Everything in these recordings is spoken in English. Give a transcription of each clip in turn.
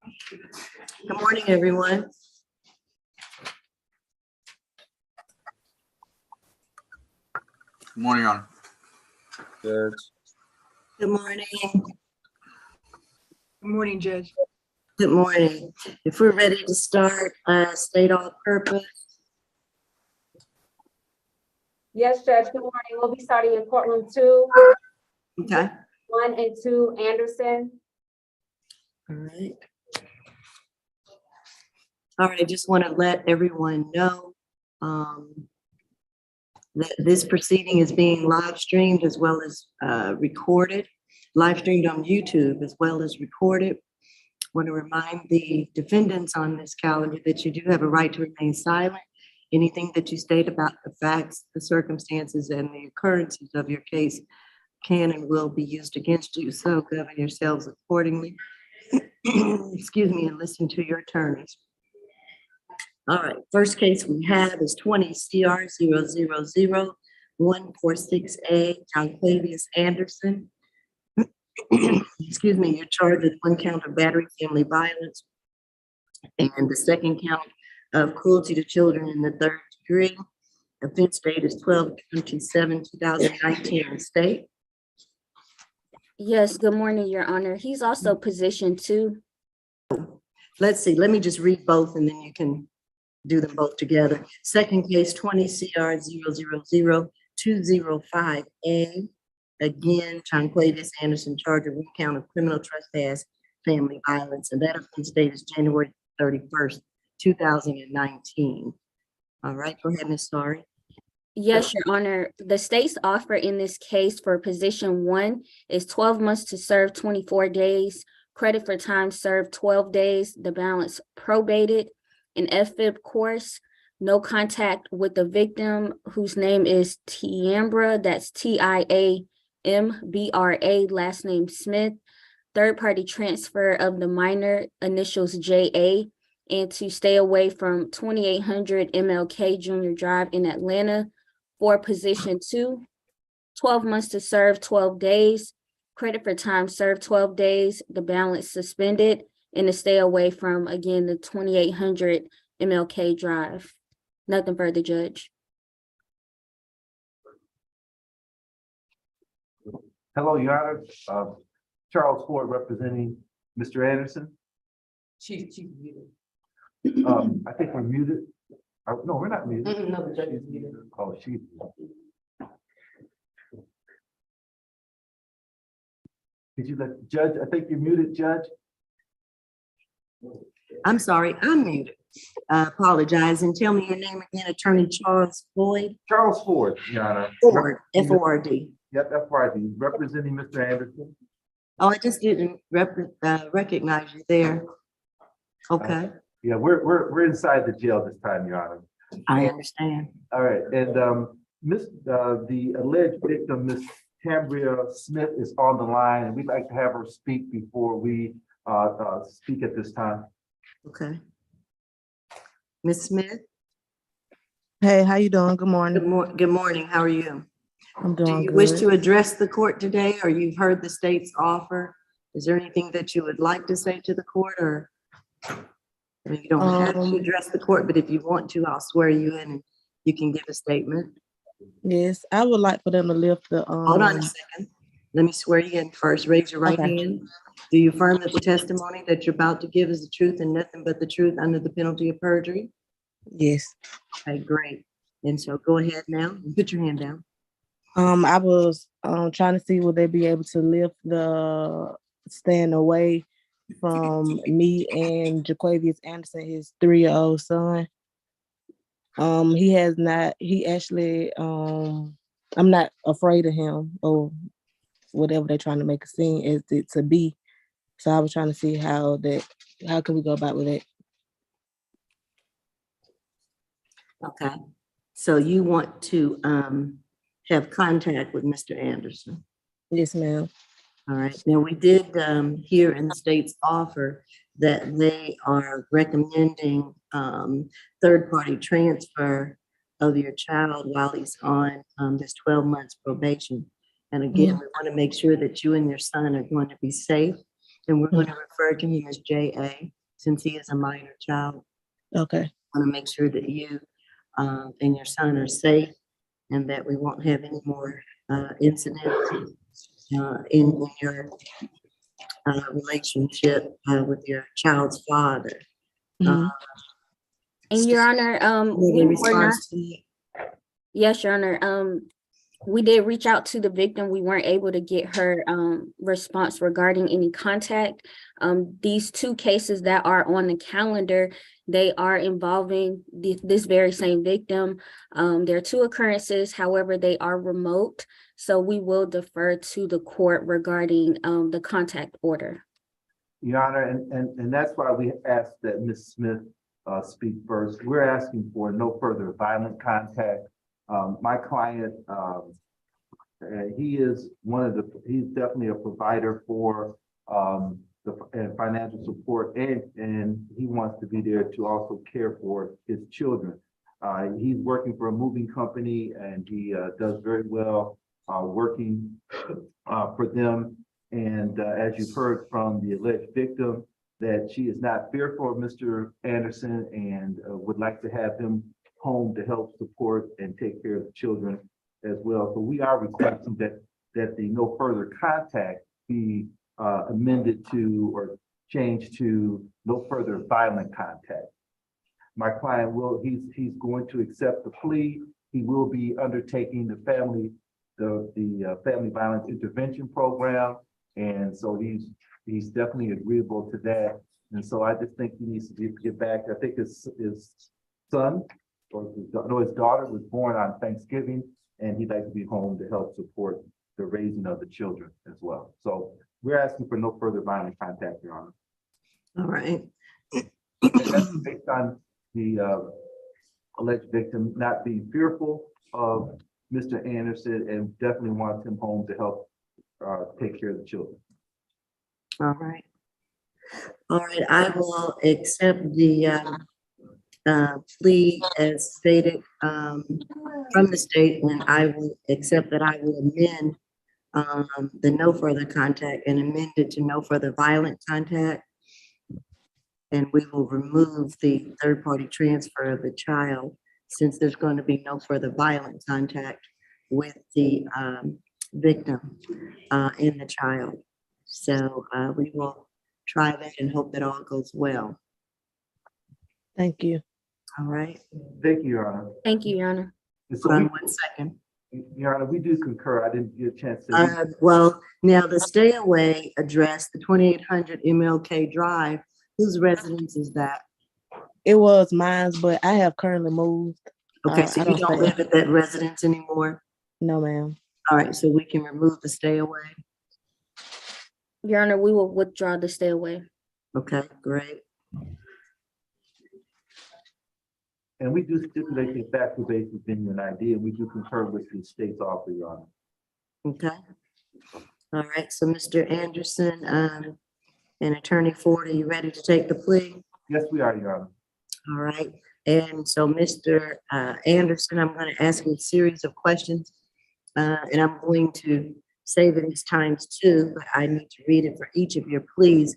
Good morning, everyone. Good morning, Your Honor. Judge. Good morning. Good morning, Judge. Good morning. If we're ready to start, state all purpose. Yes, Judge, good morning. We'll be starting in courtroom 2, Okay. 1 and 2 Anderson. All right. All right, I just want to let everyone know that this proceeding is being live streamed as well as recorded, live streamed on YouTube as well as recorded. Want to remind the defendants on this calendar that you do have a right to remain silent. Anything that you state about the facts, the circumstances, and the occurrences of your case can and will be used against you. So govern yourselves accordingly. Excuse me, and listen to your attorneys. All right, first case we have is 20 CR 000-146A, Jonquavius Anderson. Excuse me, you're charged with 1 count of battery, family violence, and the 2nd count of cruelty to children in the 3rd degree. Offense date is 12/27/2019 state. Yes, good morning, Your Honor. He's also position 2. Let's see, let me just read both and then you can do them both together. Second case, 20 CR 000-205A. Again, Jonquavius Anderson charged with 1 count of criminal trespass, family violence, and that offense date is January 31st, 2019. All right, go ahead, Ms. Sorry. Yes, Your Honor. The state's offer in this case for position 1 is 12 months to serve 24 days, credit for time served 12 days, the balance probated, an FFIB course, no contact with the victim whose name is Tiambra, that's TIAMBRA, last name Smith, third-party transfer of the minor, initials JA, and to stay away from 2800 MLK Junior Drive in Atlanta. For position 2, 12 months to serve 12 days, credit for time served 12 days, the balance suspended, and to stay away from, again, the 2800 MLK Drive. Nothing further, Judge. Hello, Your Honor. Charles Ford representing Mr. Anderson. She's muted. I think we're muted. No, we're not muted. No, the judge is muted. Oh, she. Did you let Judge? I think you're muted, Judge. I'm sorry, I'm muted. Apologize, and tell me your name again, Attorney Charles Floyd. Charles Ford, Your Honor. Ford, F-O-R-D. Yep, that's right. Representing Mr. Anderson. Oh, I just didn't recognize you there. Okay, Yeah, we're inside the jail this time, Your Honor. I understand. All right, and the alleged victim, Miss Tambria Smith, is on the line, and we'd like to have her speak before we speak at this time. Okay. Ms. Smith, Hey, how you doing? Good morning. good morning, how are you? I'm Do doing you good. wish to address the court today, or you've heard the state's offer? Is there anything that you would like to say to the court, or? I mean, you don't have to address the court, but if you want to, I'll swear you in and you can give a statement. Yes, I would like for them to lift the Hold on a second. Let me swear you in first. Raise your right Okay. hand. Do you affirm that the testimony that you're about to give is the truth and nothing but the truth under the penalty of perjury? Yes. Okay, great. And so go ahead now and put your hand down. I was trying to see would they be able to lift the stand away from me and Jaquavius Anderson, his 3-year-old son. He has not, he actually, I'm not afraid of him or whatever they're trying to make a scene as it to be. So I was trying to see how can we go about with it? Okay. So you want to have contact with Mr. Anderson? Yes, ma'am. All right. Now, we did hear in the state's offer that they are recommending third-party transfer of your child while he's on this 12 months probation. And again, we want to make sure that you and your son are going to be safe And we're going to refer to him as JA since he is a minor child. Okay, Want to make sure that you and your son are safe and that we won't have any more incidents in your relationship with your child's father. mhm. And Your Honor, Any we were not, response to that? yes, Your Honor, we did reach out to the victim. We weren't able to get her response regarding any contact. These two cases that are on the calendar, they are involving this very same victim. There are two occurrences, however, they are remote. So we will defer to the court regarding the contact order. Your Honor, and that's why we asked that Ms. Smith speak first. We're asking for no further violent contact. My client, he's definitely a provider for the financial support, and he wants to be there to also care for his children. He's working for a moving company, and he does very well working for them. And as you've heard from the alleged victim, that she is not fearful of Mr. Anderson and would like to have him home to help support and take care of the children as well. So we are requesting that the no further contact be amended to or changed to no further violent contact. My client he's going to accept the plea. He will be undertaking the family violence intervention program. And so he's definitely agreeable to that. And so I just think he needs to get back. I think his son or his daughter was born on Thanksgiving, and he'd like to be home to help support the raising of the children as well. So we're asking for no further violent contact, Your Honor. All right. And that's based on the alleged victim not being fearful of Mr. Anderson and definitely wants him home to help take care of the children. All right. All right, I will accept the plea as stated from the state, and I will accept that I will amend the no further contact and amend it to no further violent contact. And we will remove the third-party transfer of the child since there's going to be no further violent contact with the victim and the child. So we will try that and hope that all goes well. Thank you. All right. Thank you, Your Honor. Thank you, Your Honor. And so Hold on 1 second. Your Honor, we do concur. I didn't get a chance to. Well, now the stay away address, the 2800 MLK Drive, whose residence is that? It was mine, but I have currently moved. Okay, so I you don't don't stay- live at that residence anymore? No, ma'am. All right, so we can remove the stay away. Your Honor, we will withdraw the stay away. Okay, great. And we do stipulate the factual basis venue and ID, and we do concur with the state's offer, Your Honor. Okay. All right, so Mr. Anderson and Attorney Ford, are you ready to take the plea? Yes, we are, Your Honor. All right, and so Mr. Anderson, I'm going to ask you a series of questions. And I'm going to say that it's times 2, but I need to read it for each of your pleas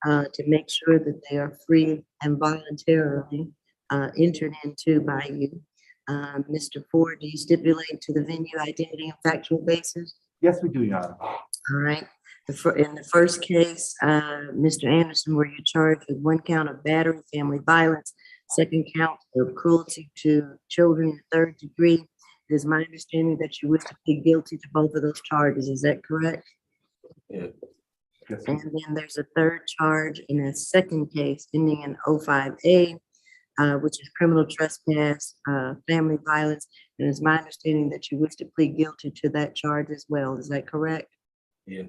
to make sure that they are free and voluntarily entered into by you. Mr. Ford, do you stipulate to the venue identity and factual basis? Yes, we do, Your Honor. All right. In the first case, Mr. Anderson, were you charged with 1 count of battery, family violence, 2nd count of cruelty to children in the 3rd degree? It is my understanding that you wish to plead guilty to both of those charges. Is that correct? Yes, And then there's a 3rd charge in a 2nd case ending in 05A, which is criminal trespass, family violence. And it's my understanding that you wish to plead guilty to that charge as well. Is that correct? Yeah.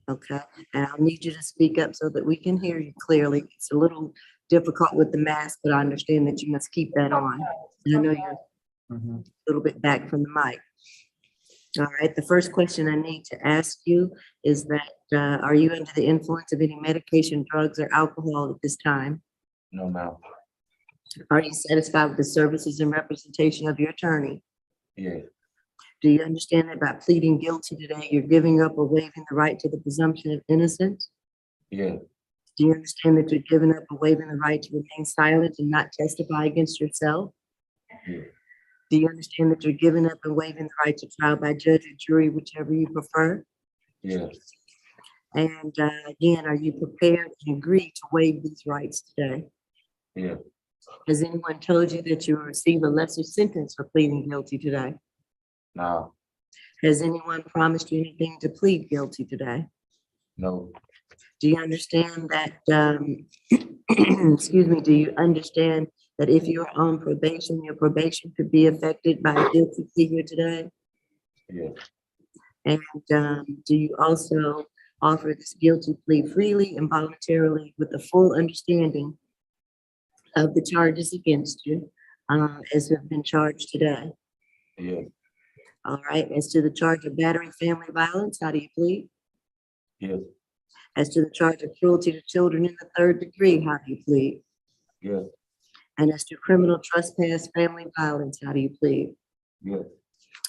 Okay, and I'll need you to speak up so that we can hear you clearly. It's a little difficult with the mask, but I understand that you must keep that on. And I know you're a little bit back from the mic. All right, the first question I need to ask you is that, are you under the influence of any medication, drugs, or alcohol at this time? No, ma'am. Are you satisfied with the services and representation of your attorney? Yeah. Do you understand that by pleading guilty today, you're giving up or waiving the right to the presumption of innocence? yeah, Do you understand that you're giving up and waiving the right to remain silent and not testify against yourself? yeah, Do you understand that you're giving up and waiving the right to trial by judge or jury, whichever you prefer? yeah, And again, are you prepared and agree to waive these rights today? yeah, Has anyone told you that you will receive a lesser sentence for pleading guilty today? no, Has anyone promised you anything to plead guilty today? no, Do you understand that, excuse me, do you understand that if you're on probation, your probation could be affected by a guilty plea here today? yeah, And do you also offer this guilty plea freely and voluntarily with the full understanding of the charges against you as have been charged today? yeah, All right, as to the charge of battery family violence, how do you plead? yes, As to the charge of cruelty to children in the third degree, how do you plead? yes, And as to criminal trespass, family violence, how do you plead? yes,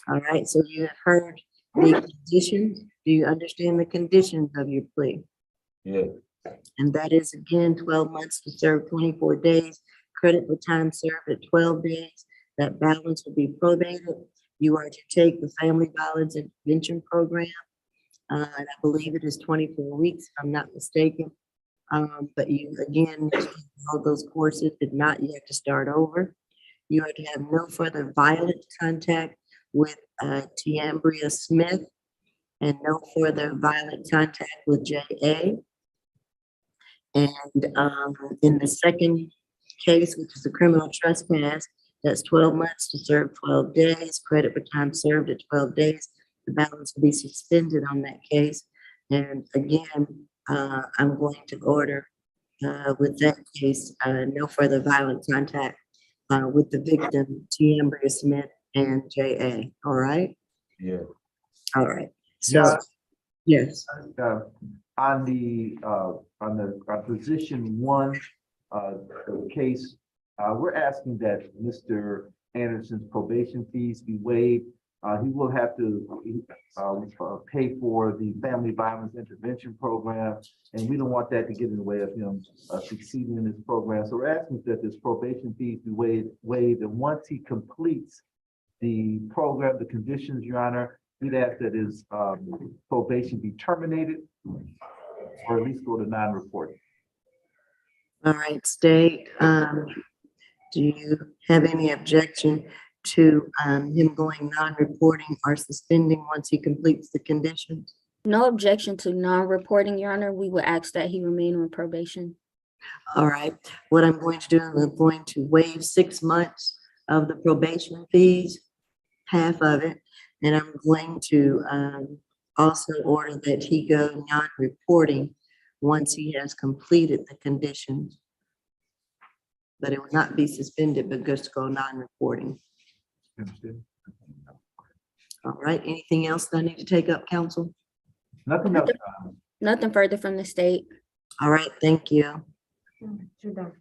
All right, so you have heard the conditions. Do you understand the conditions of your plea? yeah, And that is again, 12 months to serve 24 days, credit for time served at 12 days. That balance will be probated. You are to take the family violence intervention program. And I believe it is 24 weeks, if I'm not mistaken. But you, again, all those courses did not yet to start over. You are to have no further violent contact with Tiambria Smith and no further violent contact with J.A. And in the second case, which is a criminal trespass, that's 12 months to serve 12 days, credit for time served at 12 days. The balance will be suspended on that case. And again, I'm going to order with that case, no further violent contact with the victim, Tiambria Smith and J.A. All right? yeah, All right. So, Yeah. yes. On the position one, the case, we're asking that Mr. Anderson's probation fees be waived. He will have to, pay for the family violence intervention program, and we don't want that to get in the way of him, succeeding in this program. So we're asking that this probation fees be waived, and once he completes the program, the conditions, Your Honor, we'd ask that his, probation be terminated, or at least go to non-reporting. All right, State, do you have any objection to him going non-reporting or suspending once he completes the conditions? No objection to non-reporting, Your Honor. We would ask that he remain on probation. All right, what I'm going to do, I'm going to waive 6 months of the probation fees, half of it, and I'm going to also order that he go non-reporting once he has completed the conditions. But it will not be suspended, but just go non-reporting. Understand? All right, anything else that I need to take up, council? Nothing else. Nothing further from the state. All right, thank you. You're done.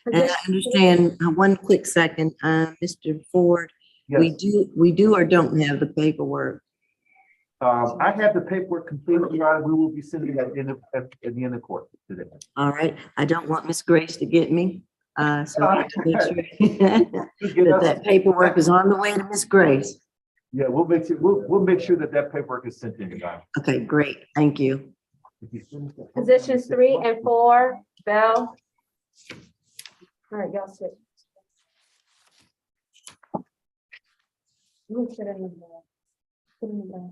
And I understand, one quick second, Mr. Ford, we Yes, do or don't have the paperwork. I have the paperwork completed, Your Honor. We will be sending that in at the end of court today. All right, I don't want Miss Grace to get me, so I have to make sure Just get that us- that paperwork is on the way to Miss Grace. Yeah, we'll make sure that that paperwork is sent in, Your Honor. Okay, great, thank you. Positions 3 and 4, Bell. All right, y'all sit. You sit in the back. Sit in the back.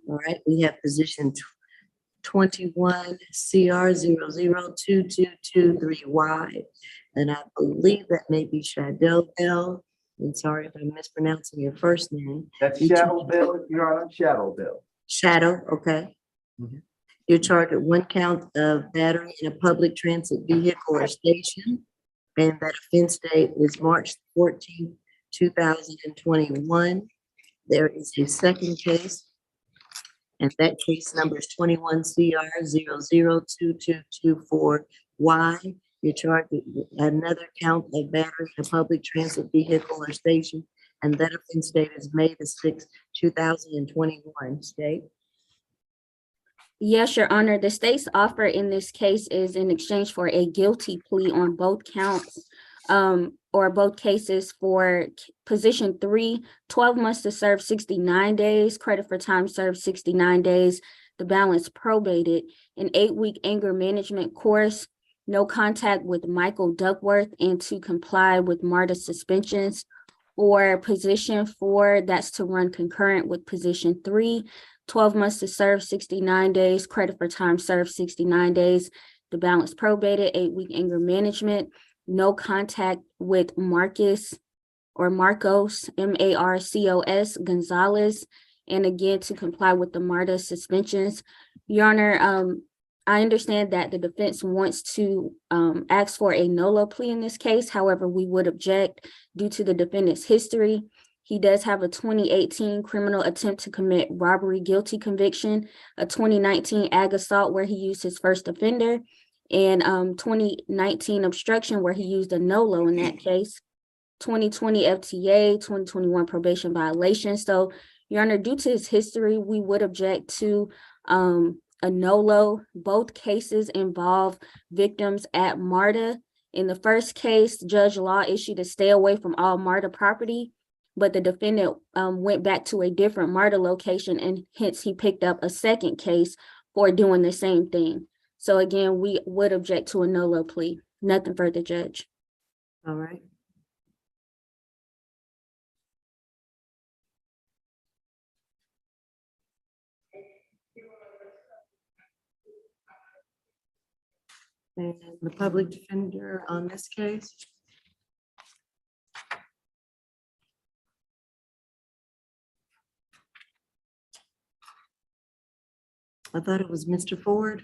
All right, we have position 21 CR 002223Y. And I believe that may be Shadell Bell. I'm sorry if I'm mispronouncing your first name. That's Shadow Bill, Your Honor, Shadow Bill. Shadow, okay. Mhm. You're charged with 1 count of battery in a public transit vehicle or station. And that offense date is March 14, 2021. There is a second case. And that case number is 21 CR 002224Y. You're charged with another count of battery in a public transit vehicle or station, and that offense date is May the sixth, 2021. State. Yes, Your Honor, the state's offer in this case is in exchange for a guilty plea on both counts, or both cases for position 3, 12 months to serve 69 days, credit for time served 69 days, the balance probated, an 8-week anger management course, no contact with Michael Duckworth, and to comply with MARTA suspensions. Or position 4, that's to run concurrent with position 3, 12 months to serve 69 days, credit for time served 69 days, the balance probated, 8-week anger management, no contact with Marcos, Marcos Gonzalez, and again, to comply with the MARTA suspensions. Your Honor, I understand that the defense wants to ask for a NOLO plea in this case. However, we would object due to the defendant's history. He does have a 2018 criminal attempt to commit robbery guilty conviction, a 2019 ag assault where he used his first offender, and 2019 obstruction where he used a NOLO in that case, 2020 FTA, 2021 probation violation. So, Your Honor, due to his history, we would object to a NOLO. Both cases involve victims at MARTA. In the first case, Judge Law issued a stay away from all MARTA property, but the defendant went back to a different MARTA location, and hence he picked up a second case for doing the same thing. So again, we would object to a NOLO plea. Nothing further, Judge. All right. And the public defender on this case? I thought it was Mr. Ford.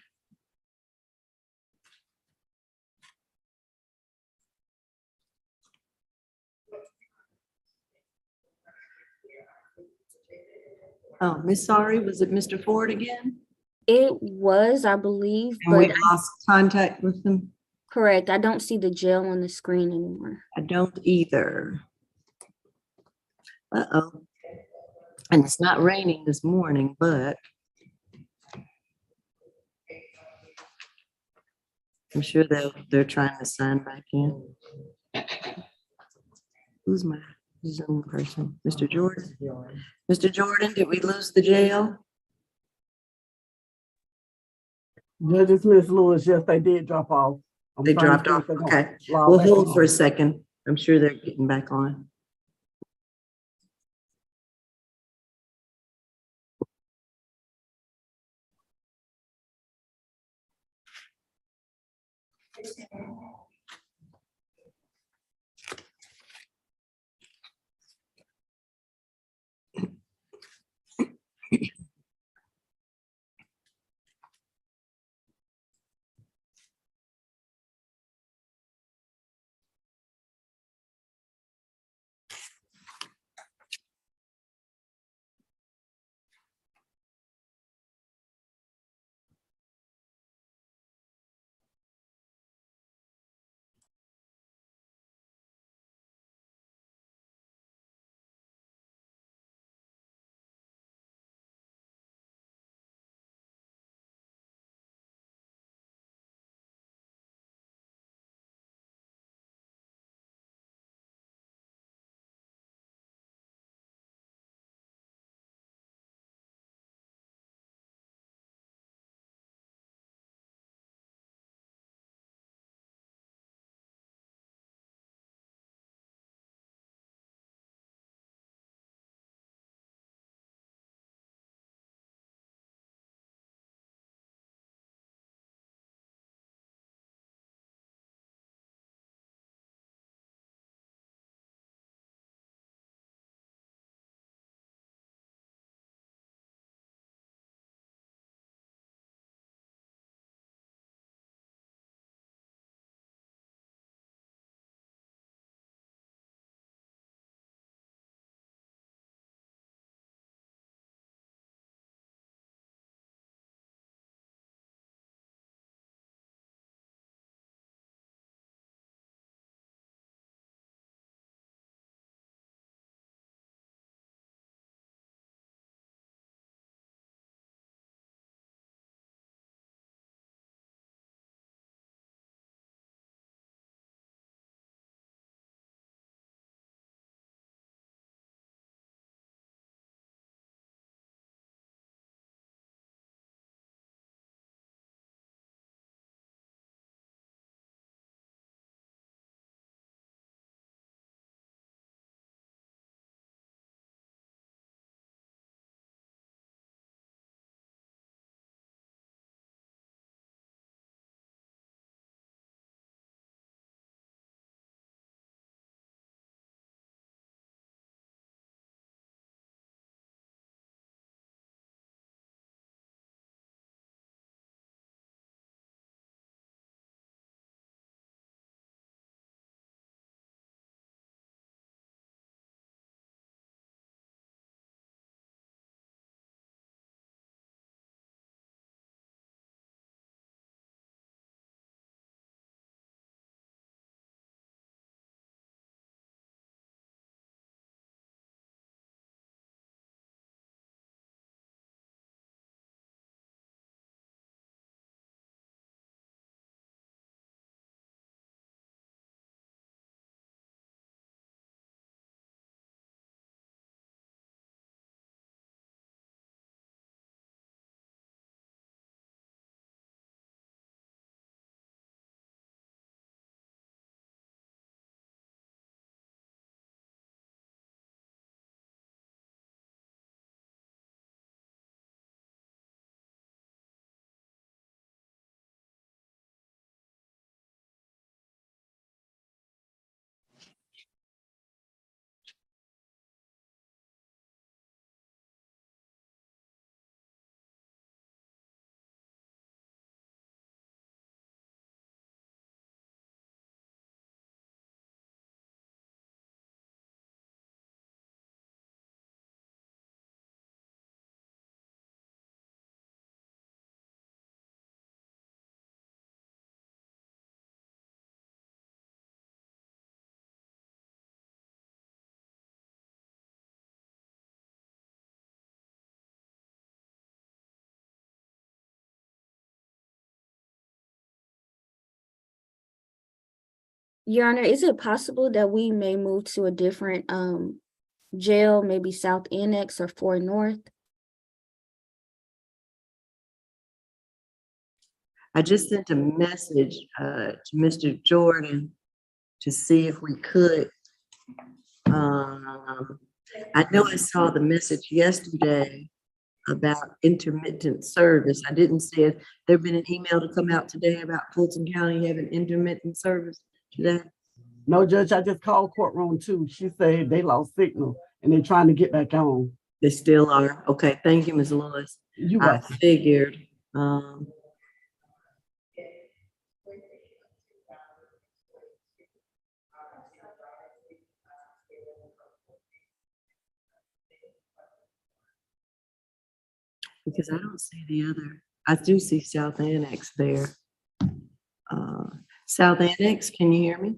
Oh, Miss Sorry, was it Mr. Ford again? It was, I believe, And we but lost contact with them? correct. I don't see the jail on the screen anymore. I don't either. Uh-oh. And it's not raining this morning, but I'm sure they're trying to sign back in. Who's my Zoom person? Mr. Jordan? Mr. Jordan, did we lose the jail? Judges, Ms. Lewis, yes, they did drop off. I'm They trying to dropped see off. if they're gonna Okay. log We'll back hold for on. a second. I'm sure they're getting back on. Your Honor, is it possible that we may move to a different jail, maybe South Annex or 4 North? I just sent a message to Mr. Jordan to see if we could. I know I saw the message yesterday about intermittent service. I didn't see it. There'd been an email to come out today about Fulton County having intermittent service today. No, Judge, I just called courtroom 2. She said they lost signal and they're trying to get back on. They still are. Okay, thank you, Ms. Lewis. You I welcome. figured. Because I don't see the other, I do see South Annex there. South Annex, can you hear me?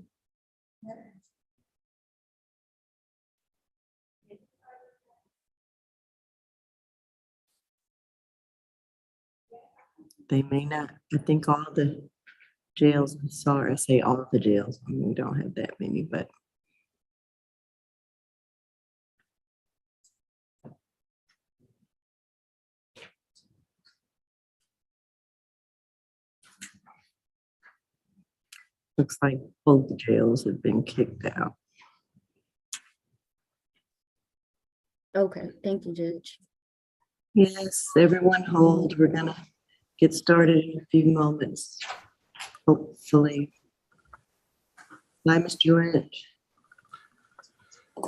They may not, I think all the jails, I'm sorry, I say all the jails, I mean, we don't have that many, but. Looks like both jails have been kicked out. Okay, thank you, Judge. Yes, everyone hold, we're gonna get started in a few moments, hopefully. Bye, Mr. Lynch.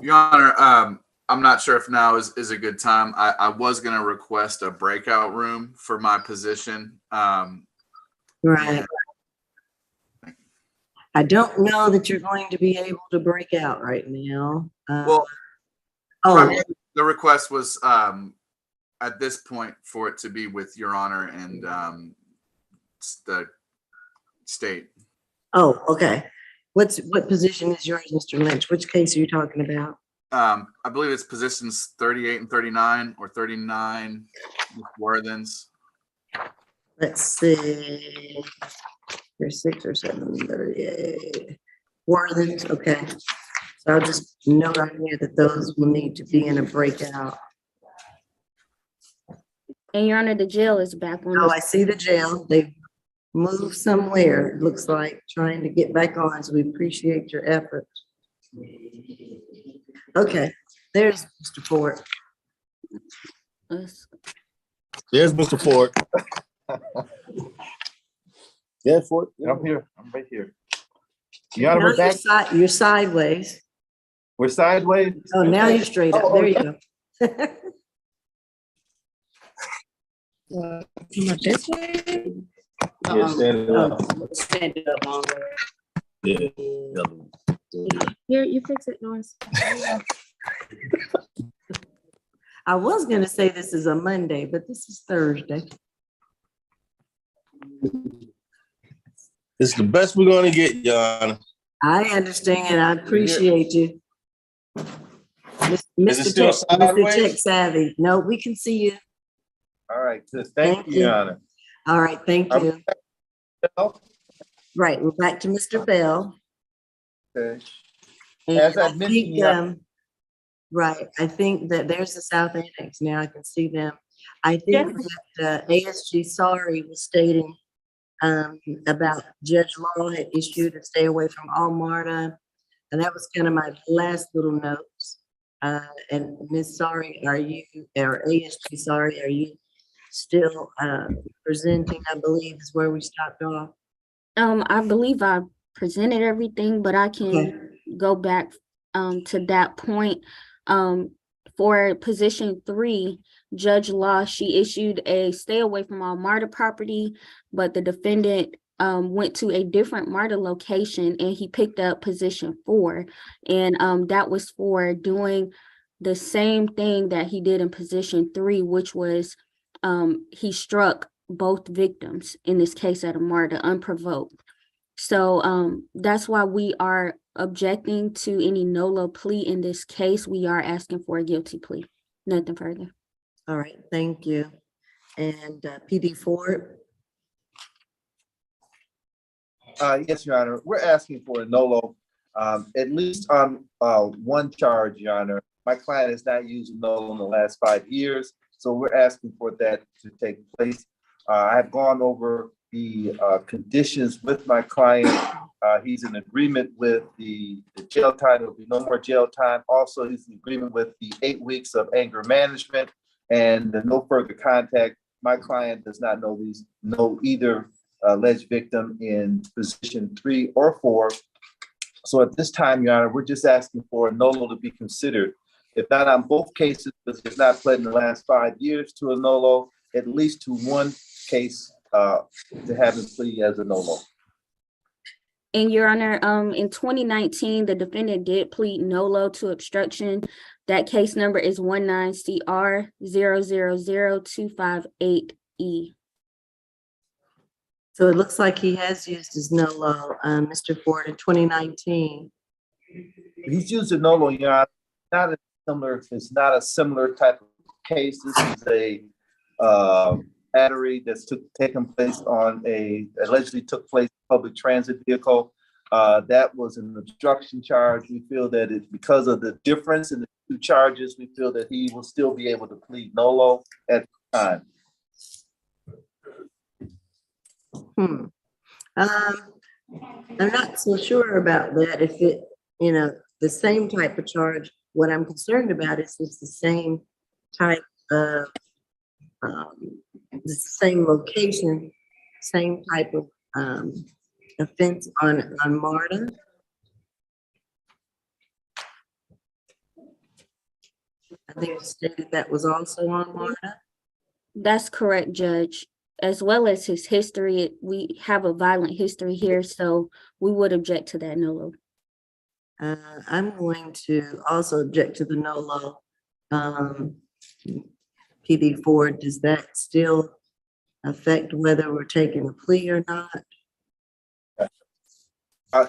Your Honor, I'm not sure if now is a good time. I was going to request a breakout room for my position. Right. I don't know that you're going to be able to break out right now. Well, Oh, the request was at this point for it to be with Your Honor and the state. oh, okay. What position is yours, Mr. Lynch? Which case are you talking about? I believe it's positions 38 and 39 or 39 with Worthens. Let's see. There's 6 or 7, 38. Worthings, okay. So I'll just note on here that those will need to be in a breakout. And Your Honor, the jail is back on. Oh, I see the jail. They've moved somewhere, it looks like, trying to get back on, so we appreciate your effort. Okay, there's Mr. Ford. Us. There's Mr. Ford. Yeah, Ford. I'm here, I'm right here. Your Honor, Now we're back. you're sideways. We're sideways. Oh, now you're straight up. There you go. Come up this way. Yeah, stand it up. Stand it up on. Yeah. Here, you fix it, Norris. I was gonna say this is a Monday, but this is Thursday. This is the best we're gonna get, Your Honor. I understand. I appreciate you. Is it still Mr. sideways? Tech Savvy. No, we can see you. All right, thank you, Your Honor. All right, thank you. Okay. Right, we're back to Mr. Bell. Okay. And As I I mentioned, think, yeah. right, I think that there's the South Annex now, I can see them. I think that ASG Sorry was stating about Judge Law had issued a stay away from all MARTA. And that was kind of my last little notes. And Ms. Sorry, are you, or ASG Sorry, are you still presenting, I believe is where we stopped off? I believe I presented everything, but I can go back to that point. For position 3, Judge Law, she issued a stay away from all MARTA property, but the defendant went to a different MARTA location and he picked up position 4. And that was for doing the same thing that he did in position 3, which was he struck both victims, in this case at a MARTA, unprovoked. So that's why we are objecting to any NOLO plea in this case. We are asking for a guilty plea. Nothing further. All right, thank you. And PD Ford? Yes, Your Honor. We're asking for a NOLO, at least on one charge, Your Honor. My client has not used a NOLO in the last 5 years, so we're asking for that to take place. I have gone over the conditions with my client. He's in agreement with the jail time. There'll be no more jail time. Also, he's in agreement with the 8 weeks of anger management and the no further contact. My client does not know either alleged victim in position 3 or 4. So at this time, Your Honor, we're just asking for a NOLO to be considered. If not on both cases, because it's not pled in the last 5 years to a NOLO, at least to one case to have it plead as a NOLO. And Your Honor, in 2019, the defendant did plead NOLO to obstruction. That case number is 19CR000258E. So it looks like he has used his NOLO, Mr. Ford, in 2019. He's used a NOLO, Your Honor. It's not a similar type of case. This is a battery that's taken place on allegedly took place in a public transit vehicle. That was an obstruction charge. We feel that because of the difference in the two charges, we feel that he will still be able to plead NOLO at the time. I'm not so sure about that. If it, the same type of charge, what I'm concerned about is it's the same type of, the same location, same type of offense on Marta. I think it stated that was also on Marta. That's correct, Judge. As well as his history, we have a violent history here, so we would object to that NOLO. I'm going to also object to the NOLO. PD4, does that still affect whether we're taking a plea or not?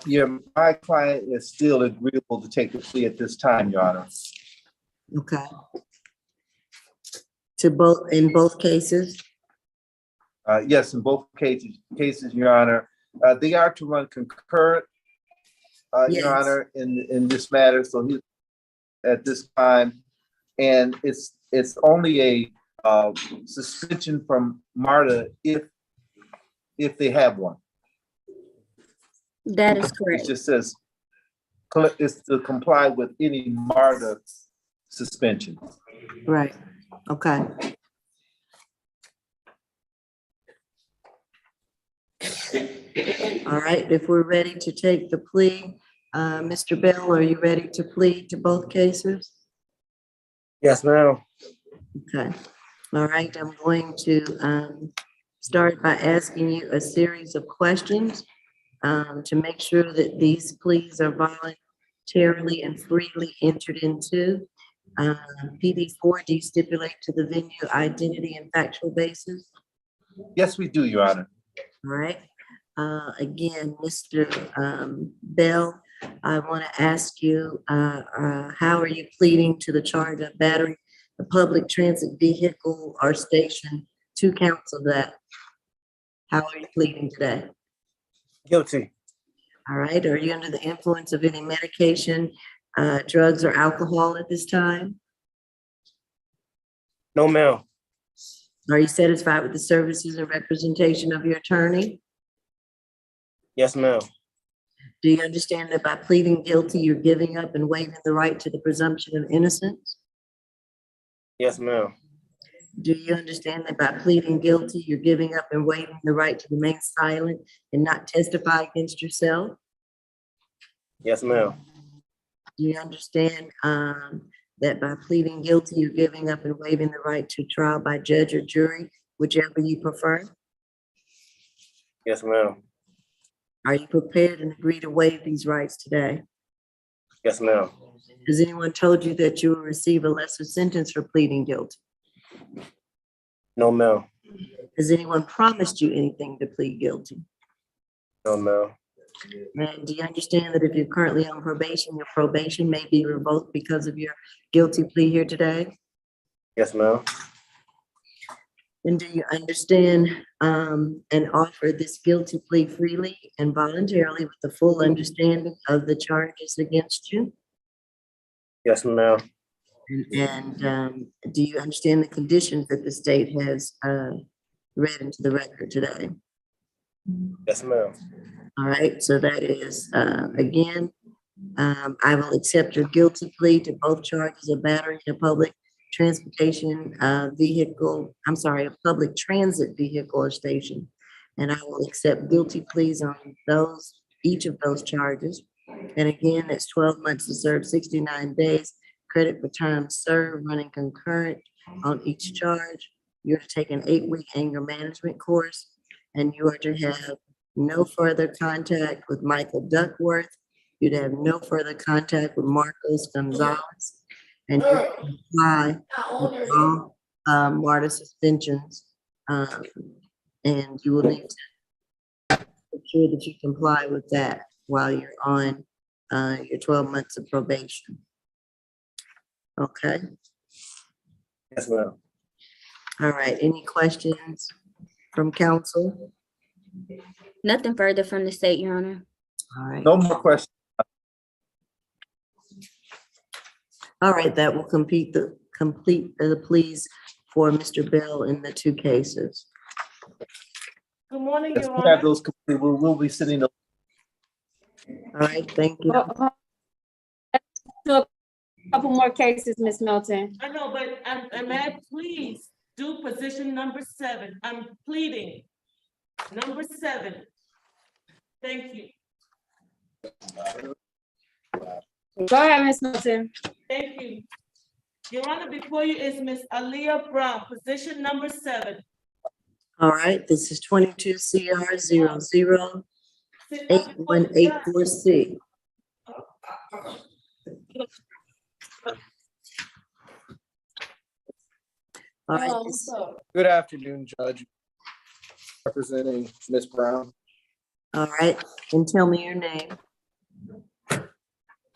Yeah, my client is still agreeable to take the plea at this time, Your Honor. Okay. In both cases? Yes, in both cases, Your Honor. They are to run concurrent, Yes. Your Honor, in this matter. So he at this time, and it's only a suspension from MARTA if they have one. That is correct. It just says it's to comply with any MARTA suspension. Right. Okay. All right, if we're ready to take the plea, Mr. Bell, are you ready to plead to both cases? Yes, ma'am. Okay. All right, I'm going to start by asking you a series of questions to make sure that these pleas are voluntarily and freely entered into. PD4, do you stipulate to the venue identity and factual basis? Yes, we do, Your Honor. All right. Again, Mr. Bell, I want to ask you, how are you pleading to the charge of battery the public transit vehicle or station? 2 counts of that. How are you pleading today? Guilty. All right. Are you under the influence of any medication, drugs, or alcohol at this time? No, ma'am. Are you satisfied with the services and representation of your attorney? Yes, ma'am. Do you understand that by pleading guilty, you're giving up and waiving the right to the presumption of innocence? Yes, ma'am. Do you understand that by pleading guilty, you're giving up and waiving the right to remain silent and not testify against yourself? Yes, ma'am. Do you understand that by pleading guilty, you're giving up and waiving the right to trial by judge or jury, whichever you prefer? Yes, ma'am. Are you prepared and agree to waive these rights today? Yes, ma'am. Has anyone told you that you will receive a lesser sentence for pleading guilty? No, ma'am. Has anyone promised you anything to plead guilty? No, ma'am. And do you understand that if you're currently on probation, your probation may be revoked because of your guilty plea here today? Yes, ma'am. And do you understand and offer this guilty plea freely and voluntarily with the full understanding of the charges against you? Yes, ma'am. And do you understand the conditions that the state has read into the record today? Yes, ma'am. All right, so that is, again, I will accept your guilty plea to both charges of battery in a public transportation vehicle, I'm sorry, a public transit vehicle or station. And I will accept guilty pleas on those, each of those charges. And again, it's 12 months to serve 69 days, credit for time served, running concurrent on each charge. You're to take an 8-week anger management course, and you are to have no further contact with Michael Duckworth. You'd have no further contact with Marcos Gonzalez. And you comply with all MARTA suspensions. And you will need to ensure that you comply with that while you're on your 12 months of probation. Okay, Yes, ma'am. all right, any questions from council? Nothing further from the state, Your Honor. All right. No more questions. All right, that will complete the pleas for Mr. Bell in the 2 cases. Good morning, Yes, Your we have Honor. those complete. We'll be sitting. All right, thank you. Couple more cases, Ms. Milton. I know, but I'm at, please do position number 7. I'm pleading. Number 7. Thank you. Go ahead, Ms. Milton. Thank you. Your Honor, before you is Miss Aaliyah Brown, position number 7. All right, this is 22 CR 00 Sit up before the judge. 8184C. All right, this- Good afternoon, Judge. Representing Ms. Brown. all right, and tell me your name.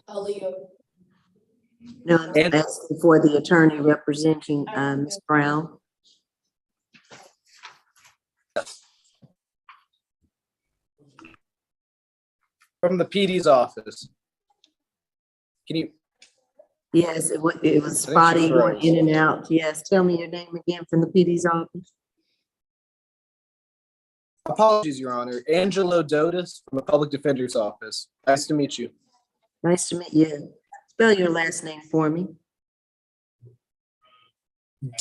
Aaliyah. No, I'm asking for the attorney representing Ms. Brown. From the PD's office. Can you, Yes, it was I think spotty she's going right. in and out. Yes, tell me your name again from the PD's office. apologies, Your Honor, Angelo Dotis from the Public Defender's Office. Nice to meet you. Nice to meet you. Spell your last name for me.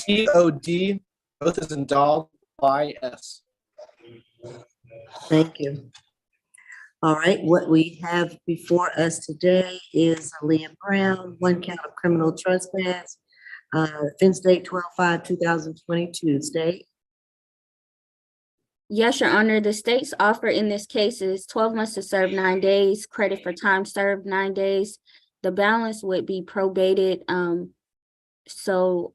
DOD, both as in dog, YS. Thank you. All right, what we have before us today is Aaliyah Brown, 1 count of criminal trespass. Offense date 12/5/2022. State. Yes, Your Honor, the state's offer in this case is 12 months to serve 9 days, credit for time served 9 days. The balance would be probated, so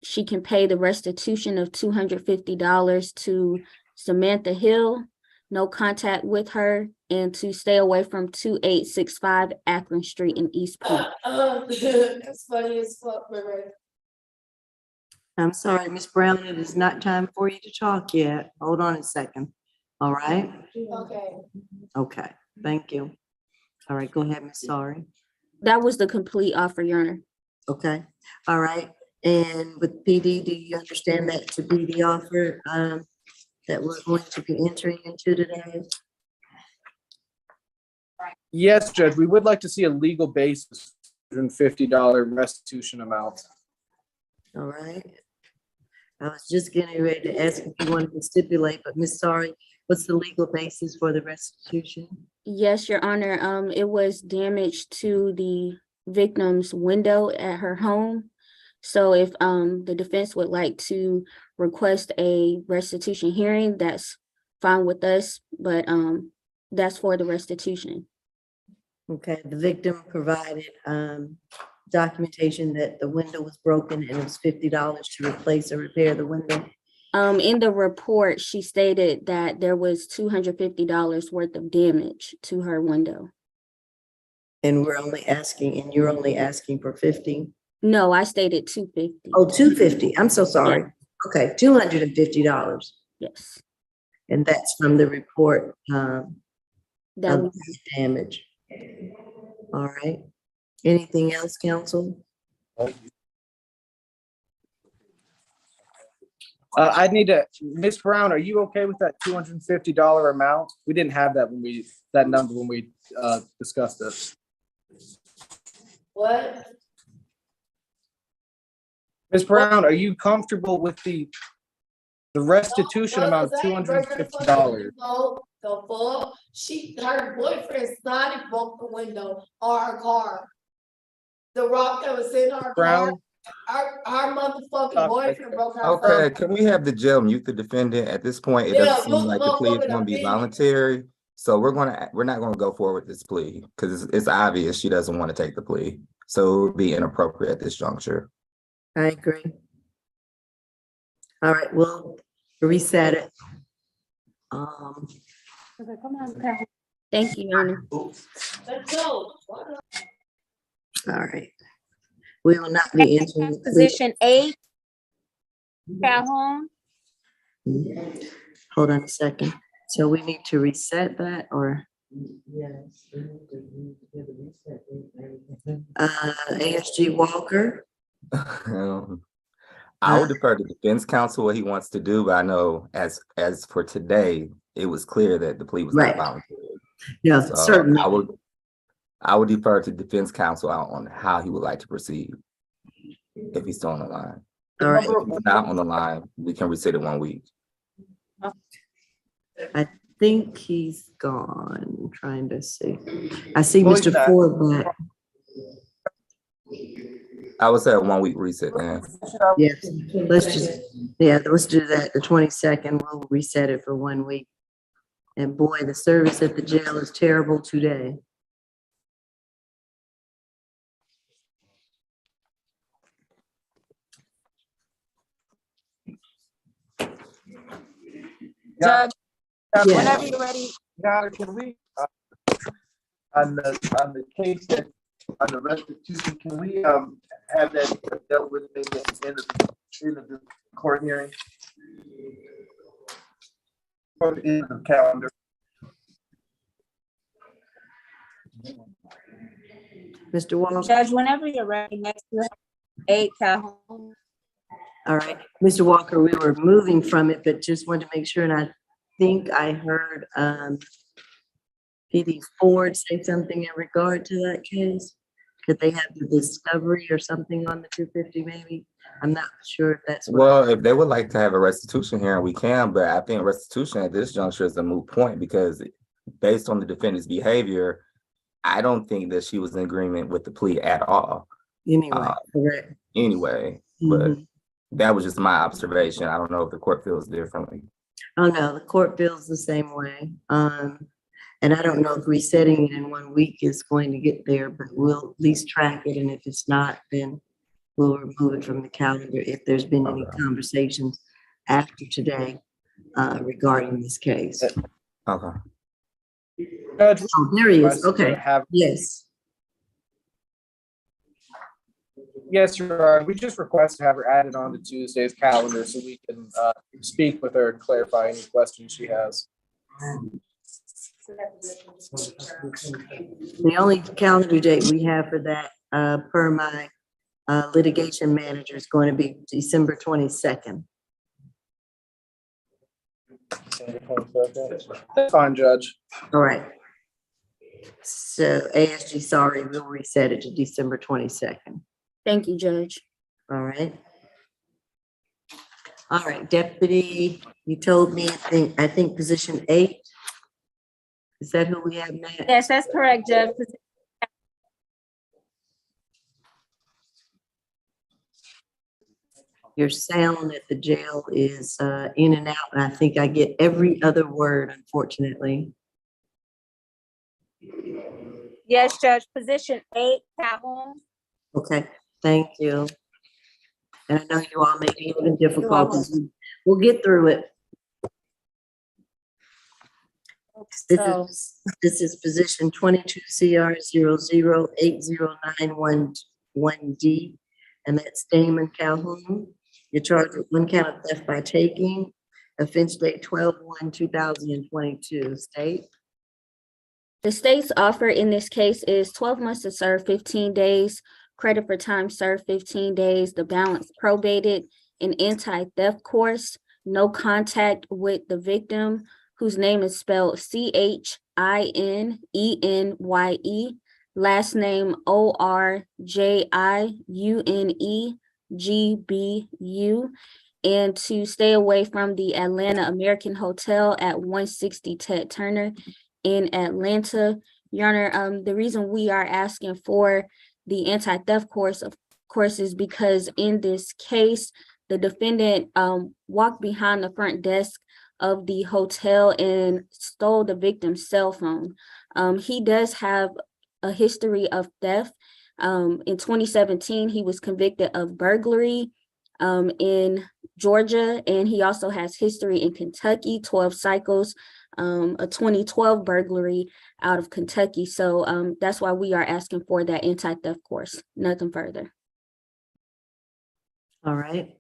she can pay the restitution of $250 to Samantha Hill, no contact with her, and to stay away from 2865 Akron Street in East Point. That's funny as fuck, Marie. I'm sorry, Ms. Brown, it is not time for you to talk yet. Hold on a second. All right? Okay. Okay, thank you. All right, go ahead, Ms. Sorry. That was the complete offer, Your Honor. Okay, all right. And with PD, do you understand that to be the offer that we're going to be entering into today? Yes, Judge, we would like to see a legal basis, $150 restitution amount. All right. I was just getting ready to ask if you wanted to stipulate, but Ms. Sorry, what's the legal basis for the restitution? Yes, Your Honor, it was damage to the victim's window at her home. So if the defense would like to request a restitution hearing, that's fine with us, but that's for the restitution. Okay, the victim provided documentation that the window was broken and it was $50 to replace or repair the window. In the report, she stated that there was $250 worth of damage to her window. And we're only asking, and you're only asking for 50? No, I stated $250. Oh, 250. I'm so sorry. Okay, $250. Yes. And that's from the report That of we- damage. All right. Anything else, council? I need to, Ms. Brown, are you okay with that $250 amount? We didn't have that that number when we discussed it. What? Ms. Brown, are you comfortable with the restitution amount of $250? The fuck? Her boyfriend Snotty broke the window on her car. The rock that was in her car, Brown, our motherfucking boyfriend broke her. Okay, can we have the jail mute the defendant? At this point, it Yeah, doesn't seem look, like the plea is motherfucker, gonna be the voluntary. So we're not gonna go forward with this plea, because it's obvious she doesn't want to take the plea. So it would be inappropriate at this juncture. I agree. All right, we'll reset it. Thank you, Your Honor. Let's go. All right. We will not be entering the plea. Position 8, Calhoun. Hold on a second. So we need to reset that or? ASG Walker, I would defer to defense counsel what he wants to do, but I know as for today, it was clear that the plea was Right. not voluntary. yeah, So certainly. I would defer to defense counsel on how he would like to proceed. If he's still on the line. All right. If he's not on the line, we can reset it 1 week. I think he's gone. I'm trying to see. I see Well, Mr. he's not. Ford back. I would say a 1 week reset, man. Yes, let's do that. The 22nd, we'll reset it for 1 week. And boy, the service at the jail is terrible today. Judge, Yes. whenever you're ready. Now, can we, on the case that, on the restitution, can we, have that dealt with maybe at the end of the court hearing? Or the end of the calendar? Mr. Walker, Judge, whenever you're ready, next to 8, Calhoun. all right. Mr. Walker, we were moving from it, but just wanted to make sure, and I think I heard PD Ford say something in regard to that case. Could they have the discovery or something on the 250 maybe? I'm not sure if that's. what- Well, if they would like to have a restitution hearing, we can, but I think restitution at this juncture is a moot point because based on the defendant's behavior, I don't think that she was in agreement with the plea at all. Anyway, correct. Anyway, but Mhm. that was just my observation. I don't know if the court feels differently. Oh, no, the court feels the same way. And I don't know if resetting it in 1 week is going to get there, but we'll at least track it. And if it's not, then we'll remove it from the calendar if there's been any conversations after today regarding this case. Okay. Judge, Oh, there he is. request to Okay, have- yes. Yes, Your Honor. We just request to have her added on to Tuesday's calendar so we can speak with her and clarify any questions she has. The only calendar date we have for that, per my litigation manager, is going to be December 22nd. That's fine, Judge. All right. So ASG, sorry, we'll reset it to December 22nd. Thank you, Judge. All right. All right, Deputy, you told me, I think position 8. Is that who we have next? Yes, that's correct, Judge. Your sound at the jail is in and out, and I think I get every other word, unfortunately. Yes, Judge, position 8, Calhoun. Okay, thank you. And I know you all may be having welcome. difficulties. We'll get through it. This is position 22 CR 0080911D, and that's Damon Calhoun. You're charged with one count of theft by taking, offense date 12/1/2022. State. The state's offer in this case is 12 months to serve 15 days, credit for time served 15 days, the balance probated, an anti-theft course, no contact with the victim, whose name is spelled CHINENYE, last name ORJIUNEGBU, and to stay away from the Atlanta American Hotel at 160 Ted Turner in Atlanta. Your Honor, the reason we are asking for the anti-theft course, of course, is because in this case, the defendant walked behind the front desk of the hotel and stole the victim's cell phone. He does have a history of theft. In 2017, he was convicted of burglary in Georgia, and he also has history in Kentucky, 12 cycles, a 2012 burglary out of Kentucky. So that's why we are asking for that anti-theft course. Nothing further. All right,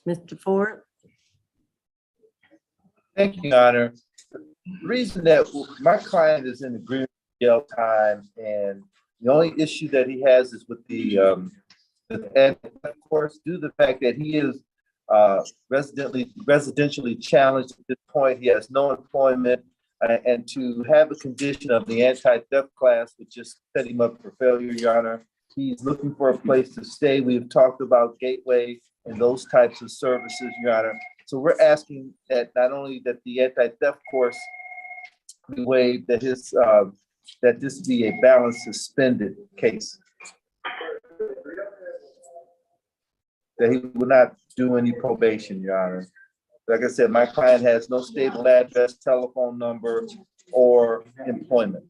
Mr. Ford. Thank you, Your Honor. The reason that my client is in agreement with jail time, and the only issue that he has is with the course, due to the fact that he is residentially challenged at this point. He has no employment, and to have a condition of the anti-theft class would just set him up for failure, Your Honor. He's looking for a place to stay. We've talked about Gateway and those types of services, Your Honor. So we're asking that not only that the anti-theft course be waived, that that this be a balanced suspended case. That he will not do any probation, Your Honor. Like I said, my client has no stable address, telephone number, or employment.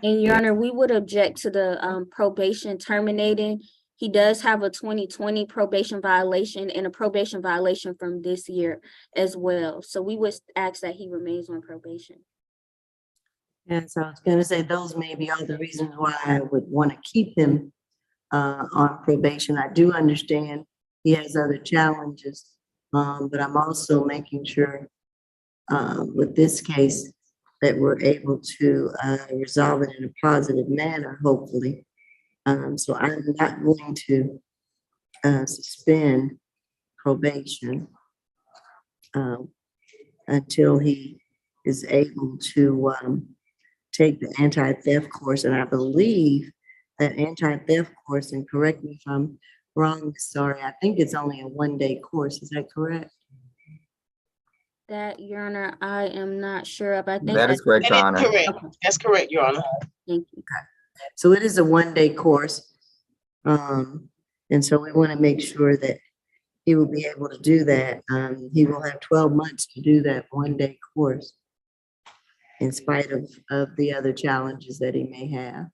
And Your Honor, we would object to the probation terminating. He does have a 2020 probation violation and a probation violation from this year as well. So we would ask that he remains on probation. And so I was going to say those maybe are the reasons why I would want to keep him on probation. I do understand he has other challenges, but I'm also making sure with this case that we're able to resolve it in a positive manner, hopefully. So I'm not going to suspend probation until he is able to take the anti-theft course. And I believe that anti-theft course, and correct me if I'm wrong, sorry, I think it's only a one-day course. Is that correct? That, Your Honor, I am not sure of. I think That is correct, Your Honor. Okay. That's correct, Your Honor. Thank you. So it is a one-day course. And so we want to make sure that he will be able to do that. He will have 12 months to do that one-day course in spite of the other challenges that he may have.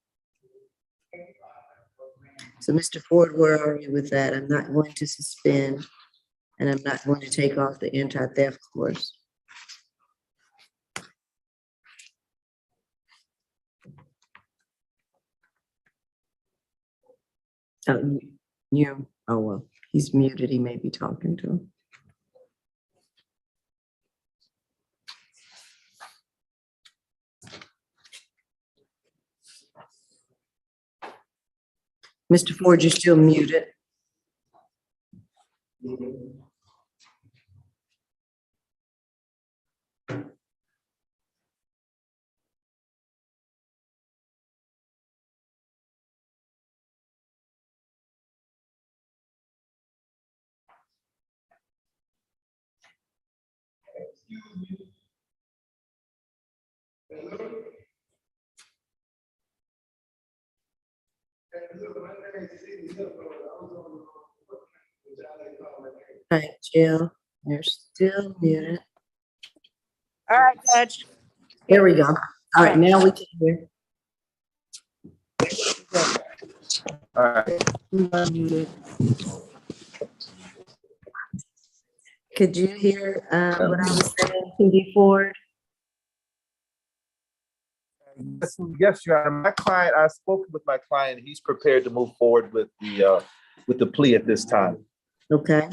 So Mr. Ford, where are you with that? I'm not going to suspend, and I'm not going to take off the anti-theft course. Oh, oh, well, he's muted. He may be talking to him. Mr. Ford, you're still muted. All right, Jill, you're still muted. All right, Judge. Here we go. All right, now we can hear. All right. You are muted. Could you hear what I was saying to you, Ford? Yes, Your Honor. My client, I spoke with my client. He's prepared to move forward with the plea at this time. Okay,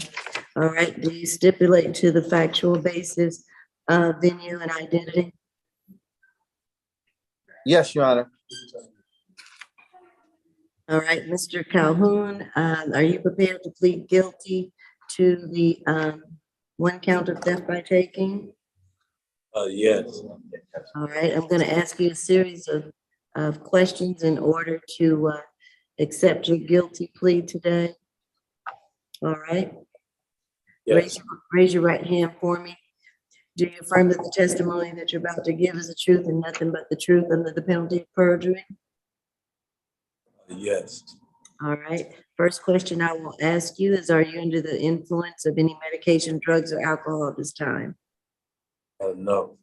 all right. Do you stipulate to the factual basis of venue and identity? Yes, Your Honor. All right, Mr. Calhoun, are you prepared to plead guilty to the one count of theft by taking? Yes. All right, I'm gonna ask you a series of questions in order to accept your guilty plea today. All right? Yes. Raise your right hand for me. Do you affirm that the testimony that you're about to give is the truth and nothing but the truth under the penalty of perjury? Yes. All right. First question I will ask you is, are you under the influence of any medication, drugs, or alcohol at this time? No.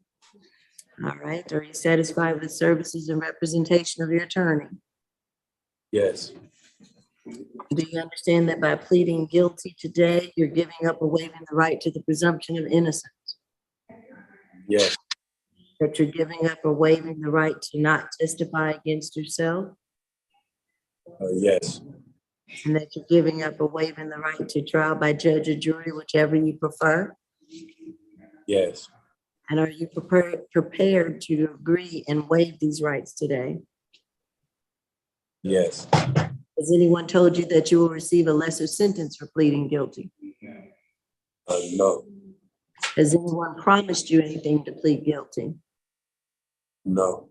All right. Are you satisfied with the services and representation of your attorney? Yes. Do you understand that by pleading guilty today, you're giving up or waiving the right to the presumption of innocence? Yes. That you're giving up or waiving the right to not testify against yourself? Yes. And that you're giving up or waiving the right to trial by judge or jury, whichever you prefer? Yes. And are you prepared to agree and waive these rights today? Yes. Has anyone told you that you will receive a lesser sentence for pleading guilty? No. Has anyone promised you anything to plead guilty? No.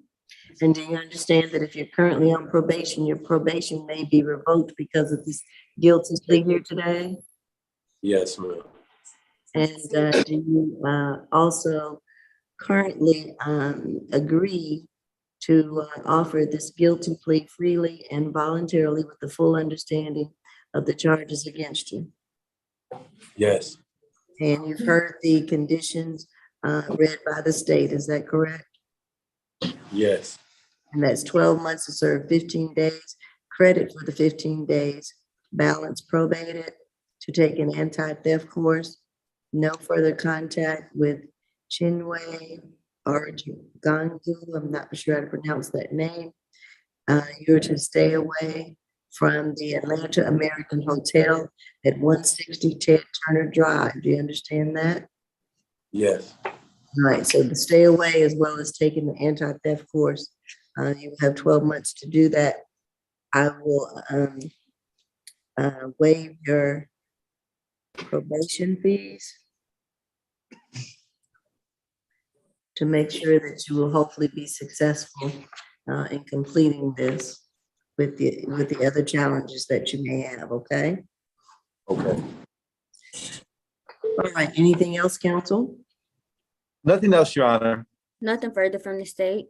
And do you understand that if you're currently on probation, your probation may be revoked because of this guilty plea here today? Yes, ma'am. And do you also currently agree to offer this guilty plea freely and voluntarily with the full understanding of the charges against you? Yes. And you've heard the conditions read by the state, is that correct? Yes. And that's 12 months to serve 15 days, credit for the 15 days, balance probated, to take an anti-theft course, no further contact with Chinwe or Gangu, I'm not sure how to pronounce that name. You're to stay away from the Atlanta American Hotel at 160 Ted Turner Drive. Do you understand that? Yes. All right, so to stay away as well as taking the anti-theft course, you have 12 months to do that. I will waive your probation fees to make sure that you will hopefully be successful in completing this with the other challenges that you may have, okay? Okay. All right, anything else, counsel? Nothing else, Your Honor. Nothing further from the state.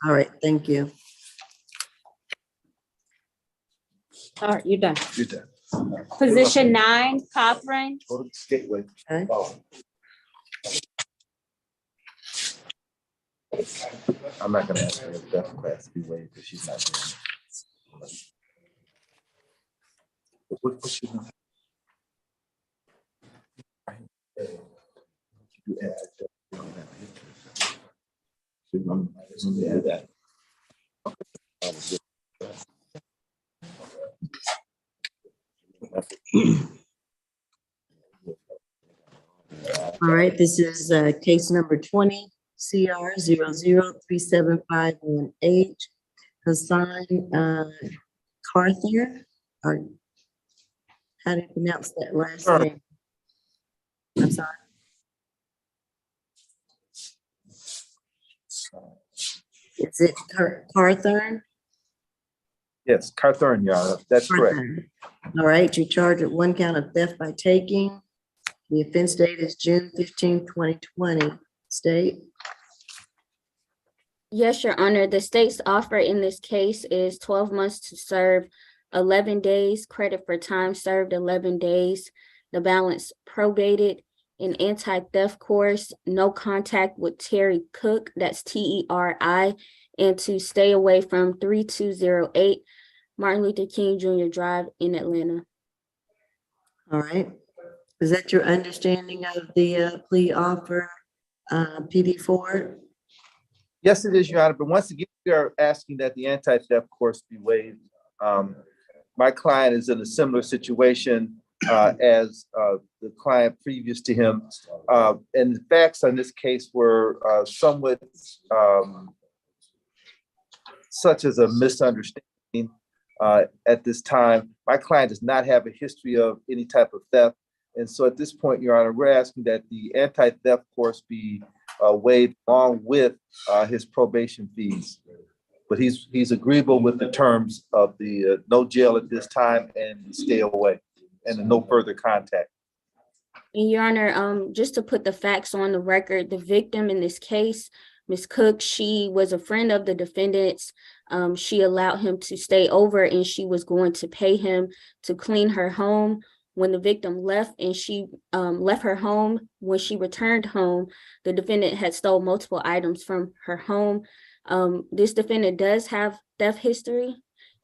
All right, thank you. All right, you're done. You're done. Position 9, Catherine. Go to the gateway. Okay. I'm not gonna ask her if death class be waived because she's not doing it. What she doing? You add that. So I'm gonna add that. All right, this is case number 20, CR 003751H, Hassan Carther, or how do you pronounce that last name? I'm sorry. Is it Carthern? Yes, Carthorne, Your Honor. That's correct. Carthern. All right, you're charged with one count of theft by taking. The offense date is June 15, 2020. State? Yes, Your Honor. The state's offer in this case is 12 months to serve 11 days, credit for time served 11 days, the balance probated, an anti-theft course, no contact with Terry Cook, that's T-E-R-I, and to stay away from 3208 Martin Luther King Jr. Drive in Atlanta. All right. Is that your understanding of the plea offer, PD4? Yes, it is, Your Honor. But once again, we are asking that the anti-theft course be waived. My client is in a similar situation. as the client previous to him. And the facts on this case were somewhat such as a misunderstanding at this time. My client does not have a history of any type of theft. And so at this point, Your Honor, we're asking that the anti-theft course be waived along with his probation fees. But he's agreeable with the terms of the no jail at this time and stay away and no further contact. And Your Honor, just to put the facts on the record, the victim in this case, Ms. Cook, she was a friend of the defendant's. She allowed him to stay over and she was going to pay him to clean her home. When the victim left and she left her home, when she returned home, the defendant had stole multiple items from her home. This defendant does have theft history.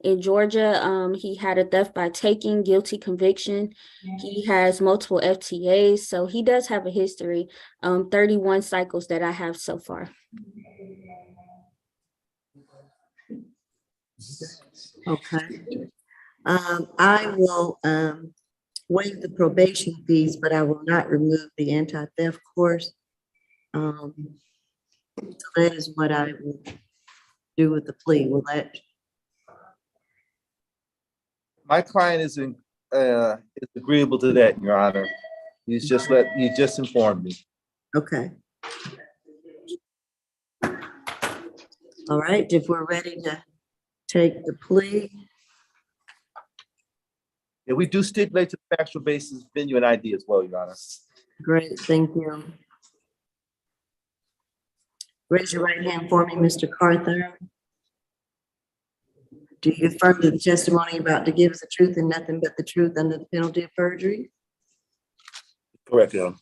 In Georgia, he had a theft by taking guilty conviction. He has multiple FTAs, so he does have a history, 31 cycles that I have so far. Okay. I will waive the probation fees, but I will not remove the anti-theft course. So that is what I will do with the plea. Will that? My client is agreeable to that, Your Honor. He just informed me. Okay. All right, if we're ready to take the plea. Yeah, we do stipulate to the factual basis, venue, and ID as well, Your Honor. Great, thank you. Raise your right hand for me, Mr. Carther. Do you affirm that the testimony you're about to give is the truth and nothing but the truth under the penalty of perjury? Correct, Your Honor.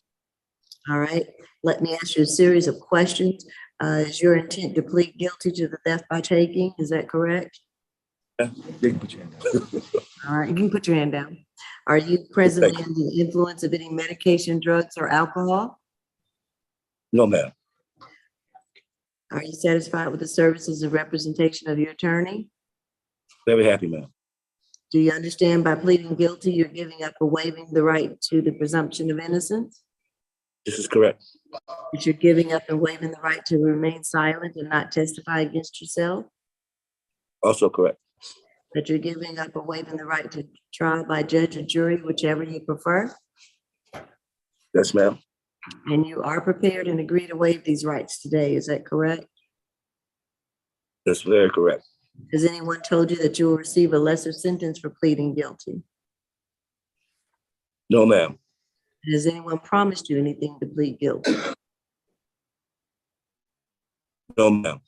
All right, let me ask you a series of questions. Is your intent to plead guilty to the theft by taking? Is that correct? Yeah, you can put your hand down. All right, you can put your hand down. Are you presently under the influence of any medication, drugs, or alcohol? No, ma'am. Are you satisfied with the services and representation of your attorney? Very happy, ma'am. Do you understand by pleading guilty, you're giving up or waiving the right to the presumption of innocence? This is correct. That you're giving up and waiving the right to remain silent and not testify against yourself? Also correct. That you're giving up or waiving the right to trial by judge or jury, whichever you prefer? Yes, ma'am. And you are prepared and agree to waive these rights today, is that correct? That's very correct. Has anyone told you that you will receive a lesser sentence for pleading guilty? No, ma'am. Has anyone promised you anything to plead guilty? No, ma'am.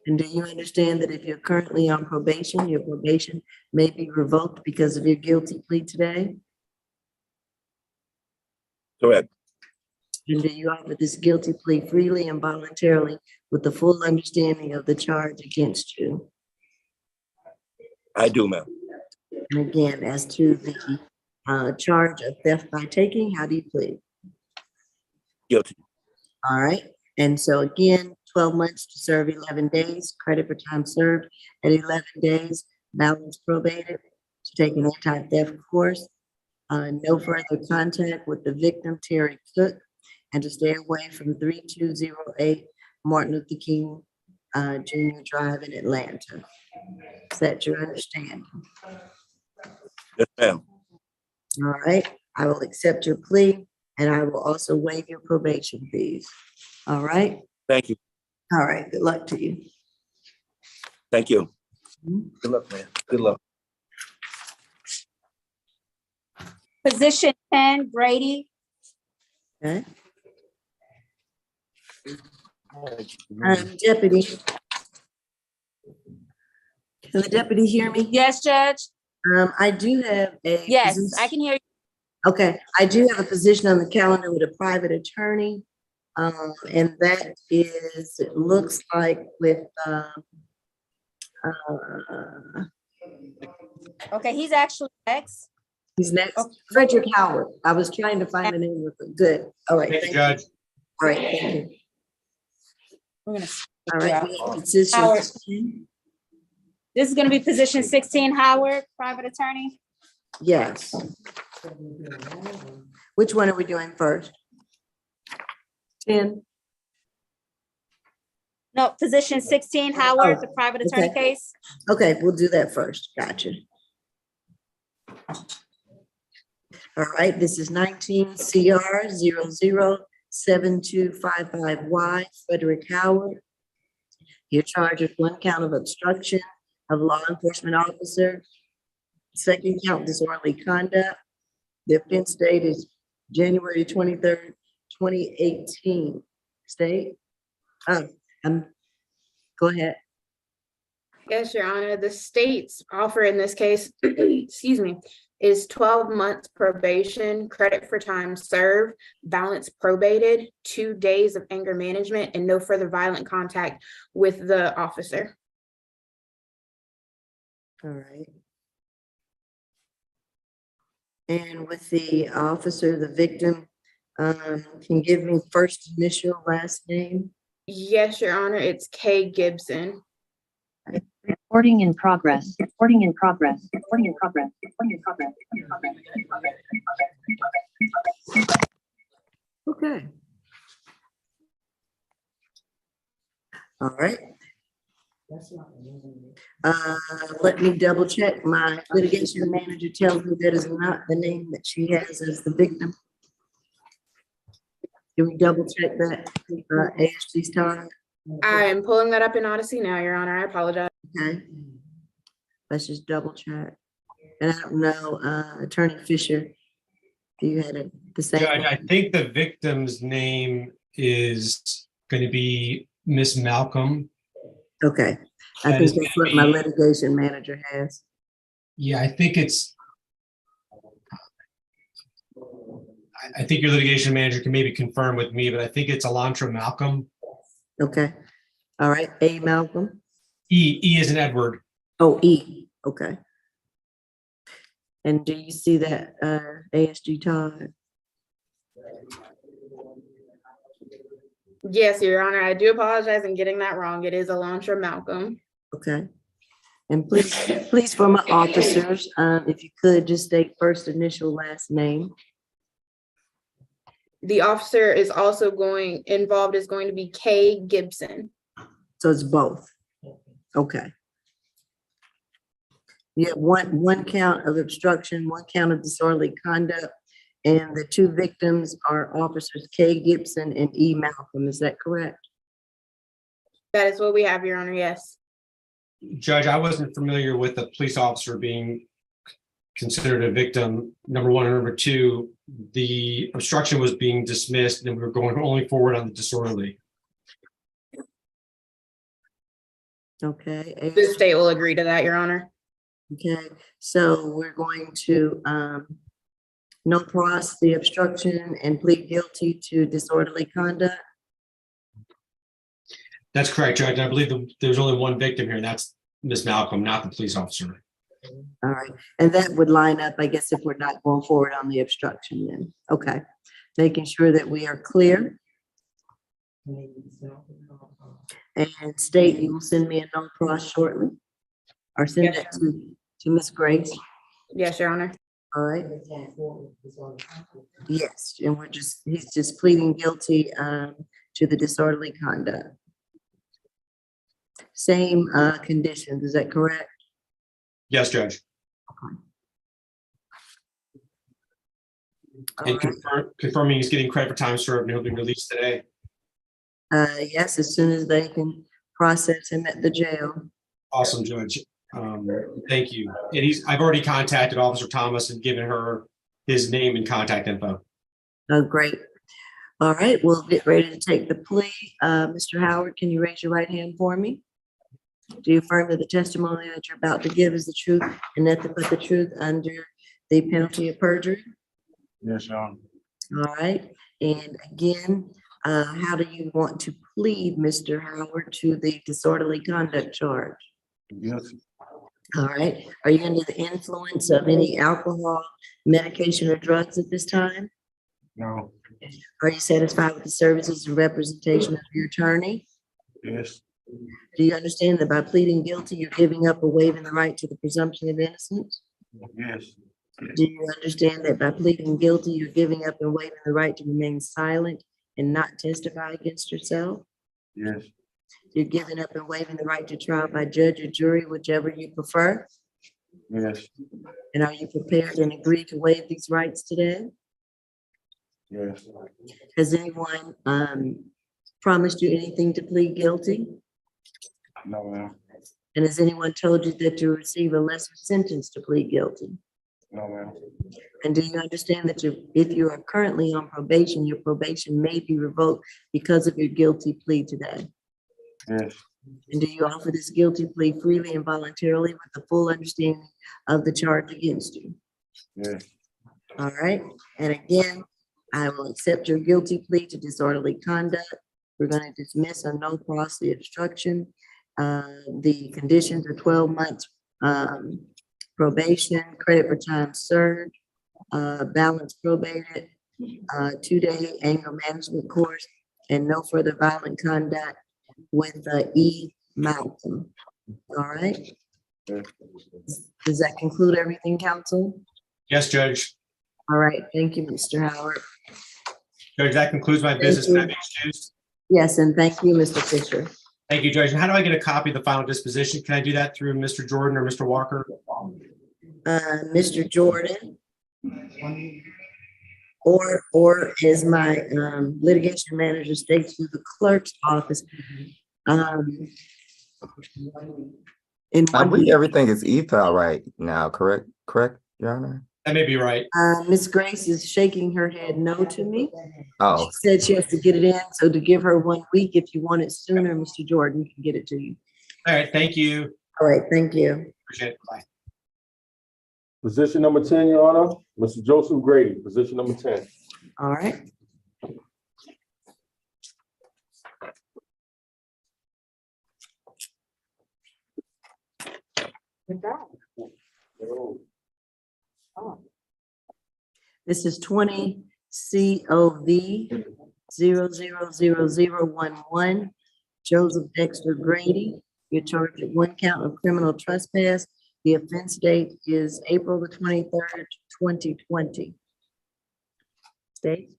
And do you understand that if you're currently on probation, your probation may be revoked because of your guilty plea today? Correct. And do you offer this guilty plea freely and voluntarily with the full understanding of the charge against you? I do, ma'am. And again, as to the charge of theft by taking, how do you plead? Guilty. All right. And so again, 12 months to serve 11 days, credit for time served at 11 days, balance probated, to take an anti-theft course, no further contact with the victim, Terry Cook, and to stay away from 3208 Martin Luther King Jr. Drive in Atlanta. Is that your understanding? Yes, ma'am. All right, I will accept your plea and I will also waive your probation fees. All right? Thank you. All right, good luck to you. Thank you. Good luck, man. Good luck. Position 10, Brady. Okay. Deputy. Can the deputy hear me? Yes, Judge. I do have a. Yes, position- I can hear you. Okay, I do have a position on the calendar with a private attorney. And that is, it looks like with, Okay, he's actually next. he's next, Frederick Howard. I was trying to find the name of it. Good. All right. Thank you, thank Judge. All right, thank you. We're gonna. All right. we have position Howard. 16. This is gonna be position 16, Howard, private attorney. Yes. Which one are we doing first? 10? No, position 16, Howard, the private attorney okay. case. Okay, we'll do that first. Gotcha. All right, this is 19 CR 007255Y, Frederick Howard. You're charged with 1 count of obstruction of law enforcement officer. 2nd count, disorderly conduct. The offense date is January 23rd, 2018. State? Go ahead. Yes, Your Honor, the state's offer in this case, excuse me, is 12 months probation, credit for time served, balance probated, 2 days of anger management, and no further violent contact with the officer. All right. And with the officer, the victim, can you give me first initial, last name? Yes, Your Honor, it's Kay Gibson. Recording in progress. Recording in progress. Recording in progress. Recording in progress. Okay. All right. Let me double check. My litigation manager tells me that is not the name that she has as the victim. Can we double check that, ASG's time? I am pulling that up in Odyssey now, Your Honor. I apologize. Okay. Let's just double check. And I don't know, Attorney Fisher, do you had the same? Judge, I think the victim's name is going to be Miss Malcolm. Okay, I think that's what my litigation manager has. Yeah, I think it's. I think your litigation manager can maybe confirm with me, but I think it's Elantra Malcolm. Okay, all right, A Malcolm. E is an Edward. Oh, E, okay. And do you see that, ASG Todd? Yes, Your Honor, I do apologize in getting that wrong. It is Elantra Malcolm. Okay. And please for my officers, if you could just state first initial, last name. The officer is also involved is going to be Kay Gibson. So it's both. Okay. You have one count of obstruction, 1 count of disorderly conduct, and the 2 victims are officers Kay Gibson and E Malcolm. Is that correct? That is what we have, Your Honor, yes. Judge, I wasn't familiar with the police officer being considered a victim, number 1, and number 2, the obstruction was being dismissed and we were going only forward on the disorderly. Okay. The state will agree to that, Your Honor. Okay, so we're going to no pros the obstruction and plead guilty to disorderly conduct. That's correct, Judge. I believe there's only 1 victim here, and that's Miss Malcolm, not the police officer. All right, and that would line up, I guess, if we're not going forward on the obstruction then. Okay, making sure that we are clear. And state, you will send me a no pros shortly, or send Yes. that to Miss Grace. Yes, Your Honor. All right. Yes, and he's just pleading guilty to the disorderly conduct. Same conditions, is that correct? Yes, Judge. And confirming he's getting credit for time served and he'll be released today. Yes, as soon as they can process him at the jail. Awesome, Judge. Thank you. And I've already contacted Officer Thomas and given her his name and contact info. Oh, great. All right, we'll get ready to take the plea. Mr. Howard, can you raise your right hand for me? Do you affirm that the testimony that you're about to give is the truth and nothing but the truth under the penalty of perjury? Yes, Your Honor. All right, and again, how do you want to plead, Mr. Howard, to the disorderly conduct charge? Yes. All right, are you under the influence of any alcohol, medication, or drugs at this time? No. Are you satisfied with the services and representation of your attorney? Yes. Do you understand that by pleading guilty, you're giving up or waiving the right to the presumption of innocence? Yes. Do you understand that by pleading guilty, you're giving up and waiving the right to remain silent and not testify against yourself? Yes. You're giving up and waiving the right to trial by judge or jury, whichever you prefer? Yes. And are you prepared and agree to waive these rights today? Yes. Has anyone promised you anything to plead guilty? No, ma'am. And has anyone told you that you receive a lesser sentence to plead guilty? No, ma'am. And do you understand that if you are currently on probation, your probation may be revoked because of your guilty plea today? Yes. And do you offer this guilty plea freely and voluntarily with the full understanding of the charge against you? Yes. All right. And again, I will accept your guilty plea to disorderly conduct. We're going to dismiss on no cross the obstruction. The conditions are 12 months probation, credit for time served, balance probated, 2-day anger management course, and no further violent conduct with E. Malcolm. All right. Does that conclude everything, counsel? Yes, Judge. All right. Thank you, Mr. Howard. Judge, that concludes my business. you. May I be excused? Yes, and thank you, Mr. Fisher. Thank you, Judge. And how do I get a copy of the final disposition? Can I do that through Mr. Jordan or Mr. Walker? Mr. Jordan, or as my litigation manager states, through the clerk's office. In I one, believe everything is e-file right now, correct, Your Honor? That may be right. Ms. Grace is shaking her head no to me. Oh, She said she has to get it in, so to give her 1 week, if you want it sooner, Mr. Jordan, we can get it to you. All right, thank you. All right, thank you. Appreciate it. Bye. Position number 10, Your Honor, Mr. Joseph Grady, position number 10. All right. This is 20 COV 000011. Joseph Dexter Grady. You're charged with 1 count of criminal trespass. The offense date is April the 23rd, 2020. State?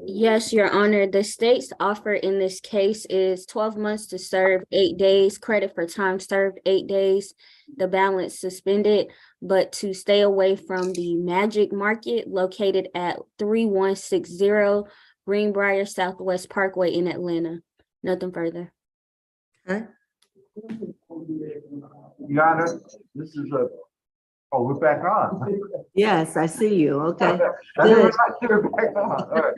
Yes, Your Honor. The state's offer in this case is 12 months to serve 8 days, credit for time served 8 days, the balance suspended, but to stay away from the Magic Market located at 3160 Greenbrier Southwest Parkway in Atlanta. Nothing further. Okay. Your Honor, this is oh, we're back on. Yes, I see you. Okay. We're back on. All right.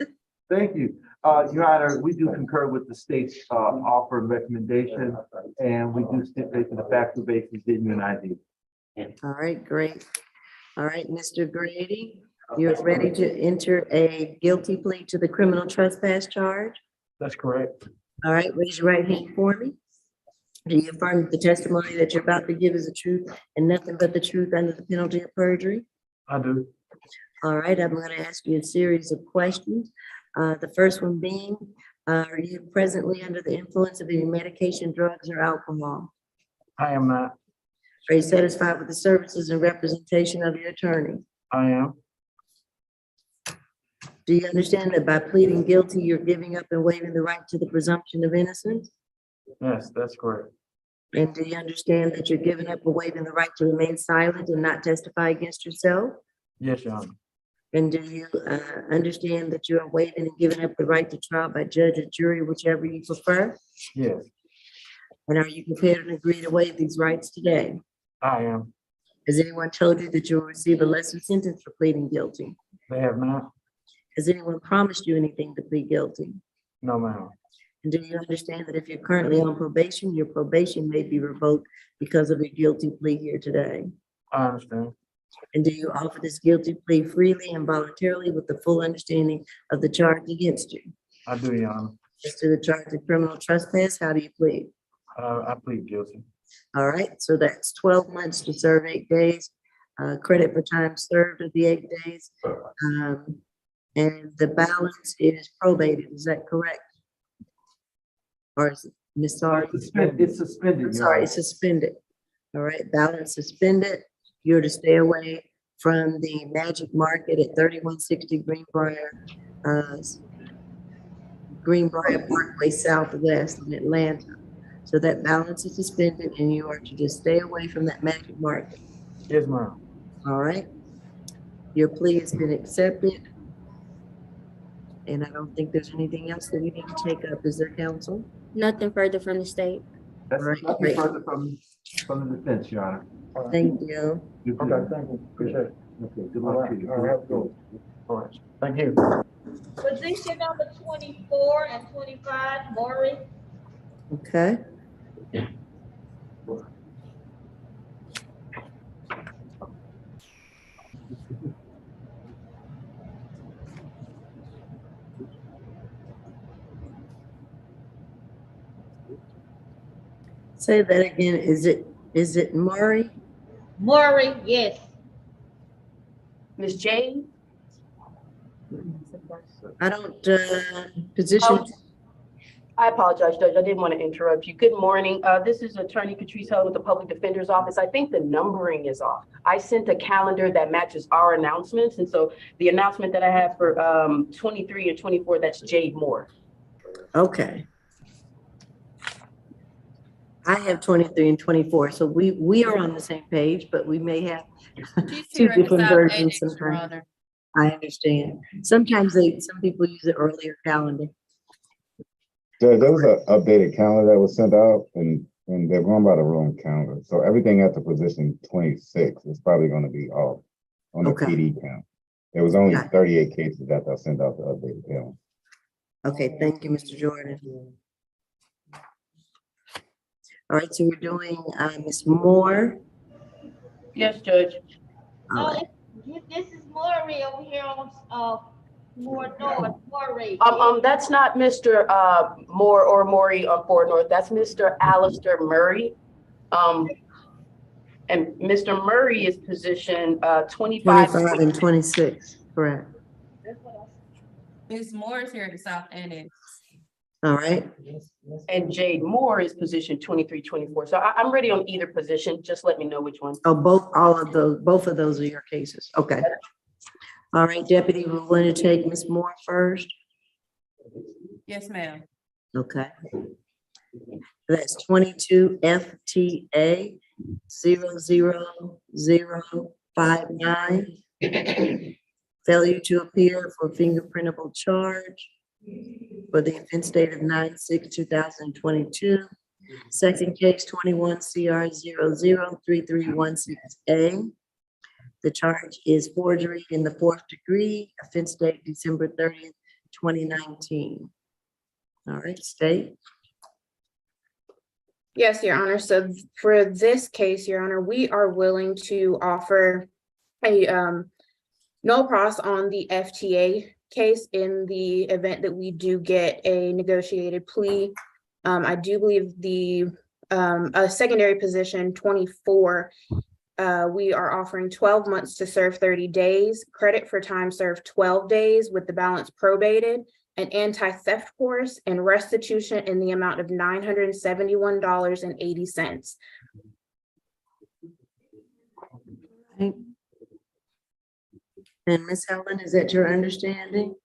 Thank you. Your Honor, we do concur with the state's offer and recommendation, and we do stipulate to the factual basis in your ID. All right, great. All right, Mr. Grady, you're ready to enter a guilty plea to the criminal trespass charge? That's correct. All right, raise your right hand for me. Do you affirm that the testimony that you're about to give is the truth and nothing but the truth under the penalty of perjury? I do. All right, I'm going to ask you a series of questions. The first one being, are you presently under the influence of any medication, drugs, or alcohol? I am not. Are you satisfied with the services and representation of your attorney? I am. Do you understand that by pleading guilty, you're giving up and waiving the right to the presumption of innocence? Yes, that's correct. And do you understand that you're giving up and waiving the right to remain silent and not testify against yourself? Yes, Your Honor. And do you understand that you are waiving and giving up the right to trial by judge or jury, whichever you prefer? Yes, And are you prepared and agree to waive these rights today? I am. Has anyone told you that you will receive a lesser sentence for pleading guilty? They have not. Has anyone promised you anything to plead guilty? No, ma'am. And do you understand that if you're currently on probation, your probation may be revoked because of a guilty plea here today? I understand. And do you offer this guilty plea freely and voluntarily with the full understanding of the charge against you? I do, Your Honor. As to the charge of criminal trespass, how do you plead? I plead guilty. All right, so that's 12 months to serve 8 days. Credit for time served of the 8 days. And the balance is probated, is that correct? Or is it, Ms. Sorry? It's suspended. I'm sorry, it's suspended. All right, balance suspended. You're to stay away from the Magic Market at 3160 Greenbrier Parkway Southwest in Atlanta. So that balance is suspended and you are to just stay away from that Magic Market. Yes, ma'am. All right? Your plea has been accepted. And I don't think there's anything else that we need to take up. Is there, counsel? Nothing further from the state. That's Right, nothing great. further from the defense, Your Honor. Thank you. Okay, thank you. Appreciate it. Okay, good All luck to right, you. all right, have a good one. All right, thank you. Position number 24 and 25, Maury. Okay. Say that again. Is it Maury? Maury, yes. Ms. Jane? I don't, position, I apologize, Judge. I didn't want to interrupt you. Good morning. This is Attorney Patrice Helen with the Public Defender's Office. I think the numbering is off. I sent a calendar that matches our announcements. And so the announcement that I have for 23 and 24, that's Jade Moore. okay. I have 23 and 24, so we are on the same page, but we may have two different versions sometimes. I understand. Sometimes some people use the earlier calendar. There was an updated calendar that was sent out, and they're going by the wrong calendar. So everything at the position 26 is probably going to be off on the PD count. There was only 38 cases that I sent out the updated calendar. Okay, thank you, Mr. Jordan. All right, so we're doing Ms. Moore. Yes, Judge. All right. This is Maury over here on Moore North, Maury. That's not Mr. Moore or Maury on Fort North. That's Mr. Alistair Murray. And Mr. Murray is position 25. 25 and 26, correct. Ms. Moore is here at the South Annex. All right. And Jade Moore is position 23, 24. So I'm ready on either position. Just let me know which one. Oh, both of those are your cases. Okay. All right, Deputy, we're going to take Ms. Moore first. Yes, ma'am. Okay. That's 22 FTA 00059. Failure to appear for fingerprintable charge for the offense date of 9/6/2022. Second case 21 CR 003316A. The charge is forgery in the 4th degree, offense date December 30th, 2019. All right, state. Yes, Your Honor. So for this case, Your Honor, we are willing to offer a no pros on the FTA case in the event that we do get a negotiated plea. I do believe the secondary position 24, we are offering 12 months to serve 30 days, credit for time served 12 days with the balance probated, an anti-theft course, and restitution in the amount of $971.80. Right. And Ms. Helen, is that your understanding?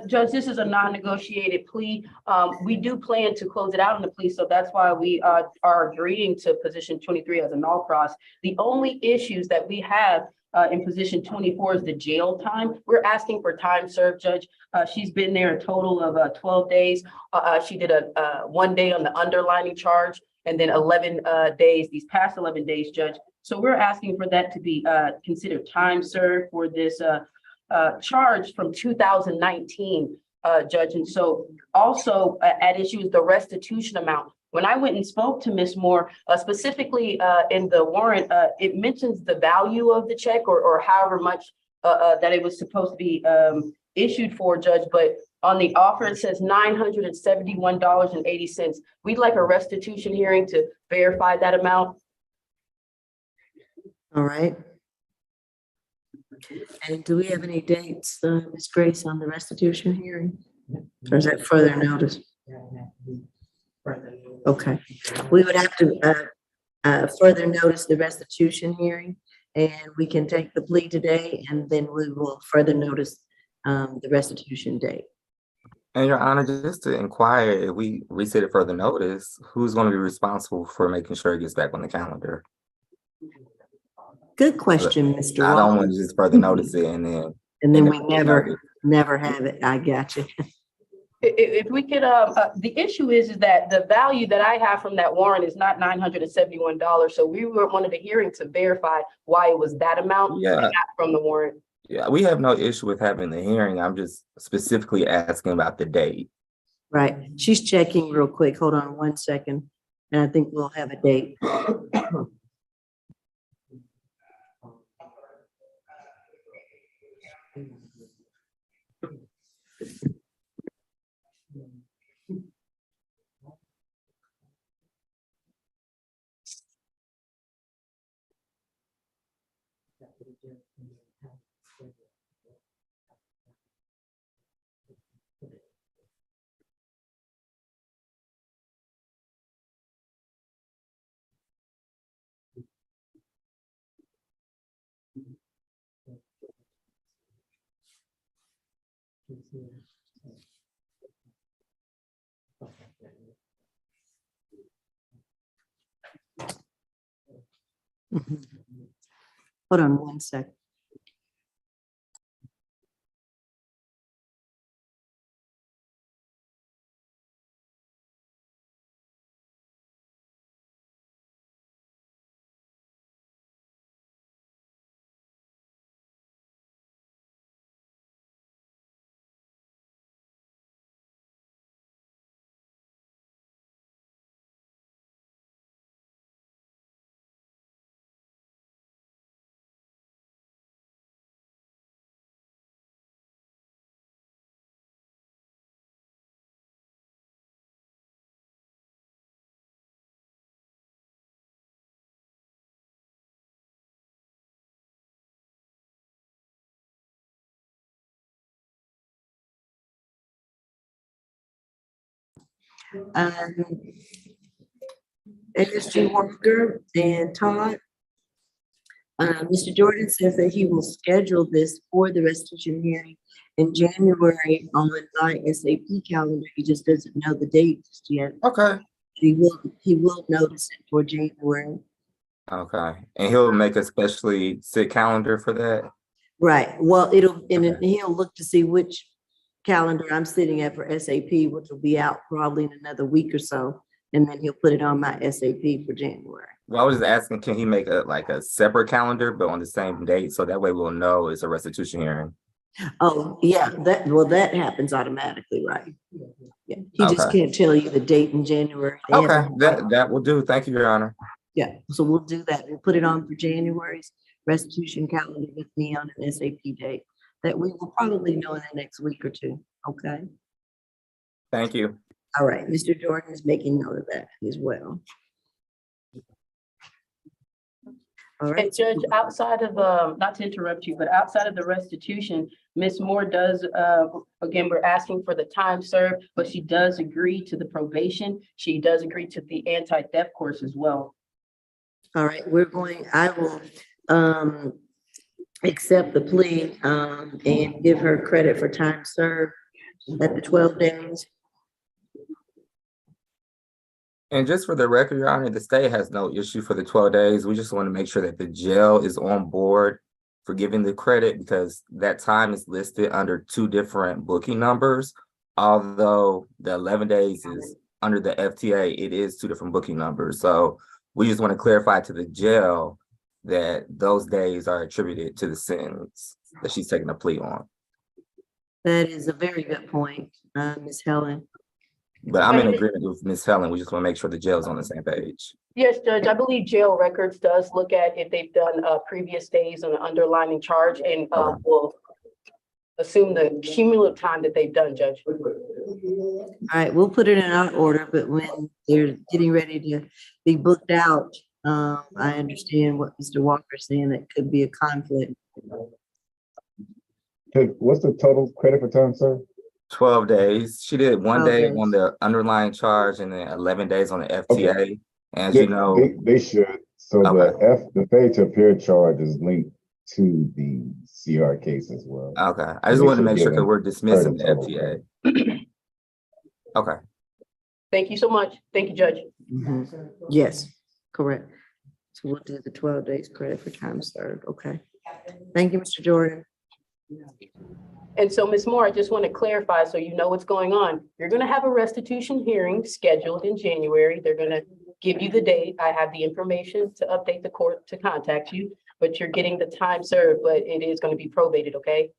Judge, this is a non-negotiated plea. We do plan to close it out in the plea, so that's why we are agreeing to position 23 as a null pros. The only issues that we have in position 24 is the jail time. We're asking for time served, Judge. She's been there a total of 12 days. She did a 1 day on the underlining charge and then 11 days, these past 11 days, Judge. So we're asking for that to be considered time served for this charge from 2019, Judge. And so also at issue is the restitution amount. When I went and spoke to Ms. Moore, specifically in the warrant, it mentions the value of the check or however much that it was supposed to be issued for, Judge. But on the offer, it says $971.80. We'd like a restitution hearing to verify that amount. All right. And do we have any dates, Ms. Grace, on the restitution hearing? Or is that further notice? Okay, we would have to further notice the restitution hearing. And we can take the plea today, and then we will further notice the restitution date. And Your Honor, just to inquire, if we reset it further notice, who's going to be responsible for making sure it gets back on the calendar? Good question, Mr. I don't Walker. want to just further notice it and then we never have it. I got you. If we could, the issue is that the value that I have from that warrant is not $971. So we wanted a hearing to verify why it was that amount, Yeah. and not from the warrant. Yeah, we have no issue with having the hearing. I'm just specifically asking about the date. Right. She's checking real quick. Hold on 1 second. And I think we'll have a date. Hold on 1 second. ASG Walker and Todd. Mr. Jordan says that he will schedule this for the restitution hearing in January on my SAP calendar. He just doesn't know the date just yet. Okay. He will notice it for January. Okay. And he'll make a specially set calendar for that? Right. Well, he'll look to see which calendar I'm sitting at for SAP, which will be out probably in another week or so. And then he'll put it on my SAP for January. Well, I was just asking, can he make a separate calendar, but on the same date? So that way we'll know it's a restitution hearing. Oh, yeah, that happens automatically, right? Yeah, he just Okay. can't tell you the date in January. They Okay, haven't- that will do. Thank you, Your Honor. Yeah, so we'll do that. We'll put it on for January's restitution calendar with me on an SAP date that we will probably know in the next week or two, okay? Thank you. All right, Mr. Jordan is making note of that as well. All right. And Judge, outside of, not to interrupt you, but outside of the restitution, Ms. Moore does, again, we're asking for the time served, but she does agree to the probation. She does agree to the anti-theft course as well. All right, I will accept the plea and give her credit for time served at the 12 days. And just for the record, Your Honor, the state has no issue for the 12 days. We just want to make sure that the jail is on board for giving the credit because that time is listed under two different booking numbers. Although the 11 days is under the FTA, it is two different booking numbers. So we just want to clarify to the jail that those days are attributed to the sentence that she's taking a plea on. That is a very good point, Ms. Helen. But I'm in agreement with Ms. Helen. We just want to make sure the jail's on the same page. Yes, Judge, I believe jail records does look at if they've done previous days on an underlying charge and will assume the cumulative time that they've done, Judge. All right, we'll put it in our order, but when they're getting ready to be booked out, I understand what Mr. Walker's saying, that could be a conflict. What's the total credit for time, sir? 12 days. She did 1 day 12 days. on the underlying charge and then 11 days on the FTA. Okay. As you know, They should. So the failure to appear charge is linked to the CR case as well. Okay, I just wanted to make sure because we're dismissing the FTA. Okay. Thank you so much. Thank you, Judge. Yes, correct. So we'll do the 12 days credit for time served. Okay. Thank you, Mr. Jordan. And so, Ms. Moore, I just want to clarify so you know what's going on. You're going to have a restitution hearing scheduled in January. They're going to give you the date. I have the information to update the court to contact you, but you're getting the time served, but it is going to be probated, okay?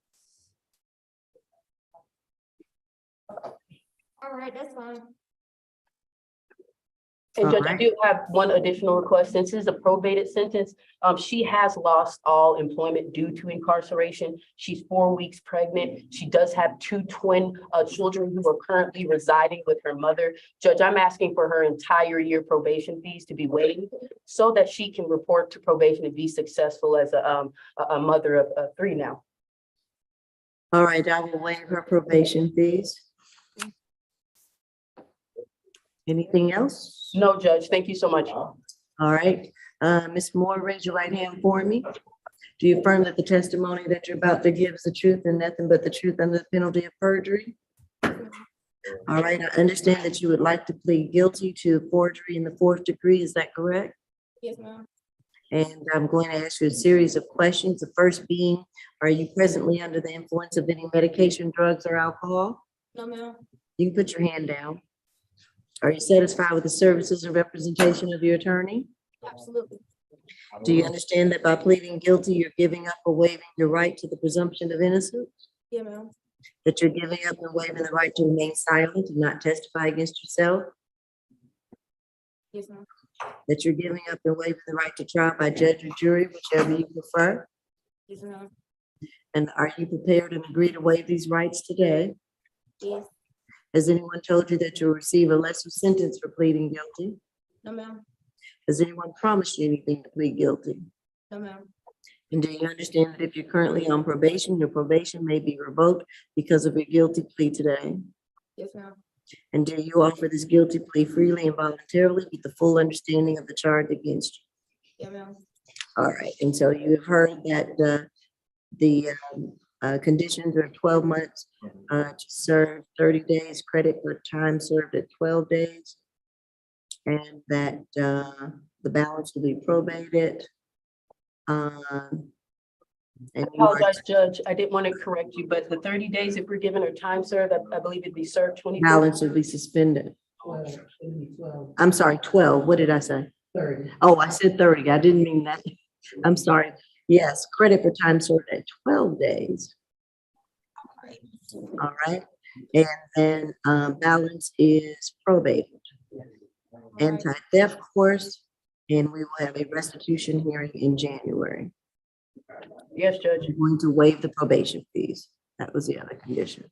All right, that's fine. And Judge, Alright. I do have one additional request. Since this is a probated sentence, she has lost all employment due to incarceration. She's 4 weeks pregnant. She does have 2 twin children who are currently residing with her mother. Judge, I'm asking for her entire year probation fees to be waived so that she can report to probation and be successful as a mother of 3 now. All right, I will waive her probation fees. Anything else? No, Judge, thank you so much. All right, Ms. Moore, raise your right hand for me. Do you affirm that the testimony that you're about to give is the truth and nothing but the truth under the penalty of perjury? All right, I understand that you would like to plead guilty to forgery in the 4th degree. Is that correct? Yes, ma'am. And I'm going to ask you a series of questions. The first being, are you presently under the influence of any medication, drugs, or alcohol? No, ma'am. You can put your hand down. Are you satisfied with the services and representation of your attorney? Absolutely. Do you understand that by pleading guilty, you're giving up or waiving your right to the presumption of innocence? Yeah, ma'am. That you're giving up and waiving the right to remain silent and not testify against yourself? Yes, ma'am. That you're giving up and waiving the right to trial by judge or jury, whichever you prefer? Yes, ma'am. And are you prepared and agree to waive these rights today? Yes. Has anyone told you that you'll receive a lesser sentence for pleading guilty? No, ma'am. Has anyone promised you anything to plead guilty? No, ma'am. And do you understand that if you're currently on probation, your probation may be revoked because of your guilty plea today? Yes, ma'am. And do you offer this guilty plea freely and voluntarily with the full understanding of the charge against you? Yeah, ma'am. All right, and so you have heard that the conditions are 12 months to serve 30 days credit for time served at 12 days. And that the balance will be probated. I apologize, Judge. I didn't want to correct you, but the 30 days, if we're given her time served, I believe it'd be served 24. Balance will be suspended. I'm sorry, 12. What did I say? 30. Oh, I said 30. I didn't mean that. I'm sorry. Yes, credit for time served at 12 days. All right. And then balance is probated. Anti-theft course, and we will have a restitution hearing in January. Yes, Judge. We're going to waive the probation fees. That was the other condition.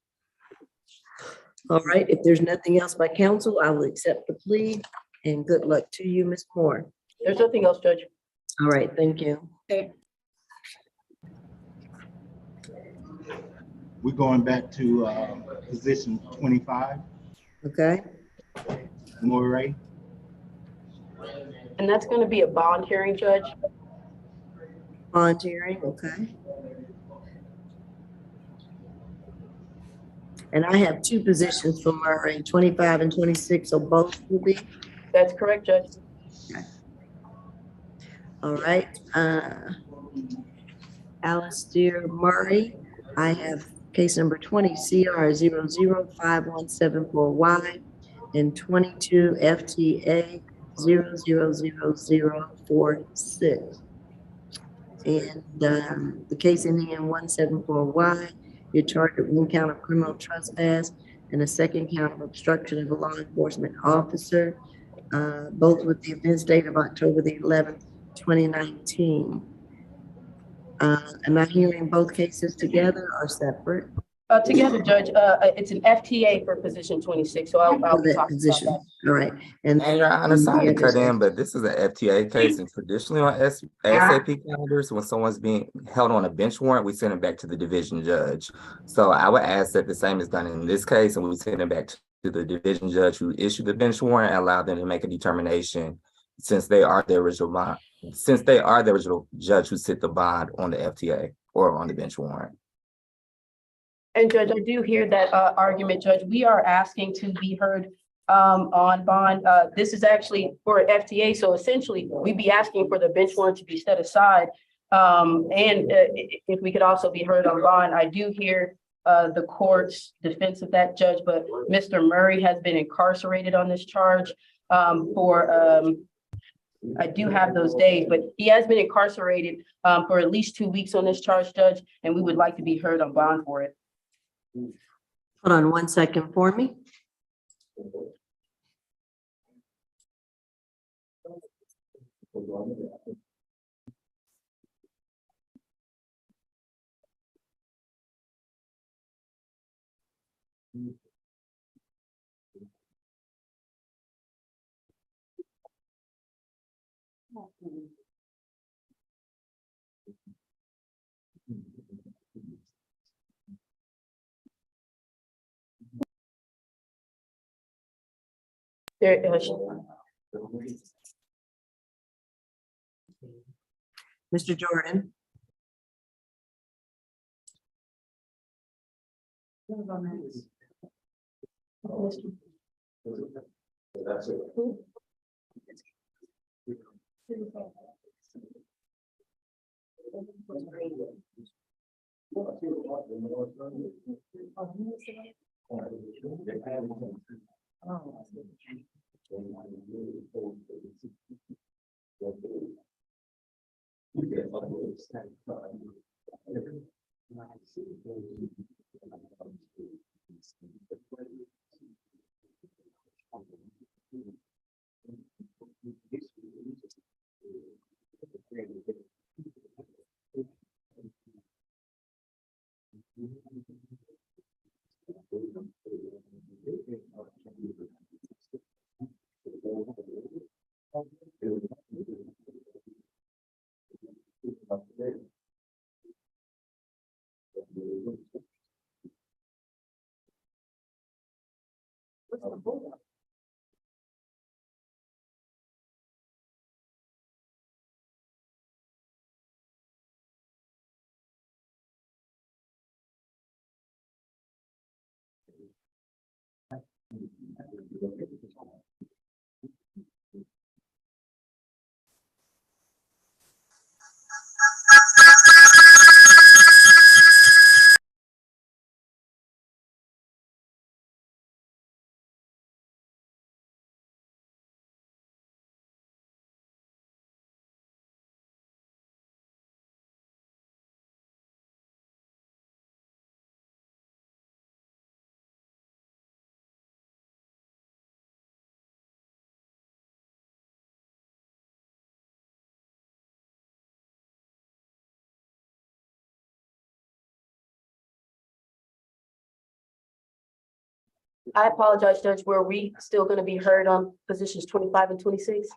All right, if there's nothing else by council, I will accept the plea and good luck to you, Ms. Moore. There's nothing else, Judge. All right, thank you. Okay. We're going back to position 25. Okay. Moray. And that's going to be a bond hearing, Judge. Bond hearing, okay. And I have 2 positions for Murray, 25 and 26, so both will be. That's correct, Judge. Okay. All right, Alistair Murray, I have case number 20 CR 005174Y and 22 FTA 000046. And the case ending in 174Y, you're charged with 1 count of criminal trespass and a 2nd count of obstruction of a law enforcement officer, both with the offense date of October the 11th, 2019. Am I hearing both cases together or separate? Together, Judge. It's an FTA for position 26, so I'll For be that talking position. about All right. And Your Honor, sorry to cut in, but this is an FTA case, and traditionally on ASAP calendars, when someone's being held on a bench warrant, we send it back to the division judge. So I would ask that the same is done in this case, and we send it back to the division judge who issued the bench warrant and allow them to make a determination since they are the original bond, since they are the original judge who set the bond on the FTA or on the bench warrant. And Judge, I do hear that argument, Judge. We are asking to be heard on bond. This is actually for FTA, so essentially we'd be asking for the bench warrant to be set aside. If we could also be heard on bond, I do hear the court's defense of that, Judge, but Mr. Murray has been incarcerated on this charge for I do have those days, but he has been incarcerated for at least 2 weeks on this charge, Judge, and we would like to be heard on bond for it. Hold on 1 second for me. Mr. Jordan. I apologize, Judge. Were we still going to be heard on positions 25 and 26?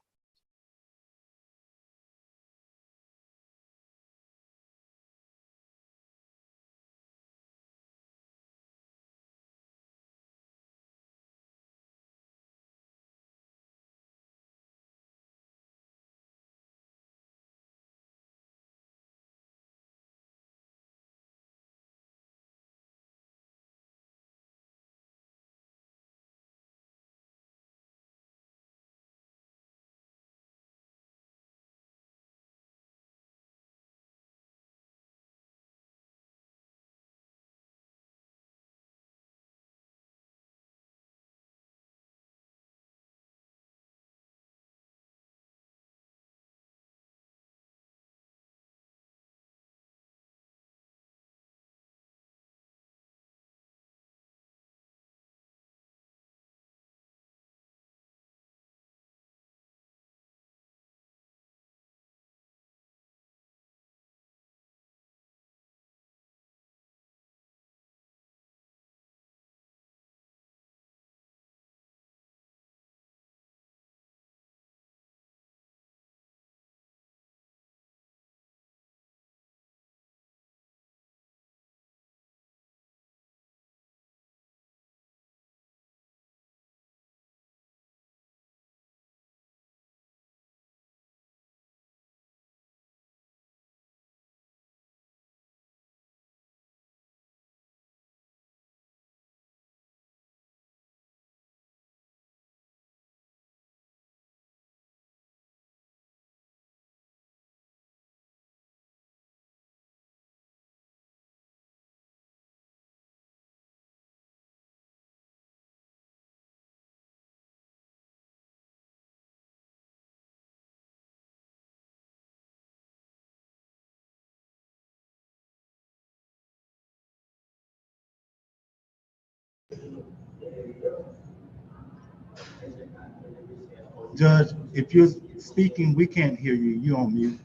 Judge, if you're speaking, we can't hear you. You're on mute.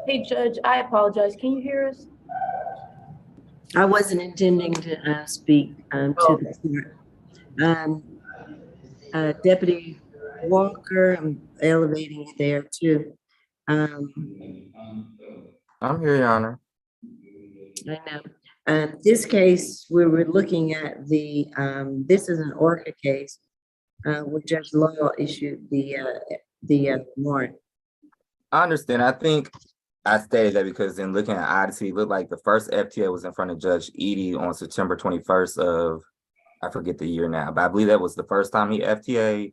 Hey, Judge, I apologize. Can you hear us? I wasn't intending to speak to the court. Deputy Walker, I'm elevating you there too. I'm here, Your Honor. I know. This case, we were looking at the, this is an ORCA case where Judge Law issued the warrant. I understand. I think I stated that because in looking at Odyssey, it looked like the first FTA was in front of Judge Edie on September 21st of, I forget the year now, but I believe that was the first time he FTA.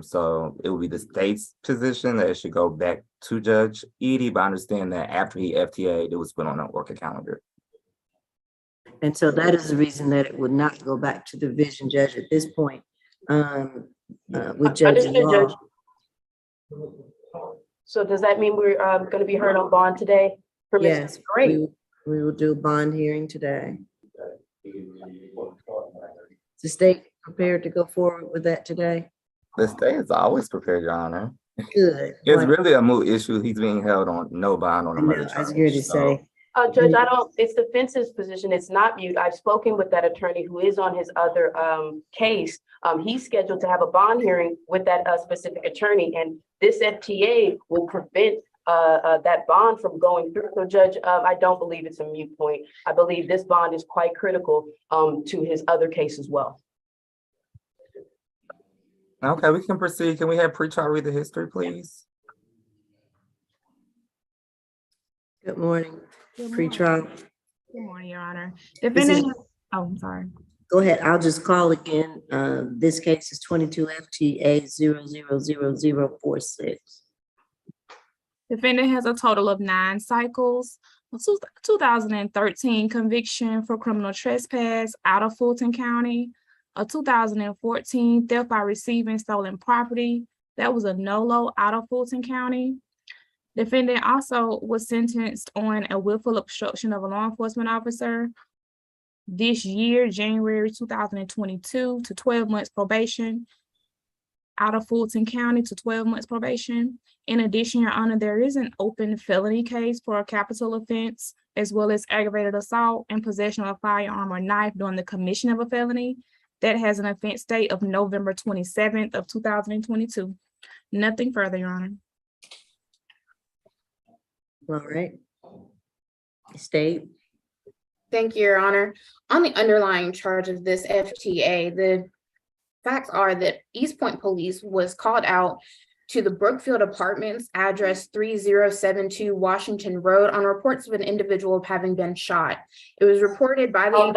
So it would be the state's position that it should go back to Judge Edie, but I understand that after he FTA, it was put on an ORCA calendar. And so that is the reason that it would not go back to the division judge at this point with Judge Law. So does that mean we're going to be heard on bond today? Yes, great. We will do a bond hearing today. Is the state prepared to go forward with that today? The state is always prepared, Your Honor. Good. It's really a moot issue. He's being held on no bond on a murder I was charge. here to say. Judge, it's the defense's position. It's not mute. I've spoken with that attorney who is on his other case. He's scheduled to have a bond hearing with that specific attorney, and this FTA will prevent that bond from going through. So, Judge, I don't believe it's a mute point. I believe this bond is quite critical to his other case as well. Okay, we can proceed. Can we have pretrial read the history, please? Good morning. Pretrial. Good morning, Your Honor. This Defendant, is- I'm sorry. Go ahead. I'll just call again. This case is 22 FTA 0000046. Defendant has a total of 9 cycles. A 2013 conviction for criminal trespass out of Fulton County. A 2014 theft by receiving stolen property. That was a NOLO out of Fulton County. Defendant also was sentenced on a willful obstruction of a law enforcement officer this year, January 2022, to 12 months probation out of Fulton County to 12 months probation. In addition, Your Honor, there is an open felony case for a capital offense, as well as aggravated assault and possession of a firearm or knife during the commission of a felony. That has an offense date of November 27th of 2022. Nothing further, Your Honor. All right. State. Thank you, Your Honor. On the underlying charge of this FTA, the facts are that East Point Police was called out to the Brookfield Apartments, address 3072 Washington Road, on reports of an individual having been shot. It was reported by the—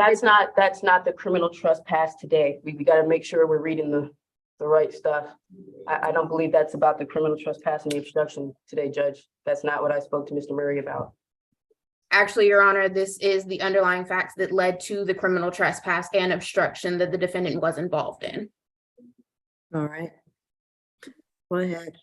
that's not the criminal trespass today. We got to make sure we're reading the right stuff. I don't believe that's about the criminal trespass and the obstruction today, Judge. That's not what I spoke to Mr. Murray about. Actually, Your Honor, this is the underlying facts that led to the criminal trespass and obstruction that the defendant was involved in. All right. Go ahead.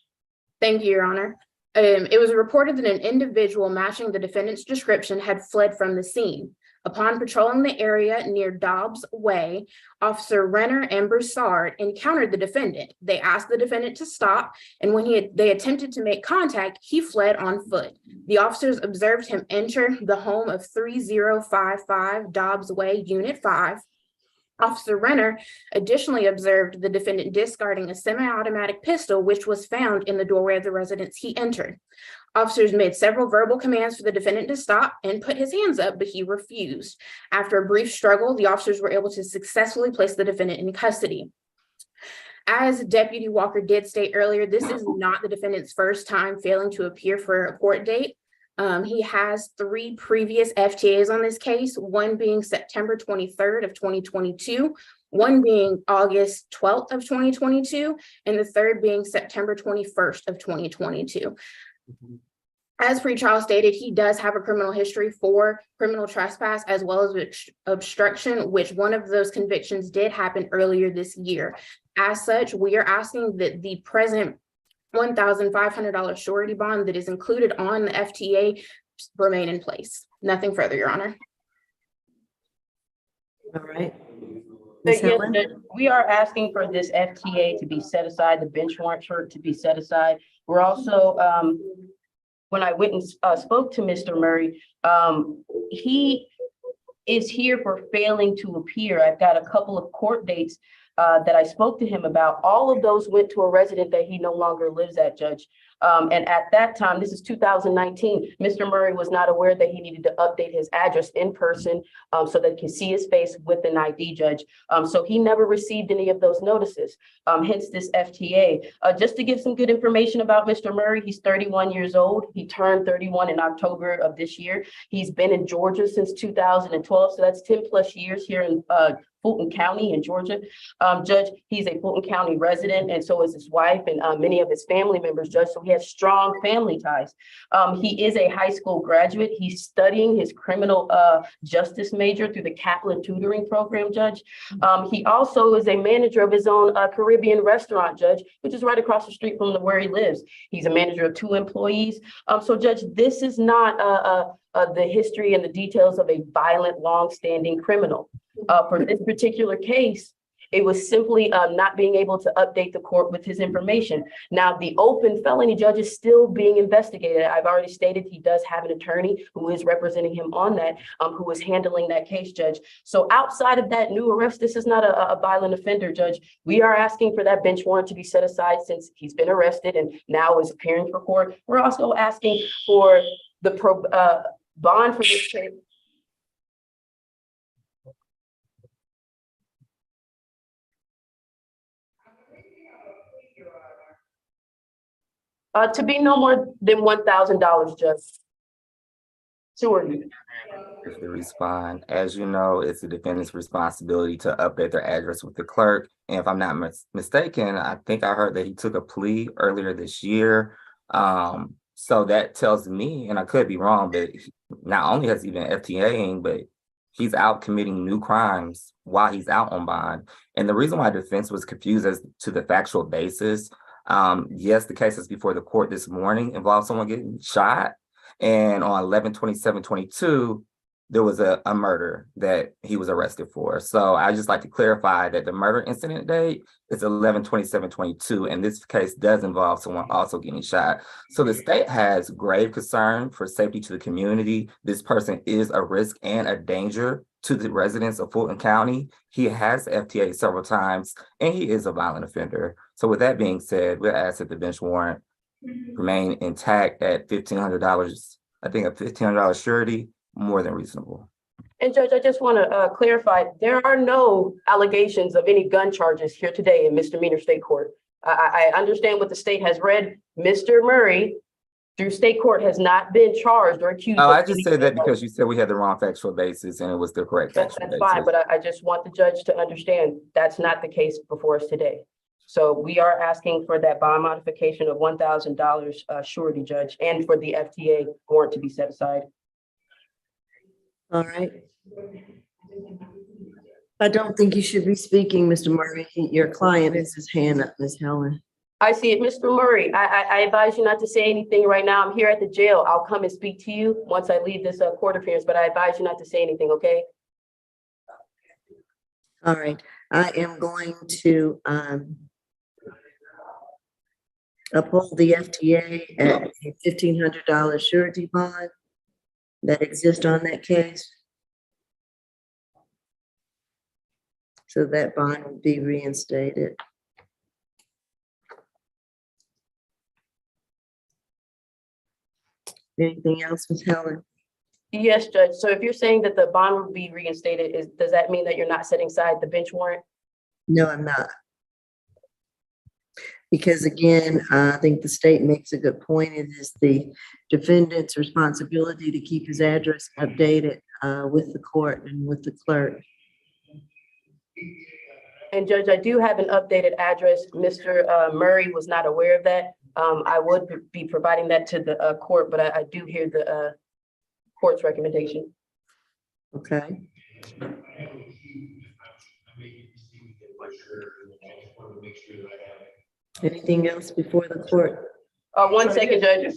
Thank you, Your Honor. It was reported that an individual matching the defendant's description had fled from the scene. Upon patrolling the area near Dobbs Way, Officer Renner and Broussard encountered the defendant. They asked the defendant to stop, and when they attempted to make contact, he fled on foot. The officers observed him enter the home of 3055 Dobbs Way, Unit 5. Officer Renner additionally observed the defendant discarding a semi-automatic pistol, which was found in the doorway of the residence he entered. Officers made several verbal commands for the defendant to stop and put his hands up, but he refused. After a brief struggle, the officers were able to successfully place the defendant in custody. As Deputy Walker did state earlier, this is not the defendant's first time failing to appear for a court date. He has 3 previous FTAs on this case, one being September 23rd of 2022, one being August 12th of 2022, and the third being September 21st of 2022. As pretrial stated, he does have a criminal history for criminal trespass as well as obstruction, which one of those convictions did happen earlier this year. As such, we are asking that the present $1,500 surety bond that is included on the FTA remain in place. Nothing further, Your Honor. All right. But Ms. yes, Helen? Judge, we are asking for this FTA to be set aside, the bench warrant short to be set aside. We're also, when I went and spoke to Mr. Murray, he is here for failing to appear. I've got a couple of court dates that I spoke to him about. All of those went to a resident that he no longer lives at, Judge. And at that time, this is 2019, Mr. Murray was not aware that he needed to update his address in person so that he can see his face with an ID, Judge. So he never received any of those notices, hence this FTA. Just to give some good information about Mr. Murray, he's 31 years old. He turned 31 in October of this year. He's been in Georgia since 2012, so that's 10 plus years here in Fulton County in Georgia. Judge, he's a Fulton County resident, and so is his wife and many of his family members, Judge, so he has strong family ties. He is a high school graduate. He's studying his criminal justice major through the Kaplan tutoring program, Judge. He also is a manager of his own Caribbean restaurant, Judge, which is right across the street from where he lives. He's a manager of 2 employees. So, Judge, this is not the history and the details of a violent, long-standing criminal. For this particular case, it was simply not being able to update the court with his information. Now, the open felony, Judge, is still being investigated. I've already stated he does have an attorney who is representing him on that, who is handling that case, Judge. So outside of that new arrest, this is not a violent offender, Judge. We are asking for that bench warrant to be set aside since he's been arrested and now is appearing for court. We're also asking for the bond for this case. To be no more than $1,000, Judge. Sure. If they respond, as you know, it's the defendant's responsibility to update their address with the clerk. And if I'm not mistaken, I think I heard that he took a plea earlier this year. So that tells me, and I could be wrong, but not only has he been FTAing, but he's out committing new crimes while he's out on bond. And the reason why defense was confused as to the factual basis, yes, the case is before the court this morning involved someone getting shot. And on 11/27/22, there was a murder that he was arrested for. So I just like to clarify that the murder incident date is 11/27/22, and this case does involve someone also getting shot. So the state has grave concern for safety to the community. This person is a risk and a danger to the residents of Fulton County. He has FTA several times, and he is a violent offender. So with that being said, we'll ask that the bench warrant remain intact at $1,500. I think a $1,500 surety, more than reasonable. And Judge, I just want to clarify, there are no allegations of any gun charges here today in misdemeanor state court. I understand what the state has read. Mr. Murray, through state court, has not been charged or accused. Oh, I just said that because you said we had the wrong factual basis and it was the correct factual basis. That's fine, but I just want the judge to understand that's not the case before us today. So we are asking for that bond modification of $1,000 surety, Judge, and for the FTA warrant to be set aside. All right. I don't think you should be speaking, Mr. Murray. Your client has his hand up, Ms. Helen. I see it. Mr. Murray, I advise you not to say anything right now. I'm here at the jail. I'll come and speak to you once I leave this court appearance, but I advise you not to say anything, okay? All right. I am going to uphold the FTA at a $1,500 surety bond that exists on that case. So that bond will be reinstated. Anything else, Ms. Helen? Yes, Judge. So if you're saying that the bond will be reinstated, does that mean that you're not setting aside the bench warrant? No, I'm not. Because again, I think the state makes a good point. It is the defendant's responsibility to keep his address updated with the court and with the clerk. And Judge, I do have an updated address. Mr. Murray was not aware of that. I would be providing that to the court, but I do hear the court's recommendation. Okay. Anything else before the court? 1 second, Judge.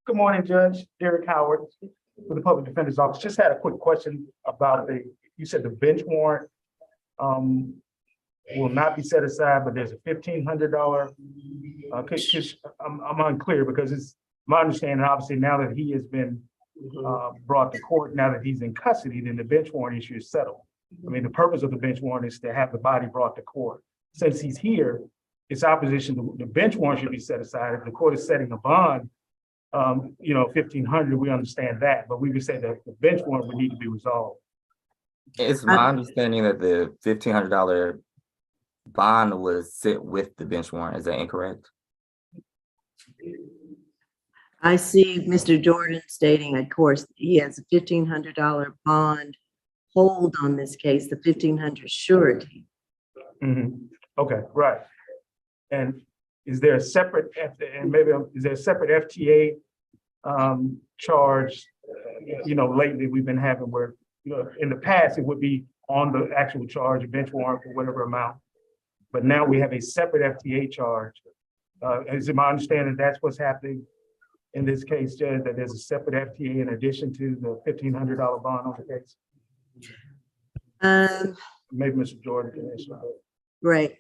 Good morning, Judge Derek Howard with the Public Defender's Office. Just had a quick question about you said the bench warrant will not be set aside, but there's a $1,500. I'm unclear because it's my understanding, obviously, now that he has been brought to court, now that he's in custody, then the bench warrant issue is settled. I mean, the purpose of the bench warrant is to have the body brought to court. Since he's here, it's opposition, the bench warrant should be set aside. If the court is setting a bond, 1,500, we understand that, but we would say that the bench warrant would need to be resolved. It's my understanding that the $1,500 bond was sit with the bench warrant. Is that incorrect? I see Mr. Jordan stating, of course, he has a $1,500 bond hold on this case, the 1,500 surety. Okay, right. And is there a separate, is there a separate FTA charge? Lately we've been having where, in the past, it would be on the actual charge, a bench warrant for whatever amount. But now we have a separate FTA charge. Is it my understanding that's what's happening in this case, Judge, that there's a separate FTA in addition to the $1,500 bond on the case? Maybe Mr. Jordan can answer that. Right.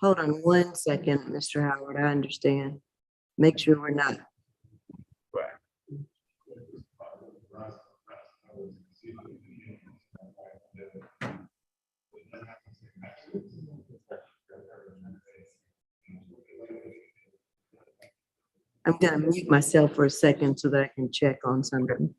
Hold on one second, Mr. Howard, I understand. Make sure we're not. I'm gonna mute myself for a second so that I can check on something.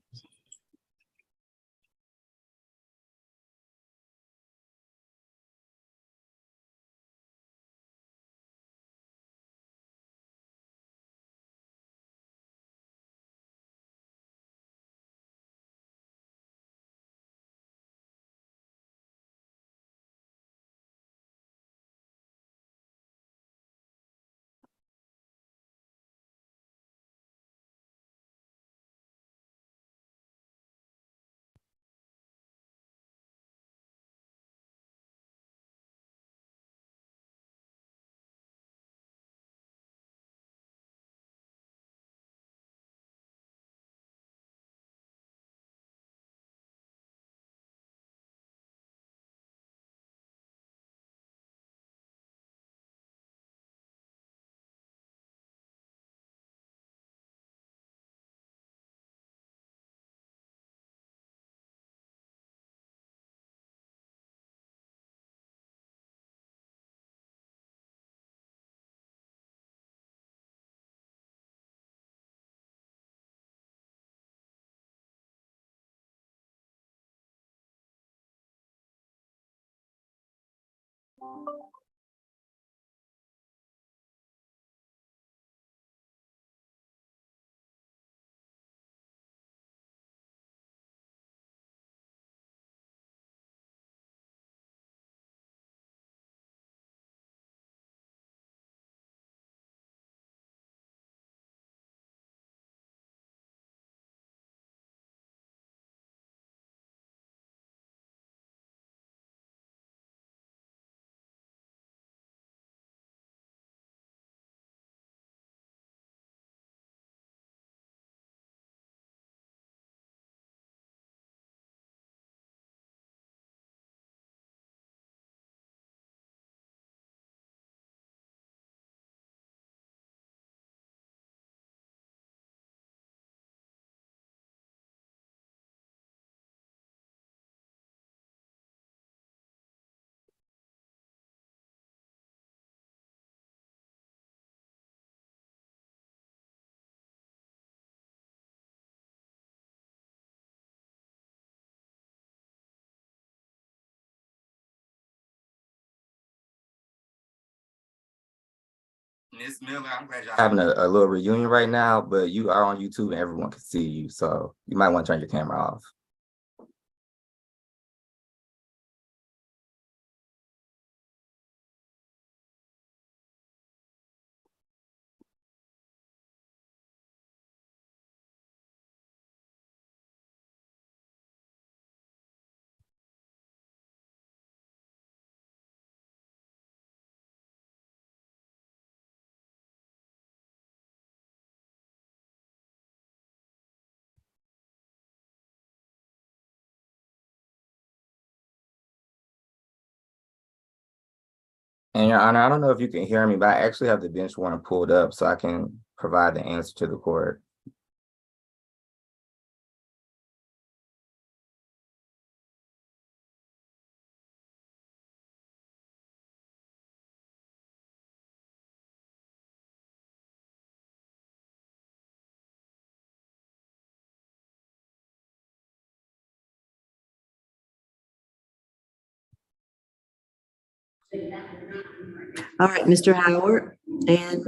Ms. Miller, I'm glad y'all having a little reunion right now, but you are on YouTube and everyone can see you, so you might want to turn your camera off. And Your Honor, I don't know if you can hear me, but I actually have the bench warrant pulled up so I can provide the answer to the court. All right, Mr. Howard and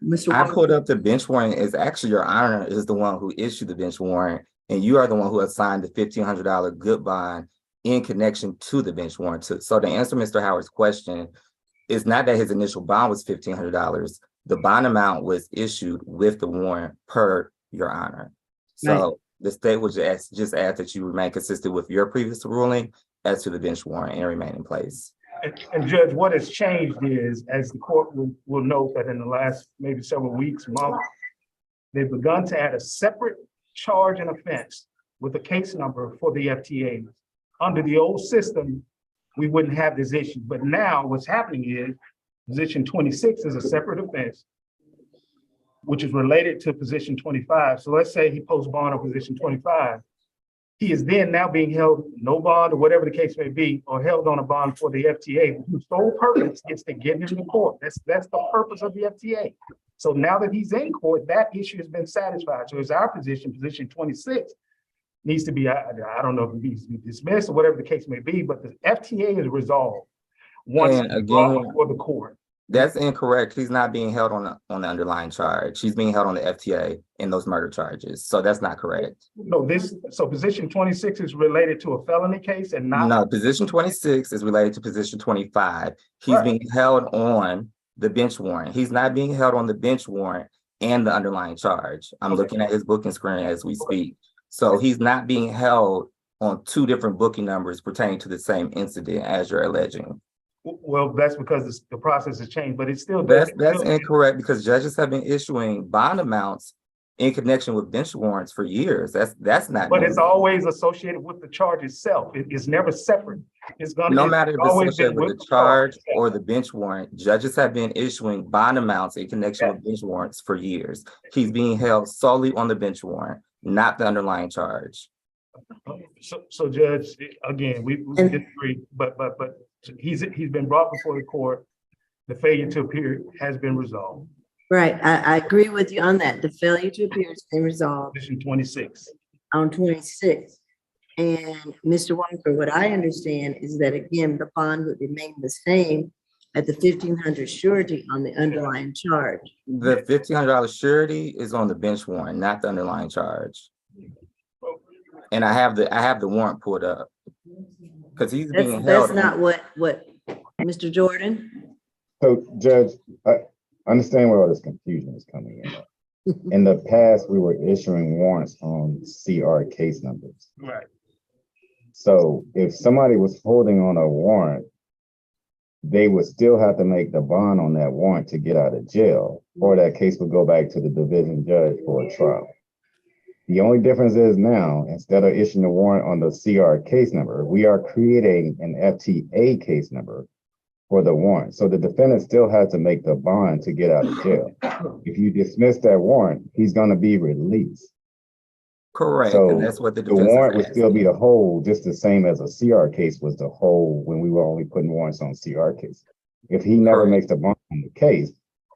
Mr. I pulled Walker. up the bench warrant. It's actually Your Honor is the one who issued the bench warrant, and you are the one who assigned the $1,500 good bond in connection to the bench warrant. So to answer Mr. Howard's question, it's not that his initial bond was $1,500. The bond amount was issued with the warrant per Your Honor. So the state would just ask that you remain consistent with your previous ruling as to the bench warrant and remain in place. And Judge, what has changed is, as the court will note that in the last maybe several weeks, month, they've begun to add a separate charge and offense with a case number for the FTA. Under the old system, we wouldn't have this issue, but now what's happening is position 26 is a separate offense, which is related to position 25. So let's say he posts bond on position 25. He is then now being held no bond or whatever the case may be, or held on a bond for the FTA, whose sole purpose is to get him to court. That's the purpose of the FTA. So now that he's in court, that issue has been satisfied. So it's our position 26 needs to be, I don't know if it needs to be dismissed or whatever the case may be, but the FTA is resolved once And it's again, brought before the court. That's incorrect. He's not being held on the underlying charge. He's being held on the FTA in those murder charges. So that's not correct. No, so position 26 is related to a felony case and not. No, position 26 is related to position 25. He's being held on the bench warrant. He's not being held on the bench warrant and the underlying charge. I'm looking at his booking screen as we speak. So he's not being held on two different booking numbers pertaining to the same incident as you're alleging. Well, that's because the process has changed, but it's still. That's incorrect because judges have been issuing bond amounts in connection with bench warrants for years. That's not. But it's always associated with the charge itself. It's never separate. It's gonna. No matter if it's associated with the charge or the bench warrant, judges have been issuing bond amounts in connection with bench warrants for years. He's being held solely on the bench warrant, not the underlying charge. So Judge, again, we disagree, but he's been brought before the court. The failure to appear has been resolved. Right, I agree with you on that. The failure to appear has been resolved. Position 26. On 26. And Mr. Walker, what I understand is that again, the bond would remain the same at the $1,500 surety on the underlying charge. The $1,500 surety is on the bench warrant, not the underlying charge. And I have the warrant pulled up because he's being held. That's not what Mr. Jordan. So Judge, I understand where all this confusion is coming in. In the past, we were issuing warrants on CR case numbers. Right. So if somebody was holding on a warrant, they would still have to make the bond on that warrant to get out of jail, or that case would go back to the division judge for a trial. The only difference is now, instead of issuing a warrant on the CR case number, we are creating an FTA case number for the warrant. So the defendant still has to make the bond to get out of jail. If you dismiss that warrant, he's going to be released. Correct. So and that's what the warrant would still be the whole, just the same as a CR case was the whole when we were only putting warrants on CR cases. If he never makes the bond on the case,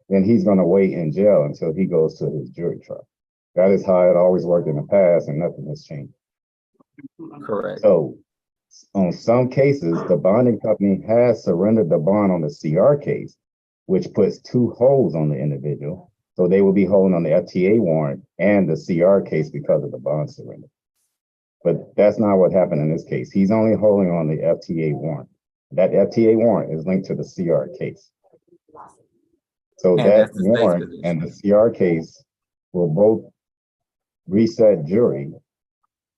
then he's going to wait in jail until he goes to his jury trial. That is how it always worked in the past, and nothing has changed. Correct. So on some cases, the bonding company has surrendered the bond on the CR case, which puts two holds on the individual. So they will be holding on the FTA warrant and the CR case because of the bond surrender. But that's not what happened in this case. He's only holding on the FTA warrant. That FTA warrant is linked to the CR case. So that warrant and the CR case will both reset jury.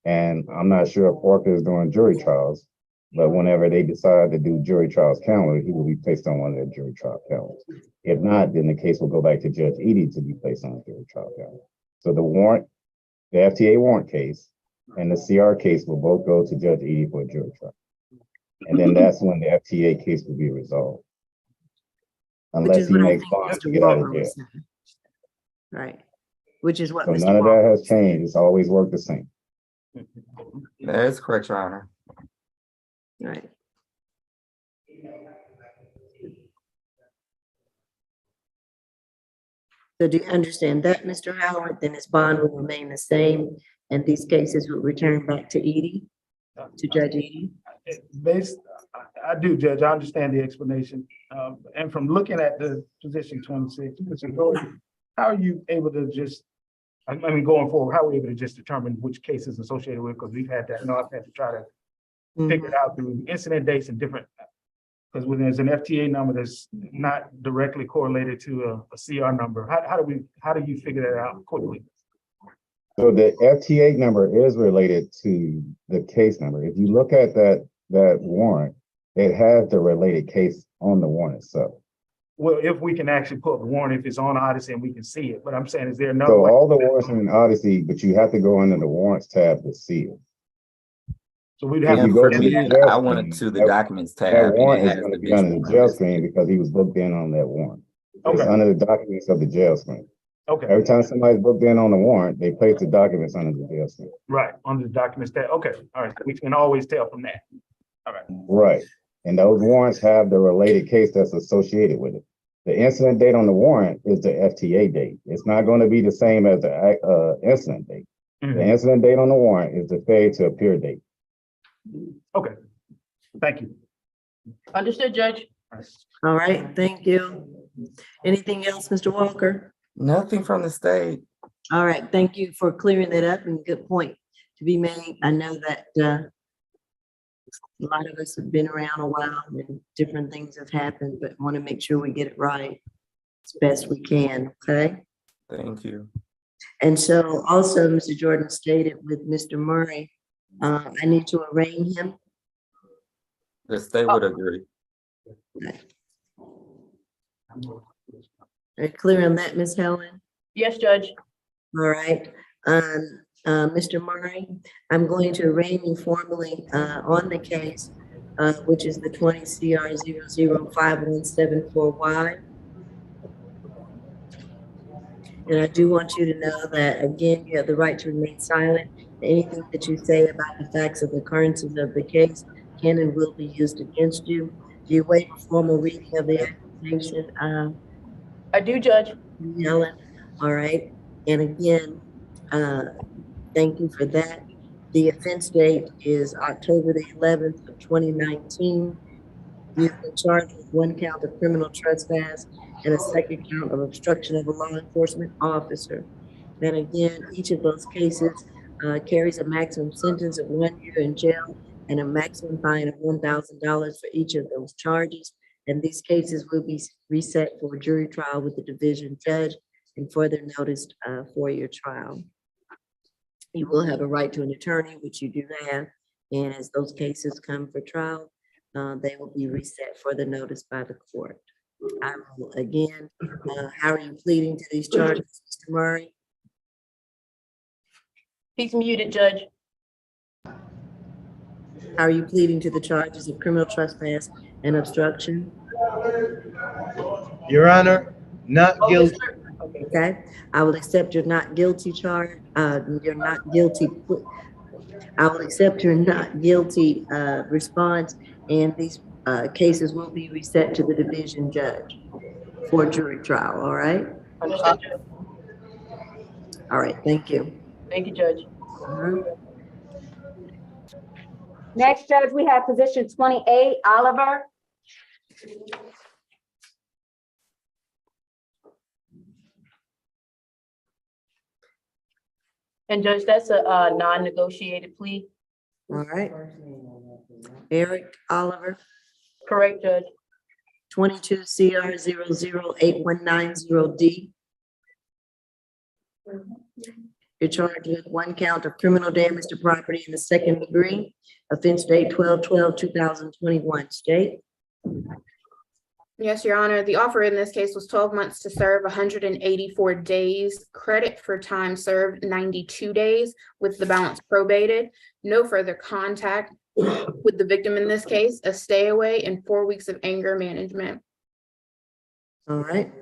And I'm not sure if Orca is doing jury trials, but whenever they decide to do jury trials calendar, he will be placed on one of their jury trial calendars. If not, then the case will go back to Judge Edie to be placed on a jury trial calendar. So the warrant, the FTA warrant case and the CR case will both go to Judge Edie for a jury trial. And then that's when the FTA case will be resolved. unless is he what I makes think bonds to Mr. get out of Walker jail. was saying. Right, which is what So Mr. none of that Walker. has changed. It's always worked the same. That is correct, Your Honor. Right. So do you understand that, Mr. Howard? Then his bond will remain the same, and these cases will return back to Edie, to Judge Edie? I do, Judge, I understand the explanation. And from looking at the position 26, Mr. Gordon, how are you able to just, I mean, going forward, how are we able to just determine which cases associated with, because we've had that, I've had to try to figure it out through incident dates and different, because when there's an FTA number that's not directly correlated to a CR number, how do you figure that out quickly? So the FTA number is related to the case number. If you look at that warrant, it has the related case on the warrant itself. Well, if we can actually pull up the warrant, if it's on Odyssey and we can see it, but I'm saying, is there another So way? all the warrants are in Odyssey, but you have to go under the warrants tab to see it. So we'd have If to you go go to to the Me, jail I went screen, to the documents tab. that and warrant it is has going to the be under bench the warrant jail listed. screen because he was booked in on that warrant. It's Okay. under the documents of the jail screen. Okay, Every time somebody's booked in on the warrant, they place the documents under the jail screen. right, under the documents that, okay, all right, we can always tell from that. All right, Right. And those warrants have the related case that's associated with it. The incident date on the warrant is the FTA date. It's not going to be the same as the incident date. The incident date on the warrant is the failure to appear date. okay, thank you. Understood, Judge. All right, thank you. Anything else, Mr. Walker? Nothing from the state. All right, thank you for clearing that up, and good point to be made. I know that a lot of us have been around a while and different things have happened, but want to make sure we get it right as best we can, okay? Thank you. And so also, Mr. Jordan stated with Mr. Murray, I need to arraign him. The state would agree. Are you clear on that, Ms. Helen? Yes, Judge. All right, Mr. Murray, I'm going to arraign you formally on the case, which is the 20 CR 005174Y. And I do want you to know that, again, you have the right to remain silent. Anything that you say about the facts of the occurrences of the case can and will be used against you. Do you waive a formal reading of the accusation? I do, Judge. Helen, all right. And again, thank you for that. The offense date is October the 11th of 2019. You've been charged with 1 count of criminal trespass and a 2nd count of obstruction of a law enforcement officer. And again, each of those cases carries a maximum sentence of 1 year in jail and a maximum fine of $1,000 for each of those charges. And these cases will be reset for a jury trial with the division judge and further noticed for your trial. You will have a right to an attorney, which you do have. And as those cases come for trial, they will be reset for the notice by the court. I will again, how are you pleading to these charges, Mr. Murray? He's muted, Judge. How are you pleading to the charges of criminal trespass and obstruction? Your Honor, not guilty. Okay, I will accept your not guilty charge, your not guilty. I will accept your not guilty response, and these cases will be reset to the division judge for jury trial, all right? Understood, Judge. All right, thank you. Thank you, Judge. Next, Judge, we have position 28, Oliver. And Judge, that's a non-negotiated plea. All right. Eric Oliver, Correct, Judge. 22 CR 008190D. You're charged with 1 count of criminal damage to property in the 2nd degree. Offense date 12/12/2021. State. Yes, Your Honor. The offer in this case was 12 months to serve, 184 days. Credit for time served, 92 days, with the balance probated. No further contact with the victim in this case, a stay away, and 4 weeks of anger management. All right.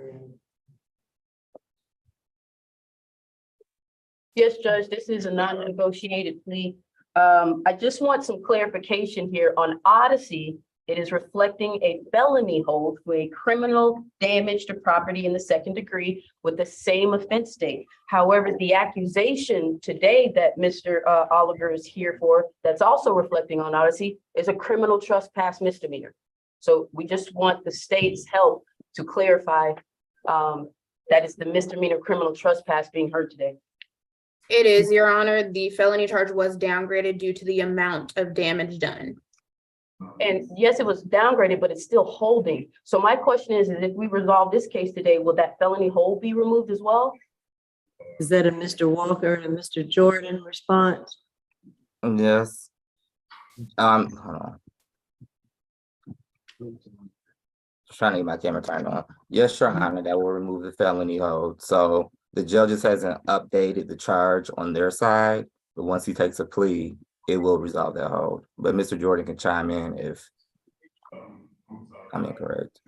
Yes, Judge, this is a non-negotiated plea. I just want some clarification here on Odyssey. It is reflecting a felony hold for a criminal damage to property in the second degree with the same offense date. However, the accusation today that Mr. Oliver is here for, that's also reflecting on Odyssey, is a criminal trespass misdemeanor. So we just want the state's help to clarify that is the misdemeanor criminal trespass being heard today. It is, Your Honor. The felony charge was downgraded due to the amount of damage done. And yes, it was downgraded, but it's still holding. So my question is if we resolve this case today, will that felony hold be removed as well? Is that a Mr. Walker and a Mr. Jordan response? Yes. Hold on. Trying to get my camera turned on. Yes, Your Honor, that will remove the felony hold. So the judges hasn't updated the charge on their side, but once he takes a plea, it will resolve that hold. But Mr. Jordan can chime in if I'm incorrect.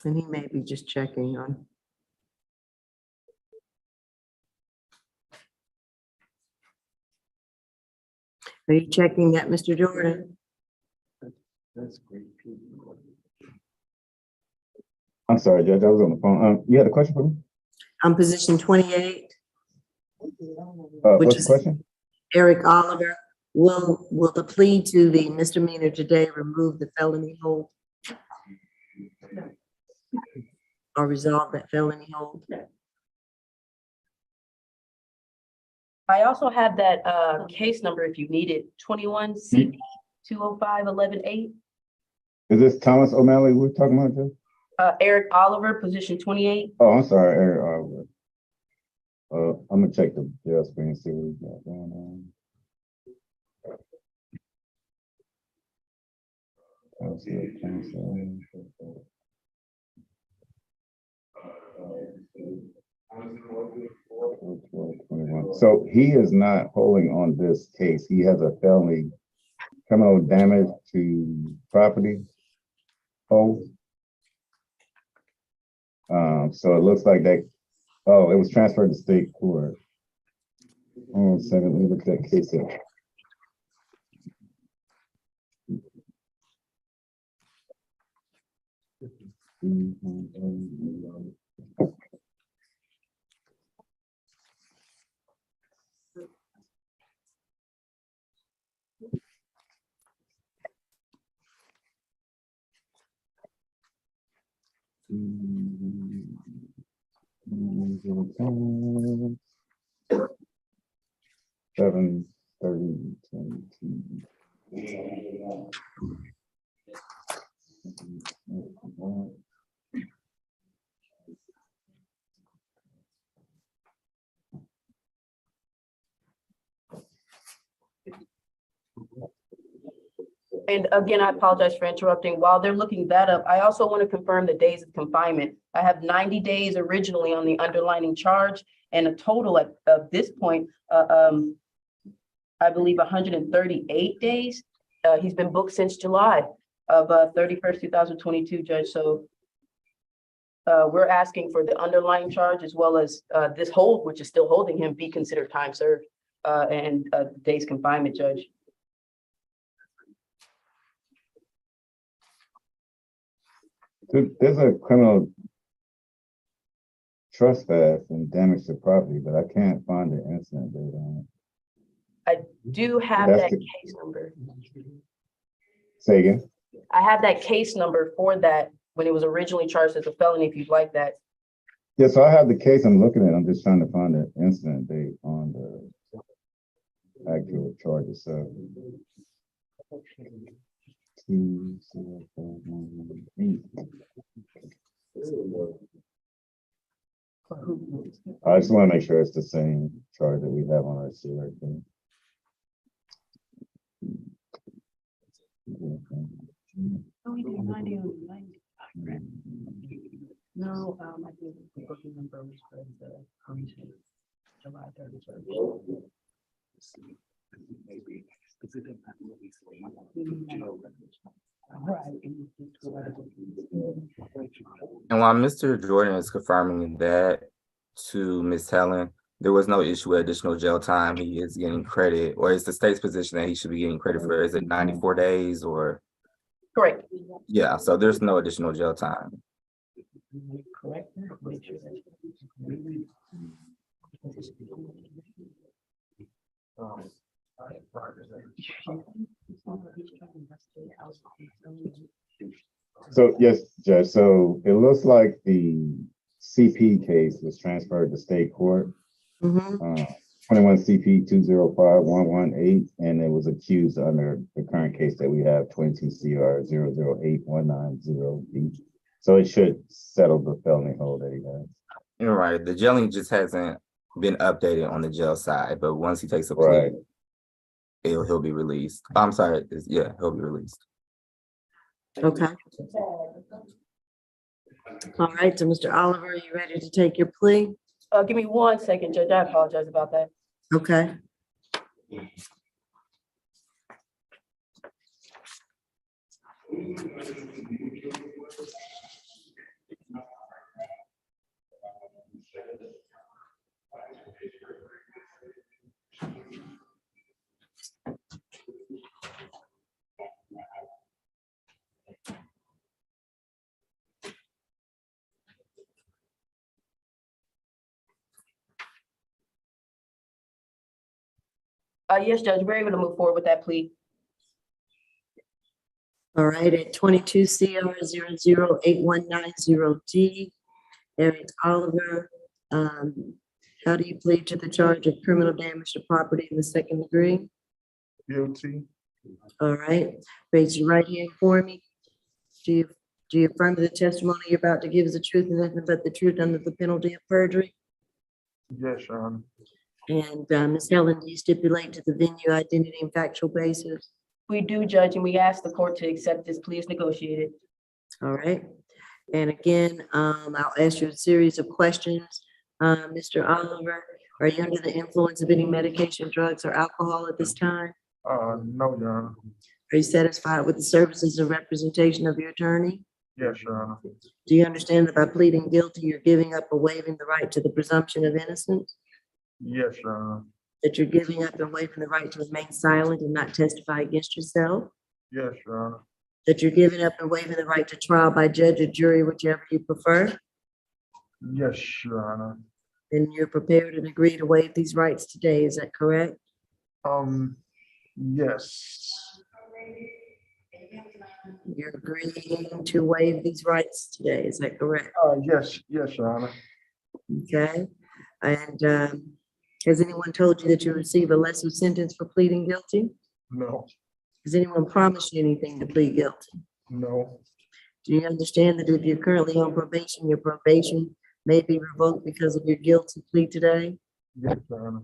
And he may be just checking on. Are you checking that, Mr. Jordan? That's great. I'm sorry, Judge, I was on the phone. You had a question for me? On position 28, What's which the is question? Eric Oliver, will the plea to the misdemeanor today remove the felony hold? Or resolve that felony hold? I also have that case number if you need it, 21 CD 205 118. Is this Thomas O'Malley we're talking about, Judge? Eric Oliver, position 28. Oh, I'm sorry, Eric Oliver. I'm gonna check the jail screen and see what we got going on. So he is not holding on this case. He has a felony criminal damage to property hold. So it looks like that, oh, it was transferred to state court. Hold on a second, let me look at that case up. Seven 30 22. And again, I apologize for interrupting. While they're looking that up, I also want to confirm the days of confinement. I have 90 days originally on the underlining charge and a total at this point, I believe 138 days. He's been booked since July of 31st, 2022, Judge. So we're asking for the underlying charge as well as this hold, which is still holding him, be considered time served and days confinement, Judge. There's a criminal trespass and damage to property, but I can't find the incident date on it. I do have That's that the- case number. Say again? I have that case number for that when it was originally charged as a felony, if you'd like that. Yeah, so I have the case I'm looking at. I'm just trying to find the incident date on the actual charge itself. 20418. I just want to make sure it's the same charge that we have on our CR thing. No, I think the booking number was for the July 31st. And while Mr. Jordan is confirming that to Ms. Helen, there was no issue with additional jail time. He is getting credit, or is the state's position that he should be getting credit for, is it 94 days or? Correct. Yeah, so there's no additional jail time. So, yes, Judge, so it looks like the CP case was transferred to state court. 21 CP 205-118, and it was accused under the current case that we have, 22 CR 008-190B. So it should settle the felony hold that he has. You're right. The jailing just hasn't been updated on the jail side, but once he takes a plea, Right. he'll be released. I'm sorry. Yeah, he'll be released. Okay. All right, so Mr. Oliver, are you ready to take your plea? Give me 1 second, Judge. I apologize about that. Okay. Yes, Judge, we're able to move forward with that plea. All right, at 22 CR 008-190D, Eric Oliver, how do you plead to the charge of criminal damage to property in the second degree? Guilty. All right, raise your right hand for me. Do you affirm that the testimony you're about to give is the truth and nothing but the truth under the penalty of perjury? Yes, Your Honor. And Ms. Helen, do you stipulate to the venue identity and factual basis? We do, Judge, and we ask the court to accept this plea as negotiated. All right. And again, I'll ask you a series of questions. Mr. Oliver, are you under the influence of any medication, drugs, or alcohol at this time? No, Your Honor. Are you satisfied with the services and representation of your attorney? Yes, Your Honor. Do you understand that by pleading guilty, you're giving up or waiving the right to the presumption of innocence? Yes, Your Honor. That you're giving up and waiving the right to remain silent and not testify against yourself? Yes, Your Honor. That you're giving up and waiving the right to trial by judge or jury, whichever you prefer? Yes, Your Honor. And you're prepared and agree to waive these rights today, is that correct? Yes. You're agreeing to waive these rights today, is that correct? Yes, Your Honor. Okay, and has anyone told you that you receive a lesser sentence for pleading guilty? No. Has anyone promised you anything to plead guilty? No. Do you understand that if you're currently on probation, your probation may be revoked because of your guilty plea today? Yes, Your Honor.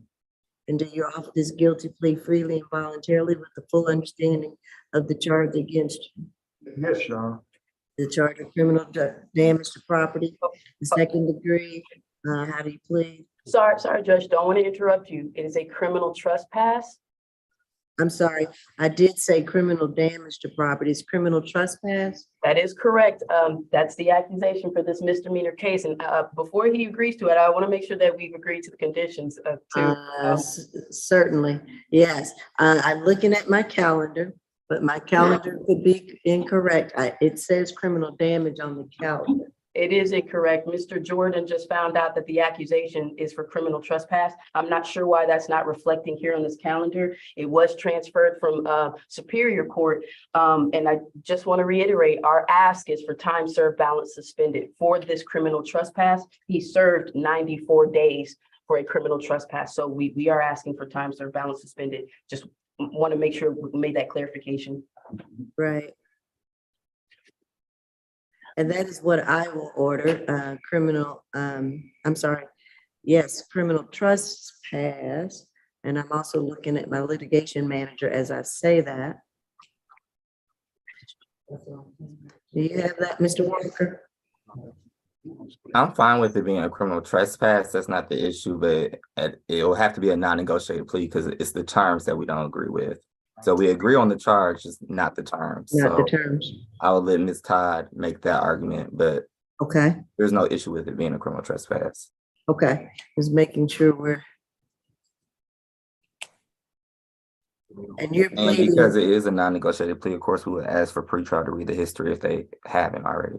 And do you offer this guilty plea freely and voluntarily with the full understanding of the charge against you? Yes, Your Honor. The charge of criminal damage to property, the second degree, how do you plead? Sorry, Judge, don't want to interrupt you. It is a criminal trespass. I'm sorry, I did say criminal damage to property. Is criminal trespass? That is correct. That's the accusation for this misdemeanor case. And before he agrees to it, I want to make sure that we've agreed to the conditions Certainly, yes. I'm looking at my calendar, but my calendar could be incorrect. It says criminal damage on the calendar. It is incorrect. Mr. Jordan just found out that the accusation is for criminal trespass. I'm not sure why that's not reflecting here on this calendar. It was transferred from Superior Court. And I just want to reiterate, our ask is for time served, balance suspended for this criminal trespass. He served 94 days for a criminal trespass. So we are asking for time served, balance suspended. Just want to make sure we made that clarification. Right. And that is what I will order, criminal, I'm sorry, yes, criminal trespass. And I'm also looking at my litigation manager as I say that. Do you have that, Mr. Walker? I'm fine with it being a criminal trespass. That's not the issue, but it will have to be a non-negotiated plea because it's the terms that we don't agree with. So we agree on the charge, just not the terms. Not the So terms. I will let Ms. Todd make that argument, but Okay, there's no issue with it being a criminal trespass. okay. Just making sure we're. And you're And pleading, because it is a non-negotiated plea, of course, we would ask for pretrial to read the history if they haven't already.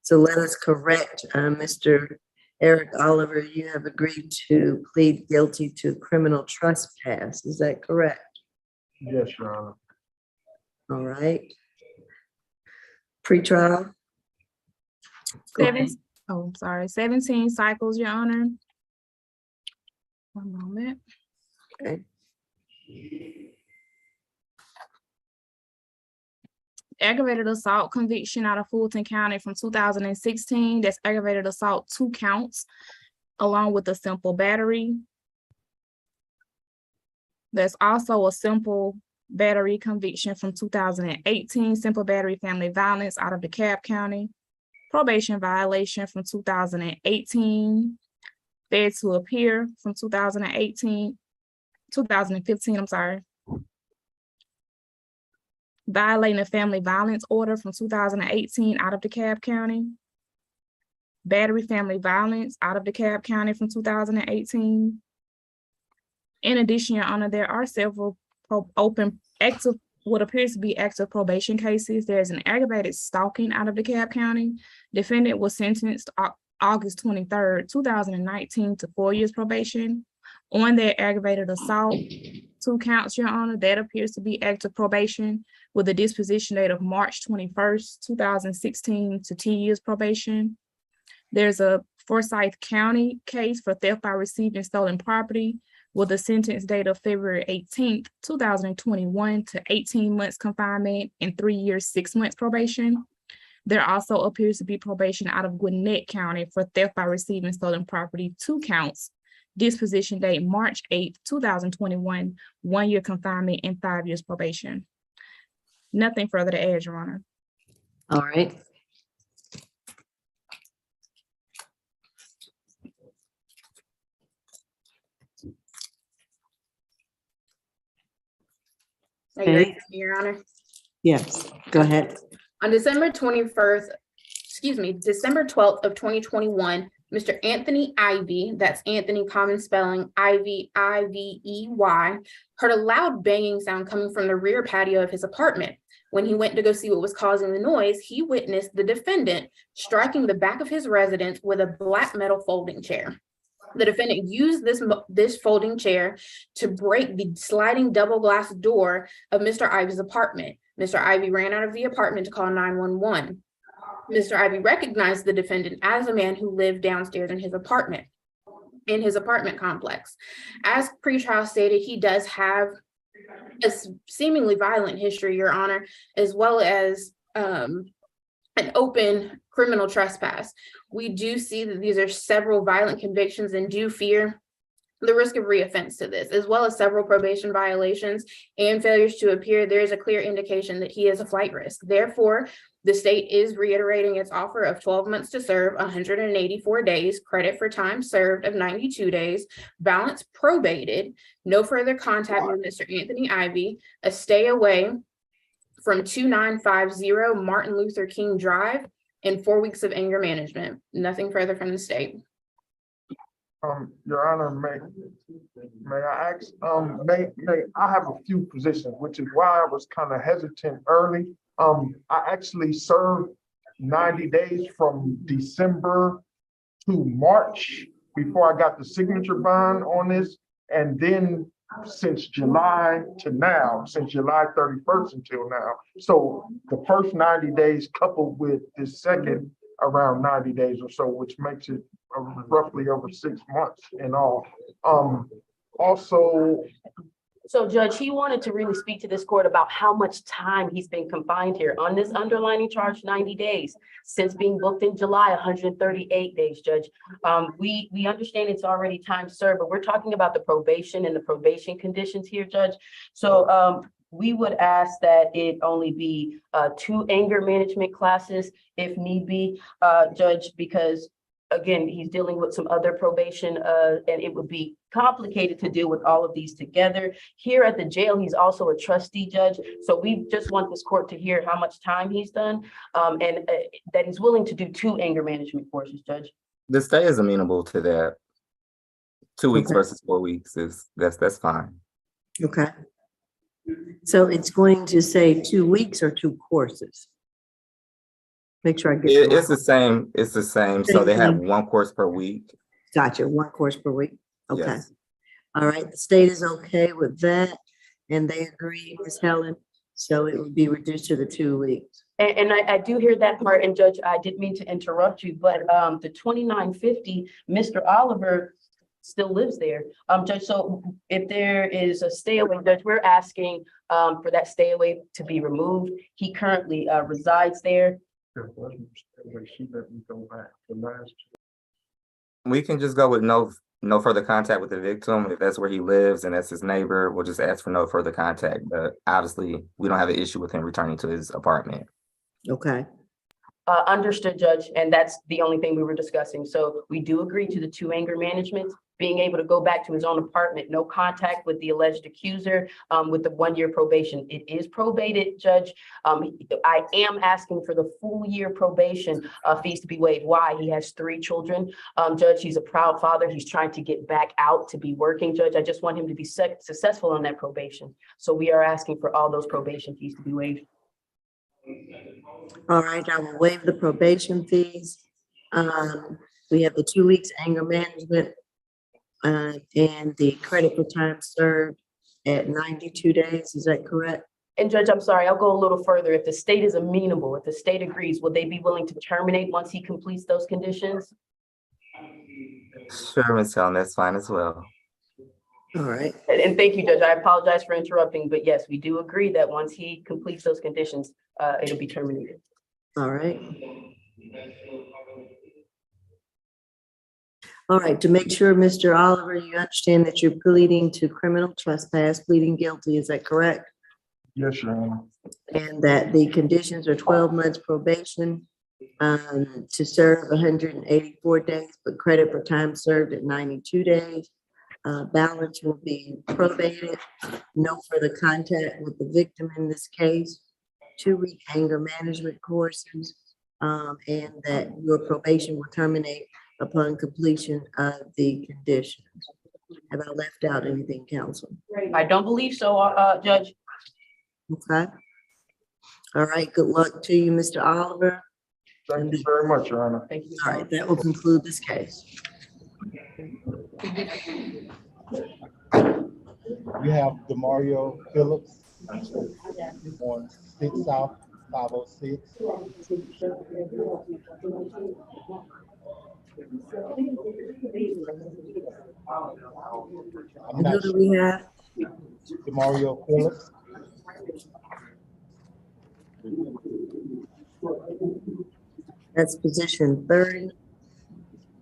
so let us correct, Mr. Eric Oliver, you have agreed to plead guilty to criminal trespass. Is that correct? Yes, Your Honor. All right. Pretrial? Go ahead. I'm sorry, 17 cycles, Your Honor. One moment. Okay. Aggravated assault conviction out of Fulton County from 2016. That's aggravated assault, 2 counts, along with a simple battery. There's also a simple battery conviction from 2018, simple battery family violence out of DeKalb County. Probation violation from 2018. Failure to appear from 2015, I'm sorry. Violating a family violence order from 2018 out of DeKalb County. Battery family violence out of DeKalb County from 2018. In addition, Your Honor, there are several open active, what appears to be active probation cases. There's an aggravated stalking out of DeKalb County. Defendant was sentenced August 23rd, 2019 to 4 years probation. On their aggravated assault, 2 counts, Your Honor, that appears to be active probation with a disposition date of March 21st, 2016 to 10 years probation. There's a Forsyth County case for theft by receiving stolen property with a sentence date of February 18th, 2021 to 18 months confinement and 3 years, 6 months probation. There also appears to be probation out of Gwinnett County for theft by receiving stolen property, 2 counts. Disposition date March 8th, 2021, 1 year confinement and 5 years probation. Nothing further to add, Your Honor. All right. Are you ready, Your Honor? Yes, go ahead. On December 21st, December 12th of 2021, Mr. Anthony Ivey, that's Anthony common spelling, Ivey, I-V-E-Y, heard a loud banging sound coming from the rear patio of his apartment. When he went to go see what was causing the noise, he witnessed the defendant striking the back of his residence with a black metal folding chair. The defendant used this folding chair to break the sliding double glass door of Mr. Ivey's apartment. Mr. Ivey ran out of the apartment to call 911. Mr. Ivey recognized the defendant as a man who lived downstairs in his apartment complex. As pretrial stated, he does have a seemingly violent history, Your Honor, as well as an open criminal trespass. We do see that these are several violent convictions and do fear the risk of reoffense to this, as well as several probation violations and failures to appear. There is a clear indication that he is a flight risk. Therefore, the state is reiterating its offer of 12 months to serve, 184 days, credit for time served of 92 days, balance probated, no further contact with Mr. Anthony Ivey, a stay away from 2950 Martin Luther King Drive, and 4 weeks of anger management. Nothing further from the state. Your Honor, may I ask, I have a few positions, which is why I was kind of hesitant early. I actually served 90 days from December to March before I got the signature bond on this. And then since July to now, since July 31st until now. So the first 90 days coupled with this second around 90 days or so, which makes it roughly over 6 months in all. Also, so Judge, he wanted to really speak to this court about how much time he's been confined here on this underlining charge, 90 days, since being booked in July, 138 days, Judge. We understand it's already time served, but we're talking about the probation and the probation conditions here, Judge. So we would ask that it only be 2 anger management classes if need be, Judge, because again, he's dealing with some other probation, and it would be complicated to deal with all of these together. Here at the jail, he's also a trustee judge. So we just want this court to hear how much time he's done, and that he's willing to do 2 anger management courses, Judge. The state is amenable to that. 2 weeks Okay. versus 4 weeks that's fine. Okay. So it's going to say 2 weeks or 2 courses? Make sure I get. It's the same. It's the same. So they have 1 course per week. Gotcha, 1 course per week. Okay. Yes. All right, the state is okay with that, and they agree, Ms. Helen, so it would be reduced to the 2 weeks. And I do hear that part, and Judge, I didn't mean to interrupt you, but the 2950, Mr. Oliver still lives there. Judge, so if there is a stay away, Judge, we're asking for that stay away to be removed. He currently resides there. We can just go with no further contact with the victim. If that's where he lives and that's his neighbor, we'll just ask for no further contact. But obviously, we don't have an issue with him returning to his apartment. Okay. Understood, Judge, and that's the only thing we were discussing. So we do agree to the 2 anger management, being able to go back to his own apartment, no contact with the alleged accuser, with the 1-year probation. It is probated, Judge. I am asking for the full year probation fees to be waived. Why? He has 3 children. Judge, he's a proud father. He's trying to get back out to be working, Judge. I just want him to be successful on that probation. So we are asking for all those probation fees to be waived. All right, I will waive the probation fees. We have the 2 weeks anger management, and the credit for time served at 92 days. Is that correct? And Judge, I'm sorry, I'll go a little further. If the state is amenable, if the state agrees, will they be willing to terminate once he completes those conditions? Sure, Ms. Helen, that's fine as well. All right. And thank you, Judge. I apologize for interrupting, but yes, we do agree that once he completes those conditions, it'll be terminated. All right. All right, to make sure, Mr. Oliver, you understand that you're pleading to criminal trespass, pleading guilty, is that correct? Yes, Your Honor. And that the conditions are 12 months probation, to serve 184 days, but credit for time served at 92 days. Balance will be probated, no further contact with the victim in this case, 2-week anger management courses, and that your probation will terminate upon completion of the conditions. Have I left out anything, counsel? I don't believe so, Judge. Okay. All right, good luck to you, Mr. Oliver. Thank you very much, Your Honor. Thank you. All right, that will conclude this case. We have Demario Phillips on 6 South 506. And who do we have? Demario Phillips. That's position 30.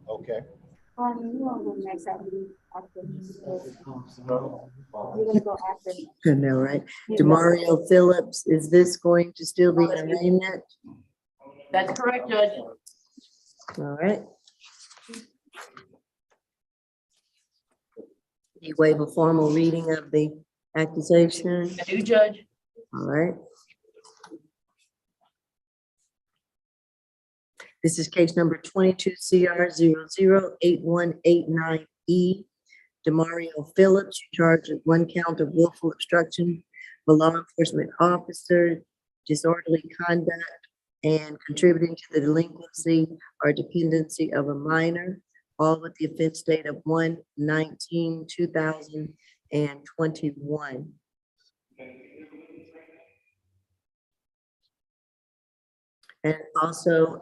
Okay. You want to go next after you're gonna go after. I know, right? Demario Phillips, is this going to still be an arraignment? That's correct, Judge. All right. You waive a formal reading of the accusation. I do, Judge. All right. This is case number 22 CR 008189E. Demario Phillips, charged with 1 count of willful obstruction of a law enforcement officer, disorderly conduct, and contributing to the delinquency or dependency of a minor, all with the offense date of 1/19/2021. And also,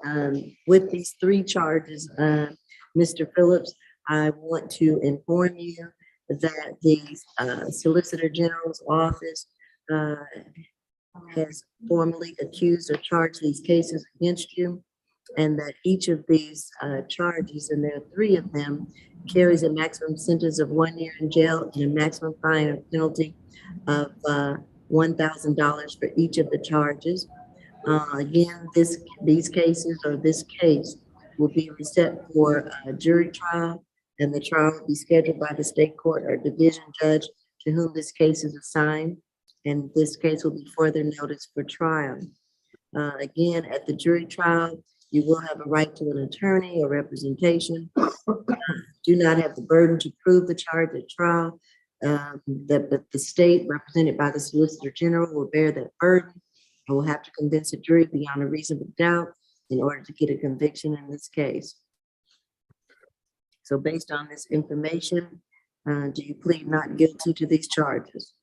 with these 3 charges, Mr. Phillips, I want to inform you that the Solicitor General's office has formally accused or charged these cases against you, and that each of these charges, and there are 3 of them, carries a maximum sentence of 1 year in jail and a maximum fine or penalty of $1,000 for each of the charges. Again, these cases, or this case, will be set for a jury trial, and the trial will be scheduled by the state court or division judge to whom this case is assigned, and this case will be further noticed for trial. Again, at the jury trial, you will have a right to an attorney or representation. Do not have the burden to prove the charge at trial. But the state, represented by the Solicitor General, will bear that burden and will have to convince a jury beyond a reasonable doubt in order to get a conviction in this case. So based on this information, do you plead not guilty to these charges?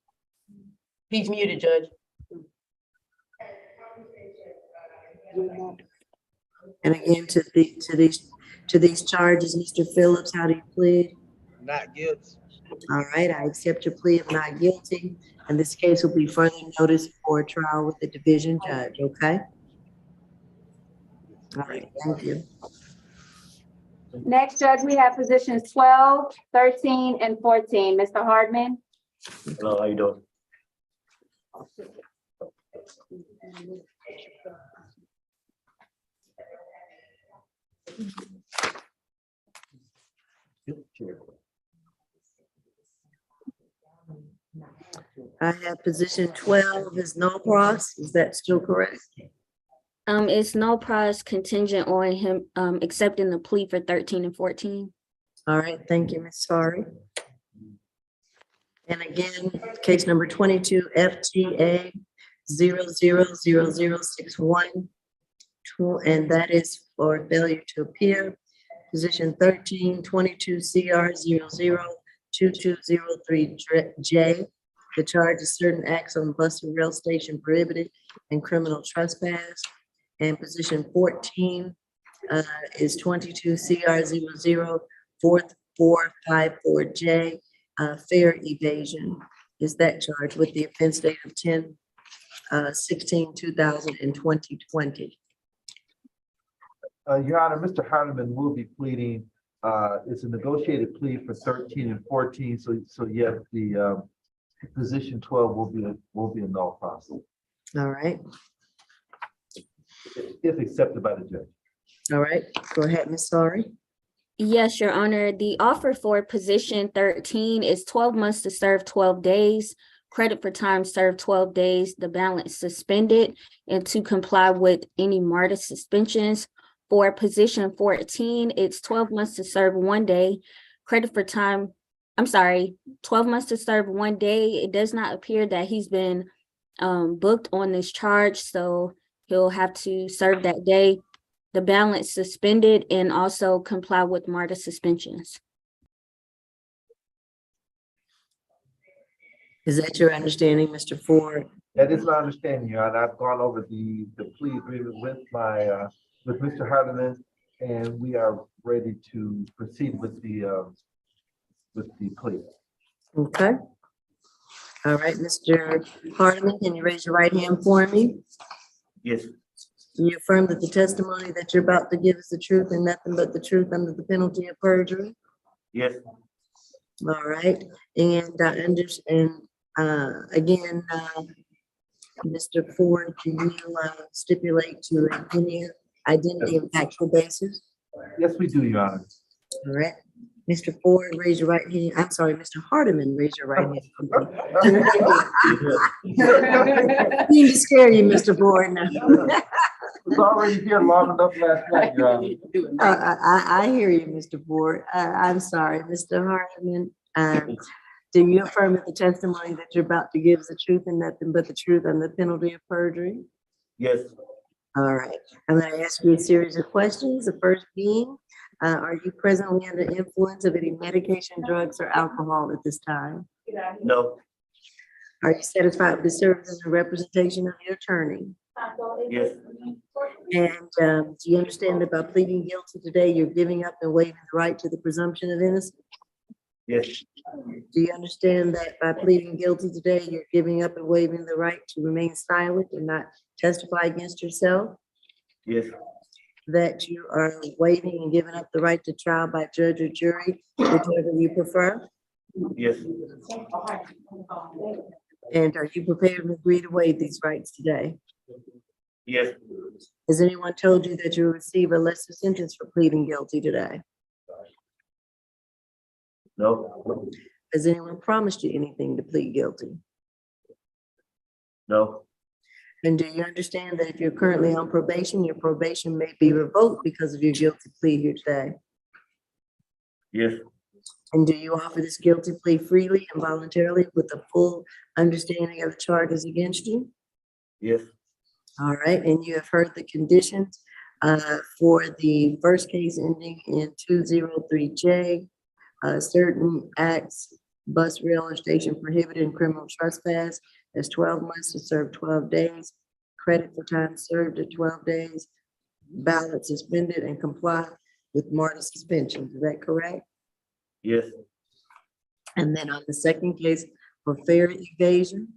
He's muted, Judge. And again, to these charges, Mr. Phillips, how do you plead? Not guilty. All right, I accept your plea of not guilty, and this case will be further noticed for trial with the division judge, okay? All right, thank you. Next, Judge, we have positions 12, 13, and 14. Mr. Hardman? Hello, how you doing? I have position 12 is no cross. Is that still correct? It's no price contingent on him accepting the plea for 13 and 14. All right, thank you, Ms. Sorry. And again, case number 22 FTA 000061, and that is for failure to appear. Position 13 22 CR 002203J. The charge is certain acts on bus or rail station prohibited and criminal trespass. And position 14 is 22 CR 004454J, fare evasion is that charge with the offense date of 10/16/2020. Your Honor, Mr. Hardeman will be pleading, it's a negotiated plea for 13 and 14, so yes, the position 12 will be a null process. All right. If accepted by the judge. All right, go ahead, Ms. Sorry. Yes, Your Honor. The offer for position 13 is 12 months to serve 12 days, credit for time served 12 days, the balance suspended, and to comply with any MARTA suspensions. For position 14, it's 12 months to serve 1 day, credit for time, 12 months to serve 1 day. It does not appear that he's been booked on this charge, so he'll have to serve that day, the balance suspended, and also comply with MARTA suspensions. Is that your understanding, Mr. Ford? That is my understanding, Your Honor. I've gone over the plea agreement with with Mr. Hardeman, and we are ready to proceed with the plea. Okay. All right, Mr. Hardeman, can you raise your right hand for me? Yes. You affirm that the testimony that you're about to give is the truth and nothing but the truth under the penalty of perjury? Yes. All right, and I understand, again, Mr. Ford, can you stipulate to any identity and factual basis? Yes, we do, Your Honor. All right, Mr. Ford, raise your right hand. I'm sorry, Mr. Hardeman, raise your right hand. I need to scare you, Mr. Ford. Now. I was already here long enough last night, Your Honor. I hear you, Mr. Ford. I'm sorry, Mr. Hardeman. Do you affirm that the testimony that you're about to give is the truth and nothing but the truth and the penalty of perjury? Yes. All right. I'm going to ask you a series of questions. The first being, are you presently under influence of any medication, drugs, or alcohol at this time? No. Are you satisfied with the services and representation of your attorney? Yes. And do you understand that by pleading guilty today, you're giving up and waiving the right to the presumption of innocence? Yes. Do you understand that by pleading guilty today, you're giving up and waiving the right to remain silent and not testify against yourself? Yes. That you are waiving and giving up the right to trial by judge or jury, whichever you prefer? Yes. And are you prepared to agree to waive these rights today? Yes. Has anyone told you that you'll receive a lesser sentence for pleading guilty today? No. Has anyone promised you anything to plead guilty? No. And do you understand that if you're currently on probation, your probation may be revoked because of your guilty plea here today? Yes. And do you offer this guilty plea freely and voluntarily with a full understanding of the charges against you? Yes. All right, and you have heard the conditions for the first case ending in 203J. Certain acts, bus, rail, or station prohibited in criminal trespass. There's 12 months to serve 12 days. Credit for time served at 12 days. Ballot suspended and comply with MARTA suspension. Is that correct? Yes. And then on the second case for fare evasion,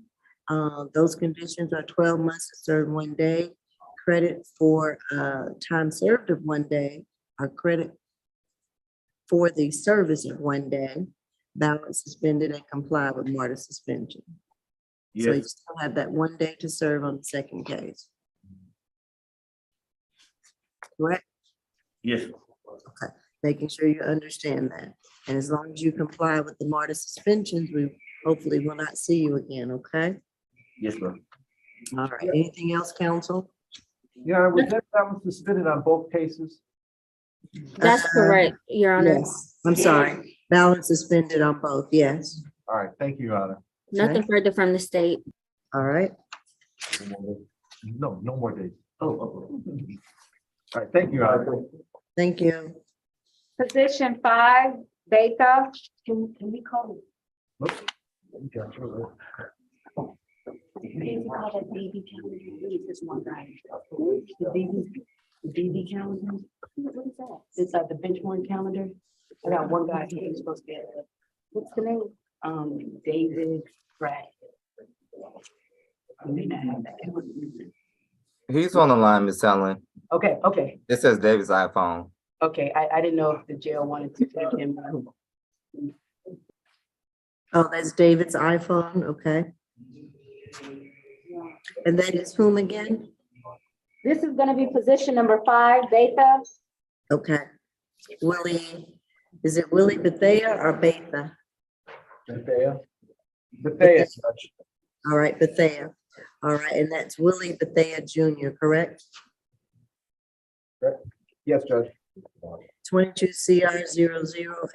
those conditions are 12 months to serve 1 day. Credit for time served of 1 day, or credit for the service of 1 day. Ballot suspended and comply with MARTA suspension. So you Yes. still have that 1 day to serve on the second case. Correct? Yes. Okay, making sure you understand that. And as long as you comply with the MARTA suspensions, we hopefully will not see you again, okay? Yes, ma'am. All right, anything else, council? Yeah, was that was suspended on both cases? That's correct, Your Honor. Yes, I'm sorry. Balance suspended on both, yes. All right, thank you, Your Honor. Nothing further from the state. All right. No, no more days. All right, thank you, Your Honor. Thank you. Position 5, Baker. Can we call it? Maybe call that baby calendar. It's this one guy. The baby calendar. What is that? It's like the benchmark calendar. I got one guy here who's supposed to get it. What's the name? David Brad. I may not have that calendar. He's on the line, Miss Helen. Okay, okay, It says David's iPhone. okay. I didn't know if the jail wanted to take him. Oh, that's David's iPhone, okay. And that is whom again? This is gonna be position number 5, Baker. Okay. Willie, is it Willie Bethea or Betha? Bethea. Bethea, Judge. All right, Bethea. All right, and that's Willie Bethea Jr., correct? Yes, Judge. 22 CR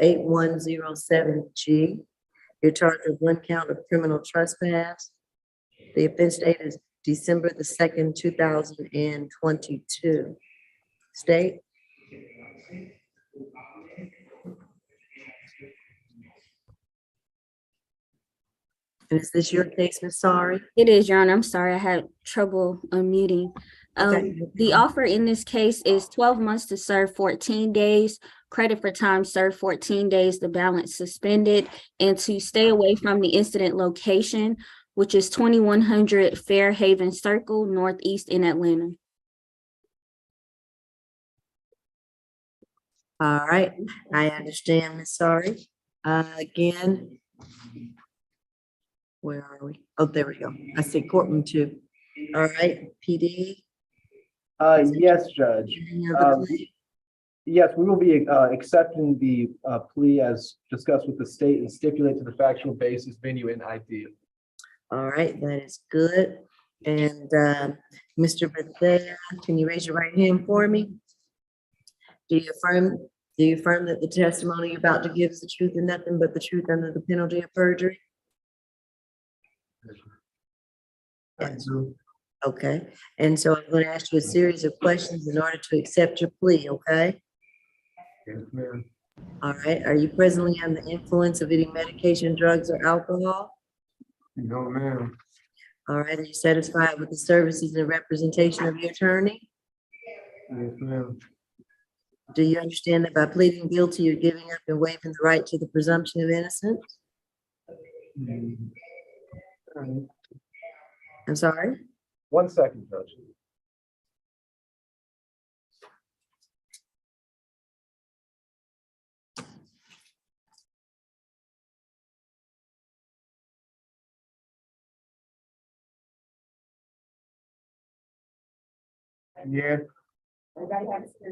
008107G. You're charged with 1 count of criminal trespass. The offense date is December the 2nd, 2022. State? And is this your case, Ms. Sorry? It is, Your Honor. I'm sorry, I had trouble unmuting. Okay. The offer in this case is 12 months to serve 14 days, credit for time served 14 days, the balance suspended, and to stay away from the incident location, which is 2100 Fairhaven Circle, Northeast in Atlanta. All right, I understand, Ms. Sorry. Again, where are we? Oh, there we go. I see courtroom 2. All right, PD. Yes, Judge. Any other plea? Yes, we will be accepting the plea as discussed with the state and stipulate to the factual basis, venue, and ID. All right, that is good. And Mr. Bethea, can you raise your right hand for me? Do you affirm that the testimony you're about to give is the truth and nothing but the truth under the penalty of perjury? Yes. Okay, and so I'm going to ask you a series of questions in order to accept your plea, okay? Yes, ma'am. All right, are you presently under the influence of any medication, drugs, or alcohol? No, ma'am. All right, are you satisfied with the services and representation of your attorney? Yes, ma'am. Do you understand that by pleading guilty, you're giving up and waiving the right to the presumption of innocence? I'm sorry? 1 second, Judge. Yeah. All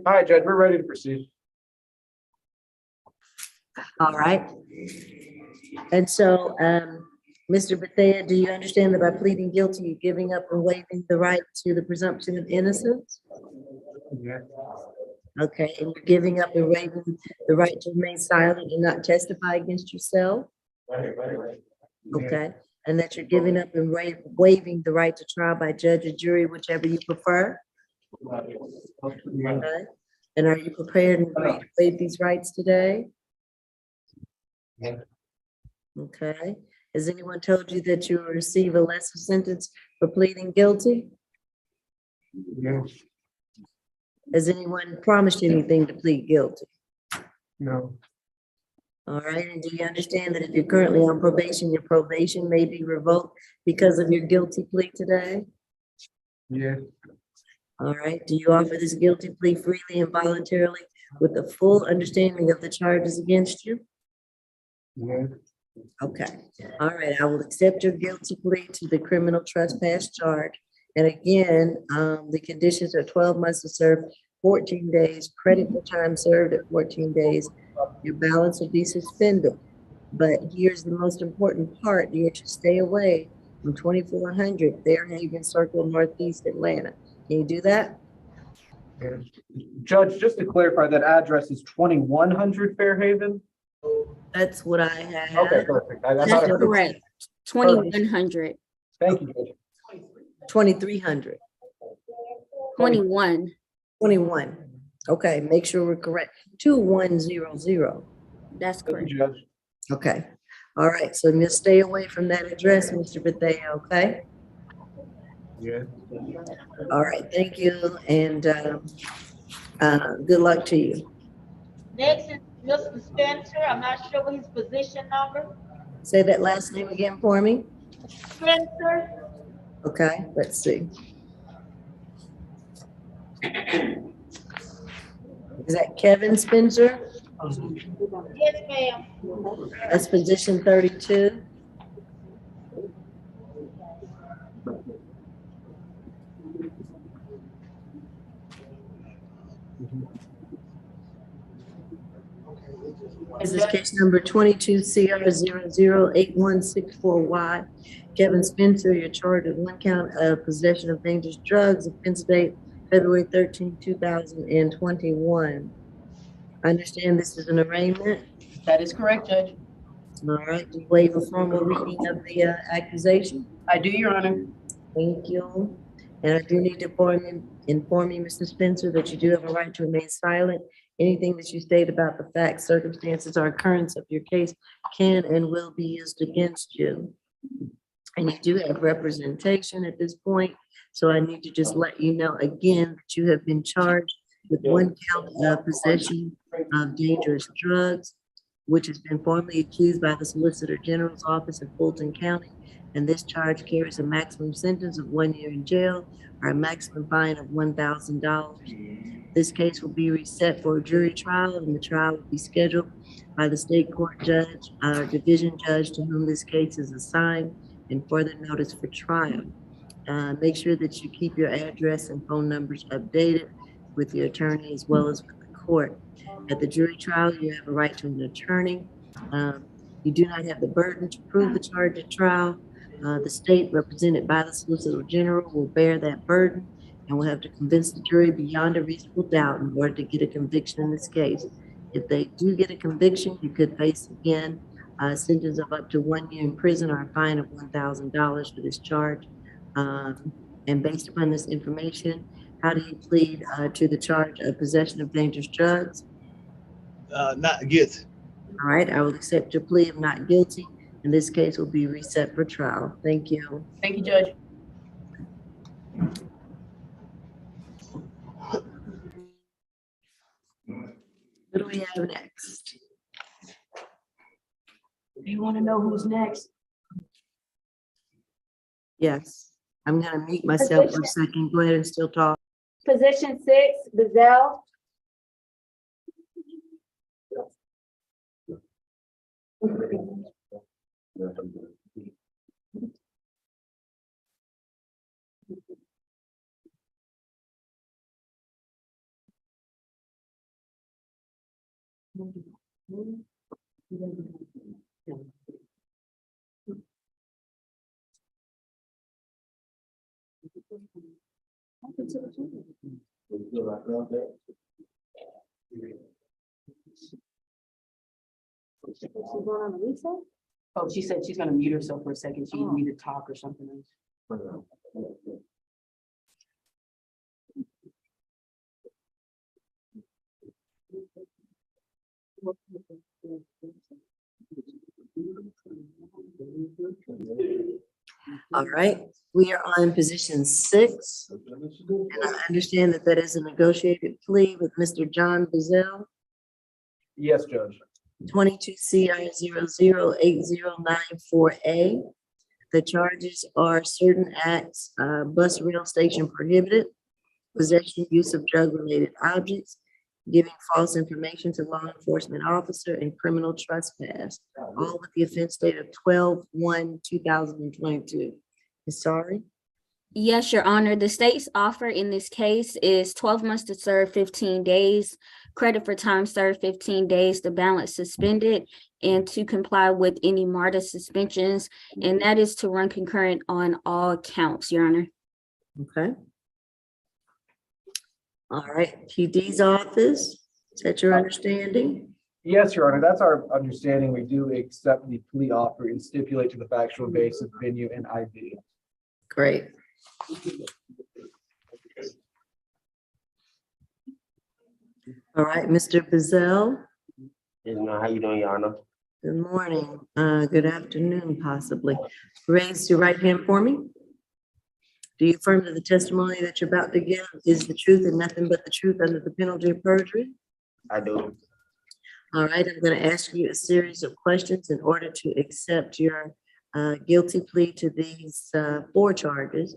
right, Judge, we're ready to proceed. All right. And so, Mr. Bethea, do you understand that by pleading guilty, you're giving up and waiving the right to the presumption of innocence? Yeah. Okay, and you're giving up and waiving the right to remain silent and not testify against yourself? Okay, and that you're giving up and waiving the right to trial by judge or jury, whichever you prefer? Okay. And are you prepared and ready to waive these rights today? Okay. Has anyone told you that you will receive a lesser sentence for pleading guilty? Yes. Has anyone promised you anything to plead guilty? No. All right, and do you understand that if you're currently on probation, your probation may be revoked because of your guilty plea today? Yeah. All right, do you offer this guilty plea freely and voluntarily with a full understanding of the charges against you? Yeah. Okay, all right, I will accept your guilty plea to the criminal trespass charge. And again, the conditions are 12 months to serve, 14 days, credit for time served at 14 days. Your balance will be suspended. But here's the most important part, you should stay away from 2400 Fairhaven Circle, Northeast Atlanta. Can you do that? Judge, just to clarify, that address is 2100 Fairhaven? That's what I have. Okay, perfect. I That's thought I- correct. 2100, Thank you, Judge. 2300. 21. 21. Okay, make sure we're correct. 2100. That's correct. Judge. Okay. All right, so just stay away from that address, Mr. Bethea, okay? Yeah. All right, thank you, and good luck to you. Next is Mr. Spencer. I'm not sure what his position number. Say that last name again for me. Spencer, Okay, let's see. Is that Kevin Spencer? yes, ma'am. That's position 32. This is case number 22 CR 008164Y. Kevin Spencer, you're charged with one count of possession of dangerous drugs, offense date February 13, 2021. I understand this is an arraignment. That is correct, Judge. All right, do you waive a formal reading of the accusation? I do, Your Honor. Thank you. And I do need to inform you, Mr. Spencer, that you do have a right to remain silent. Anything that you state about the facts, circumstances, or occurrence of your case can and will be used against you. And you do have representation at this point, so I need to just let you know again that you have been charged with one count of possession of dangerous drugs, which has been formally accused by the Solicitor General's office in Fulton County. And this charge carries a maximum sentence of 1 year in jail or a maximum fine of $1,000. This case will be reset for a jury trial, and the trial will be scheduled by the state court judge, division judge to whom this case is assigned, and further notice for trial. Make sure that you keep your address and phone numbers updated with your attorney as well as with the court. At the jury trial, you have a right to an attorney. You do not have the burden to prove the charge at trial. The state, represented by the Solicitor General, will bear that burden and will have to convince the jury beyond a reasonable doubt in order to get a conviction in this case. If they do get a conviction, you could face again a sentence of up to 1 year in prison or a fine of $1,000 for this charge. And based upon this information, how do you plead to the charge of possession of dangerous drugs? Not guilty. All right, I will accept your plea of not guilty, and this case will be reset for trial. Thank you. Thank you, Judge. What do we have next? Do you want to know who's next? Yes, I'm gonna mute myself for a second. Go ahead and still talk. Position 6, Gazelle. Oh, she said she's gonna mute herself for a second. She needed to talk or something else. All right, we are on position 6. And I understand that that is a negotiated plea with Mr. John Bazell, Yes, Judge. 22 CI 008094A. The charges are certain acts, bus rail station prohibited, possession, use of drug-related objects, giving false information to law enforcement officer, and criminal trespass, all with the offense date of 12/1/2022. Ms. Sorry? Yes, Your Honor. The state's offer in this case is 12 months to serve 15 days, credit for time served 15 days, the balance suspended, and to comply with any MARTA suspensions, and that is to run concurrent on all counts, Your Honor. Okay. All right, PD's office, is that your understanding? Yes, Your Honor, that's our understanding. We do accept the plea offer and stipulate to the factual basis, venue, and ID. Great. All right, Mr. Bazell, Yes, ma'am. How you doing, Your Honor? good morning, good afternoon, possibly. Raise your right hand for me. Do you affirm that the testimony that you're about to give is the truth and nothing but the truth under the penalty of perjury? I do. All right, I'm going to ask you a series of questions in order to accept your guilty plea to these 4 charges.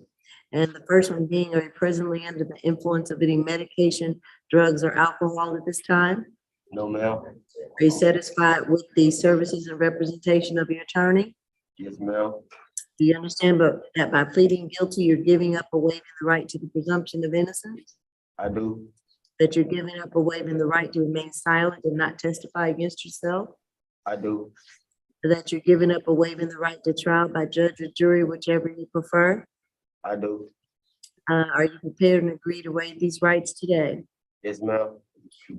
And the first one being, are you presently under the influence of any medication, drugs, or alcohol at this time? No, ma'am. Are you satisfied with the services and representation of your attorney? Yes, ma'am. Do you understand that by pleading guilty, you're giving up or waiving the right to the presumption of innocence? I do. That you're giving up or waiving the right to remain silent and not testify against yourself? I do. That you're giving up or waiving the right to trial by judge or jury, whichever you prefer? I do. Are you prepared and agree to waive these rights today? Yes, ma'am.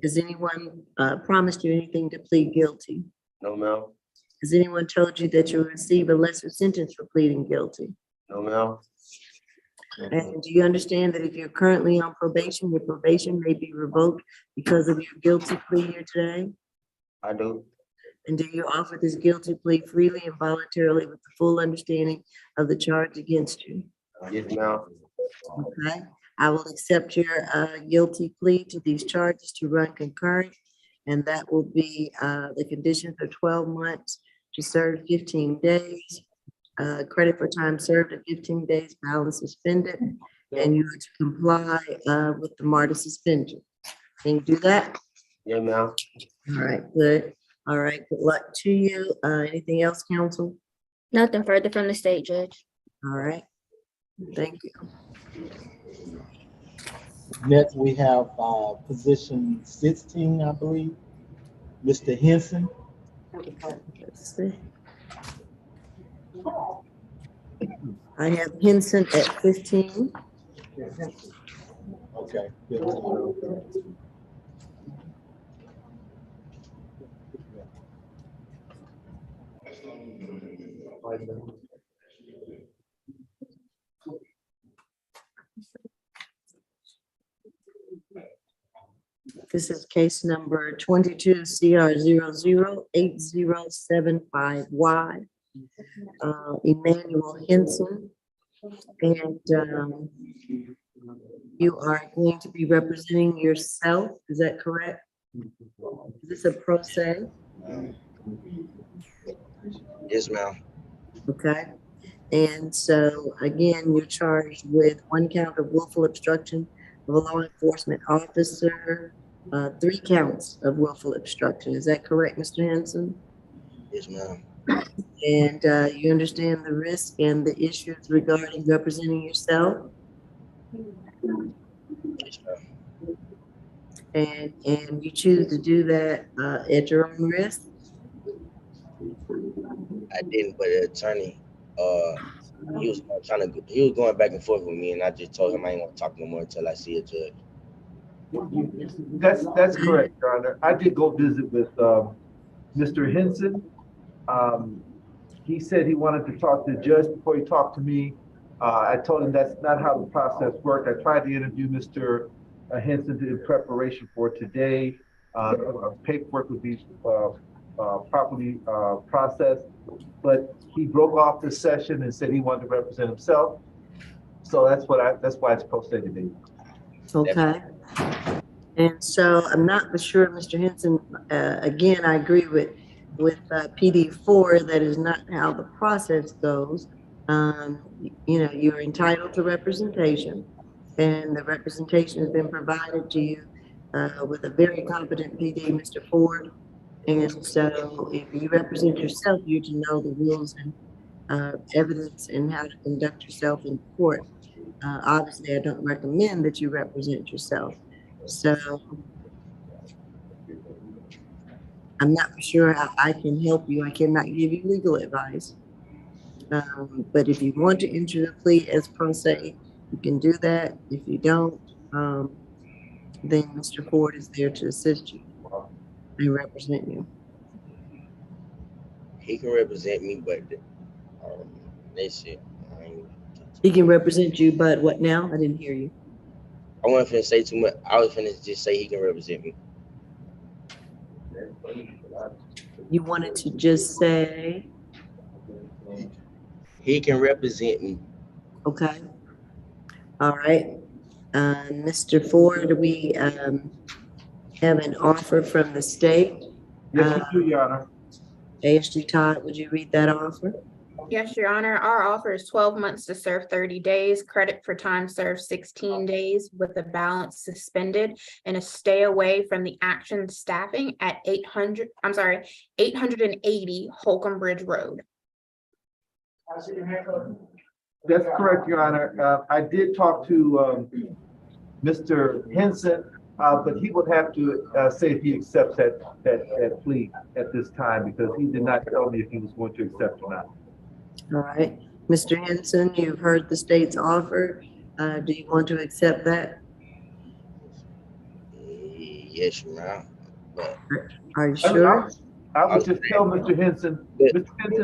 Has anyone promised you anything to plead guilty? No, ma'am. Has anyone told you that you'll receive a lesser sentence for pleading guilty? No, ma'am. And do you understand that if you're currently on probation, your probation may be revoked because of your guilty plea here today? I do. And do you offer this guilty plea freely and voluntarily with the full understanding of the charge against you? Yes, ma'am. Okay, I will accept your guilty plea to these charges to run concurrent. And that will be the conditions are 12 months to serve 15 days. Credit for time served at 15 days, balance suspended, and you are to comply with the MARTA suspension. Can you do that? Yeah, ma'am. All right, good. All right, good luck to you. Anything else, counsel? Nothing further from the state, Judge. All right, thank you. Next, we have position 16, I believe. Mr. Henson. Let's see. I have Henson at 15. Okay. This is case number 22 CR 008075Y. Emmanuel Henson. And you are going to be representing yourself, is that correct? Is this a pro se? Yes, ma'am. Okay. And so again, you're charged with 1 count of willful obstruction of a law enforcement officer, 3 counts of willful obstruction. Is that correct, Mr. Henson? Yes, ma'am. And you understand the risk and the issues regarding representing yourself? Yes, ma'am. and you choose to do that at your own risk? I didn't, but the attorney, he was he was going back and forth with me, and I just told him I ain't gonna talk no more until I see a judge. That's correct, Your Honor. I did go visit with Mr. Henson. He said he wanted to talk to the judge before he talked to me. I told him that's not how the process worked. I tried to interview Mr. Henson in preparation for today. Paperwork would be properly processed, but he broke off the session and said he wanted to represent himself. So that's why it's posted today. Okay. And so I'm not for sure, Mr. Henson, again, I agree with PD4, that is not how the process goes. You know, you're entitled to representation, and the representation has been provided to you with a very competent PD, Mr. Ford. And so if you represent yourself, you're to know the rules and evidence and how to conduct yourself in court. Obviously, I don't recommend that you represent yourself. So I'm not for sure how I can help you. I cannot give you legal advice. But if you want to enter the plea as pro se, you can do that. If you don't, then Mr. Ford is there to assist you and represent you. He can represent me, but that's it. He can represent you, but what now? I didn't hear you. I wasn't finna say too much. I was finna just say he can represent me. You wanted to just say? He can represent me. Okay. All right. Mr. Ford, we have an offer from the state. Yes, you do, Your Honor. ASG Todd, would you read that offer? Yes, Your Honor. Our offer is 12 months to serve 30 days, credit for time served 16 days with the balance suspended, and a stay away from the action staffing at 880 Holcomb Bridge Road. That's correct, Your Honor. I did talk to Mr. Henson, but he would have to say if he accepts that plea at this time, because he did not tell me if he was going to accept or not. All right. Mr. Henson, you've heard the state's offer. Do you want to accept that? Yes, ma'am. Are you sure? I would just tell Mr. Henson,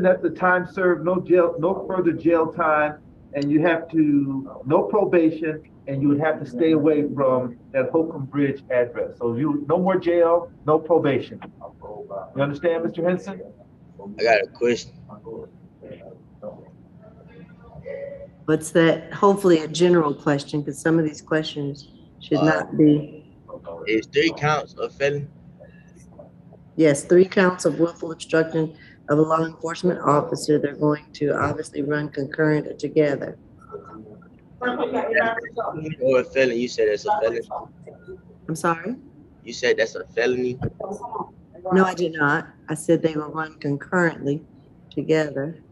that's the time served, no jail, no further jail time, and you have to, no probation, and you would have to stay away from that Holcomb Bridge address. So no more jail, no probation. You understand, Mr. Henson? I got a question. What's that? Hopefully a general question, because some of these questions should not be. Is 3 counts of felony? Yes, 3 counts of willful obstruction of a law enforcement officer. They're going to obviously run concurrent or together. Or a felony? You said that's a felony? I'm sorry? You said that's a felony? No, I did not. I said they will run concurrently together.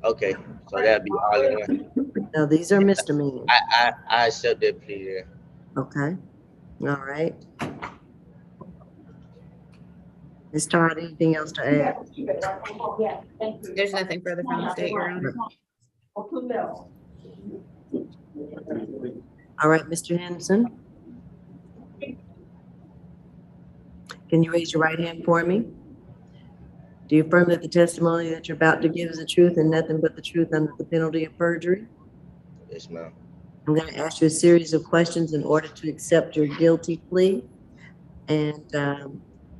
Okay, so that'd be all in one. No, these are misdemeanors. I accept that plea there. Okay. All right. Ms. Todd, anything else to add? There's nothing further from the state, Your Honor. All right, Mr. Henson. Can you raise your right hand for me? Do you affirm that the testimony that you're about to give is the truth and nothing but the truth under the penalty of perjury? Yes, ma'am. I'm going to ask you a series of questions in order to accept your guilty plea. And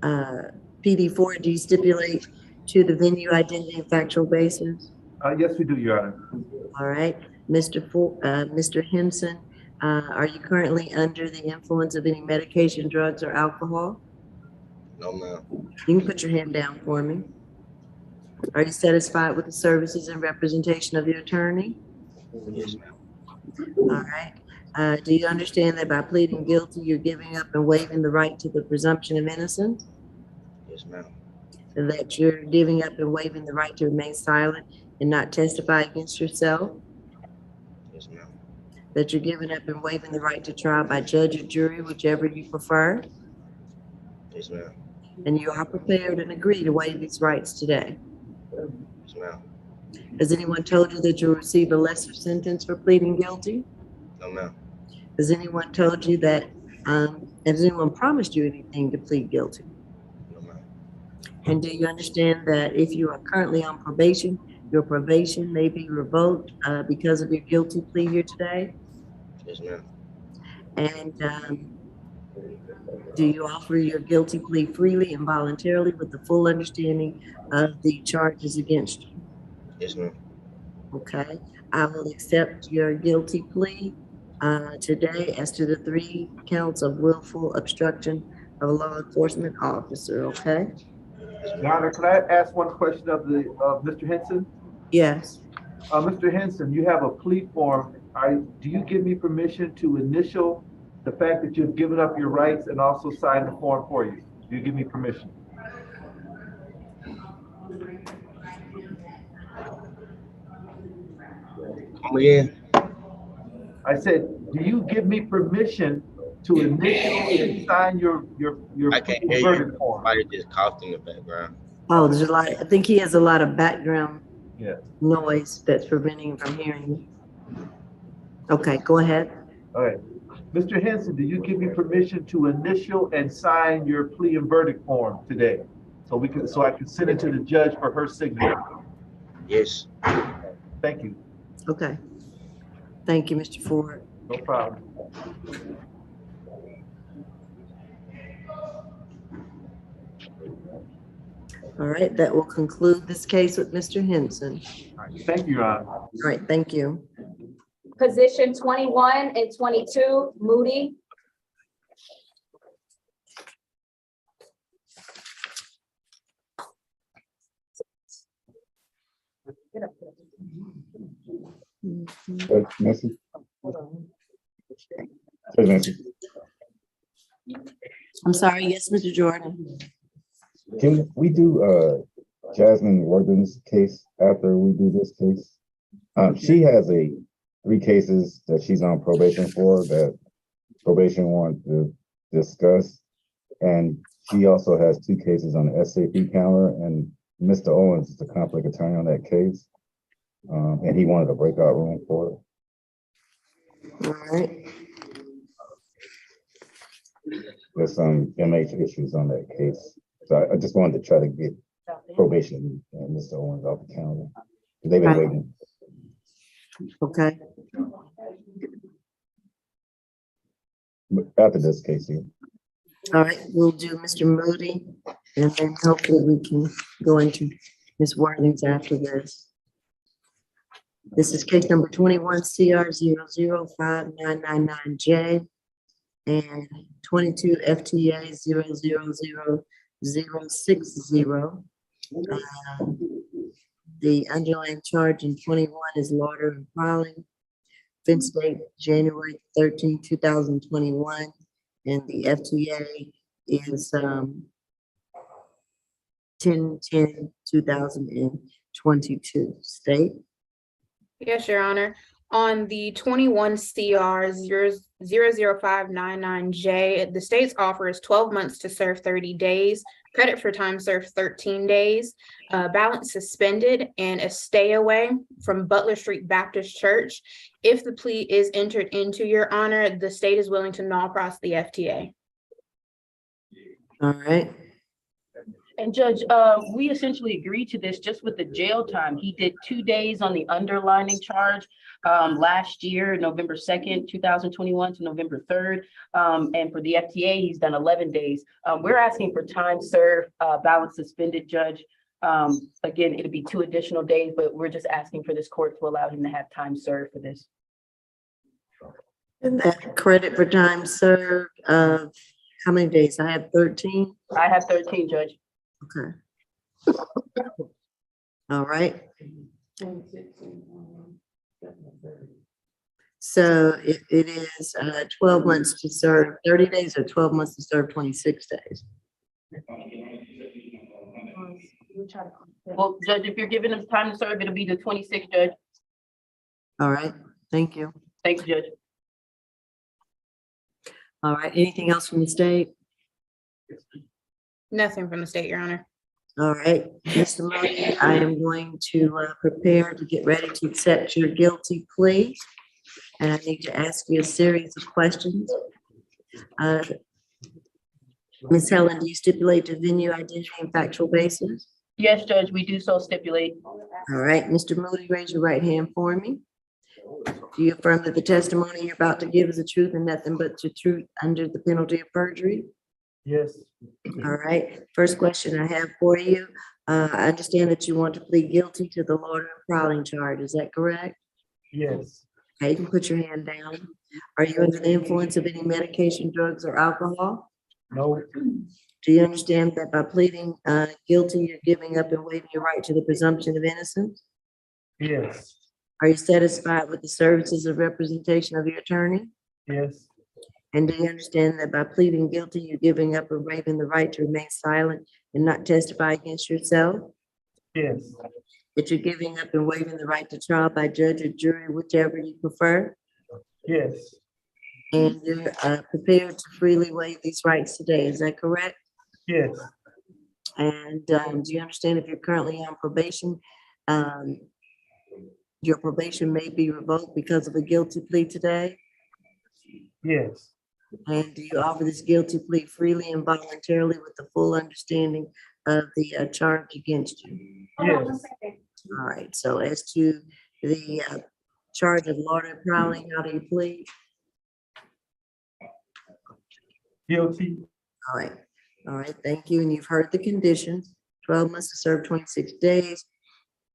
PD4, do you stipulate to the venue, identity, and factual basis? Yes, we do, Your Honor. All right. Mr. Henson, are you currently under the influence of any medication, drugs, or alcohol? No, ma'am. You can put your hand down for me. Are you satisfied with the services and representation of your attorney? Yes, ma'am. All right. Do you understand that by pleading guilty, you're giving up and waiving the right to the presumption of innocence? Yes, ma'am. And that you're giving up and waiving the right to remain silent and not testify against yourself? Yes, ma'am. that you're giving up and waiving the right to trial by judge or jury, whichever you prefer, Yes, ma'am. and you are prepared and agree to waive these rights today. Yes, ma'am. Has anyone told you that you'll receive a lesser sentence for pleading guilty? No, ma'am. Has anyone told you that, has anyone promised you anything to plead guilty? No, ma'am. And do you understand that if you are currently on probation, your probation may be revoked because of your guilty plea here today? Yes, ma'am. And do you offer your guilty plea freely and voluntarily with the full understanding of the charges against you? Yes, ma'am. Okay, I will accept your guilty plea today as to the 3 counts of willful obstruction of a law enforcement officer, okay? Your Honor, can I ask one question of Mr. Henson? Yes. Mr. Henson, you have a plea form. Do you give me permission to initial the fact that you've given up your rights and also sign the form for you? Do you give me permission? Come again? I said, do you give me permission to initial and sign your I can't hear verdict you. form? Somebody just coughed in the background. Oh, there's a lot, I think he has a lot of background Yeah. noise that's preventing him from hearing you. Okay, go ahead. All right. Mr. Henson, do you give me permission to initial and sign your plea and verdict form today? So I can send it to the judge for her signature. Yes. Thank you. Okay. Thank you, Mr. Ford. No problem. All right, that will conclude this case with Mr. Henson. All right. Thank you, Your Honor. All right, thank you. Position 21 and 22, Moody. Judge Massey? Judge Massey, I'm sorry, yes, Mr. Jordan. can we do Jasmine Worthen's case after we do this case? She has 3 cases that she's on probation for that probation wants to discuss. And she also has 2 cases on the SAP counter, and Mr. Owens is the conflict attorney on that case. And he wanted a breakout room for it. All right. There's some MH issues on that case. So I just wanted to try to get probation and Mr. Owens off the calendar. They've been waiting. Okay. After this case here. All right, we'll do Mr. Moody, and then hopefully we can go into Ms. Worthing's after this. This is case number 21 CR 005999J and 22 FTA 000060. The underlying charge in 21 is Lauder and Prowling. Offense date January 13, 2021, and the FTA is 10/10/2022. State. Yes, Your Honor. On the 21 CR 00599J, the state's offer is 12 months to serve 30 days, credit for time served 13 days, balance suspended, and a stay away from Butler Street Baptist Church. If the plea is entered into, Your Honor, the state is willing to null process the FTA. All right. And Judge, we essentially agreed to this just with the jail time. He did 2 days on the underlining charge last year, November 2nd, 2021 to November 3rd. And for the FTA, he's done 11 days. We're asking for time served, balance suspended, Judge. Again, it'll be 2 additional days, but we're just asking for this court to allow him to have time served for this. And that credit for time served of how many days? I have 13. I have 13, Judge. Okay. All right. So it is 12 months to serve 30 days or 12 months to serve 26 days. Well, Judge, if you're giving him time to serve, it'll be the 26th, Judge. All right. Thank you. Thanks, Judge. All right, anything else from the state? Nothing from the state, Your Honor. All right, Mr. Moody, I am going to prepare to get ready to accept your guilty plea. And I need to ask you a series of questions. Ms. Helen, do you stipulate the venue, identity, and factual basis? Yes, Judge, we do so stipulate. All right, Mr. Moody, raise your right hand for me. Do you affirm that the testimony you're about to give is the truth and nothing but the truth under the penalty of perjury? Yes. All right, first question I have for you. I understand that you want to plead guilty to the loitering and prowling charge. Is that correct? Yes. Okay, you can put your hand down. Are you under the influence of any medication, drugs, or alcohol? No. Do you understand that by pleading guilty, you're giving up and waiving your right to the presumption of innocence? Yes. Are you satisfied with the services of representation of your attorney? Yes. And do you understand that by pleading guilty, you're giving up and waiving the right to remain silent and not testify against yourself? Yes. That you're giving up and waiving the right to trial by judge or jury, whichever you prefer? Yes. And you're prepared to freely waive these rights today, is that correct? Yes. And do you understand if you're currently on probation, your probation may be revoked because of a guilty plea today? Yes. And do you offer this guilty plea freely and voluntarily with the full understanding of the charge against you? Yes. All right, so as to the charge of loitering and prowling, how do you plead? Guilty. All right, thank you. And you've heard the conditions. 12 months to serve 26 days,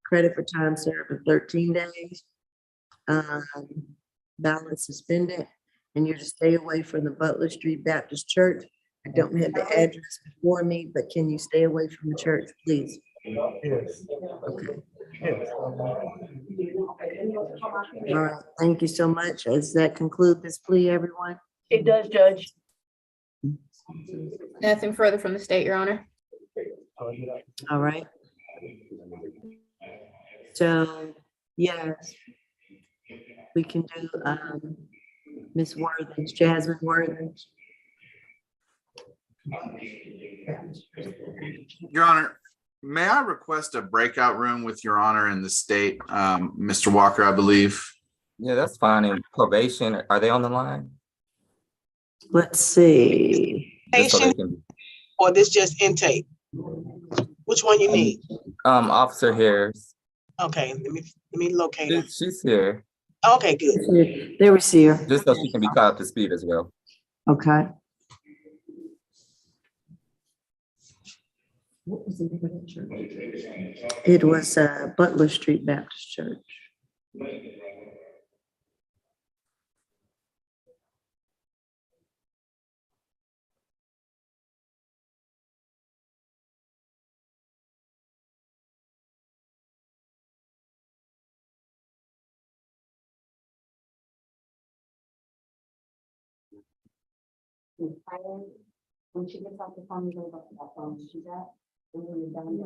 credit for time served of 13 days, balance suspended, and you're to stay away from the Butler Street Baptist Church. I don't have the address before me, but can you stay away from the church, please? Yes. Okay. Yes. All right, thank you so much. Does that conclude this plea, everyone? It does, Judge. Nothing further from the state, Your Honor. All right. So, yes, we can do Ms. Worthing's, Jasmine Worthing's. Your Honor, may I request a breakout room with Your Honor in the state, Mr. Walker, I believe? Yeah, that's fine. And probation, are they on the line? Let's see. Just so they can, Or this just intake? Which one you need? Officer Harris. Okay, let me locate her. She's here, Okay, good. They were here. just so she can be caught up to speed as well. Okay. What was the name of that church? It was Butler Street Baptist Church. When she gets off the phone, you go back to that phone she's at. And when you're done,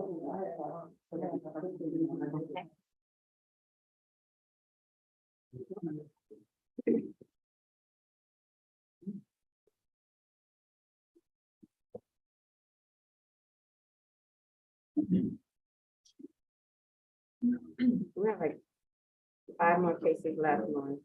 so that we have like 5 more cases left, Lauren.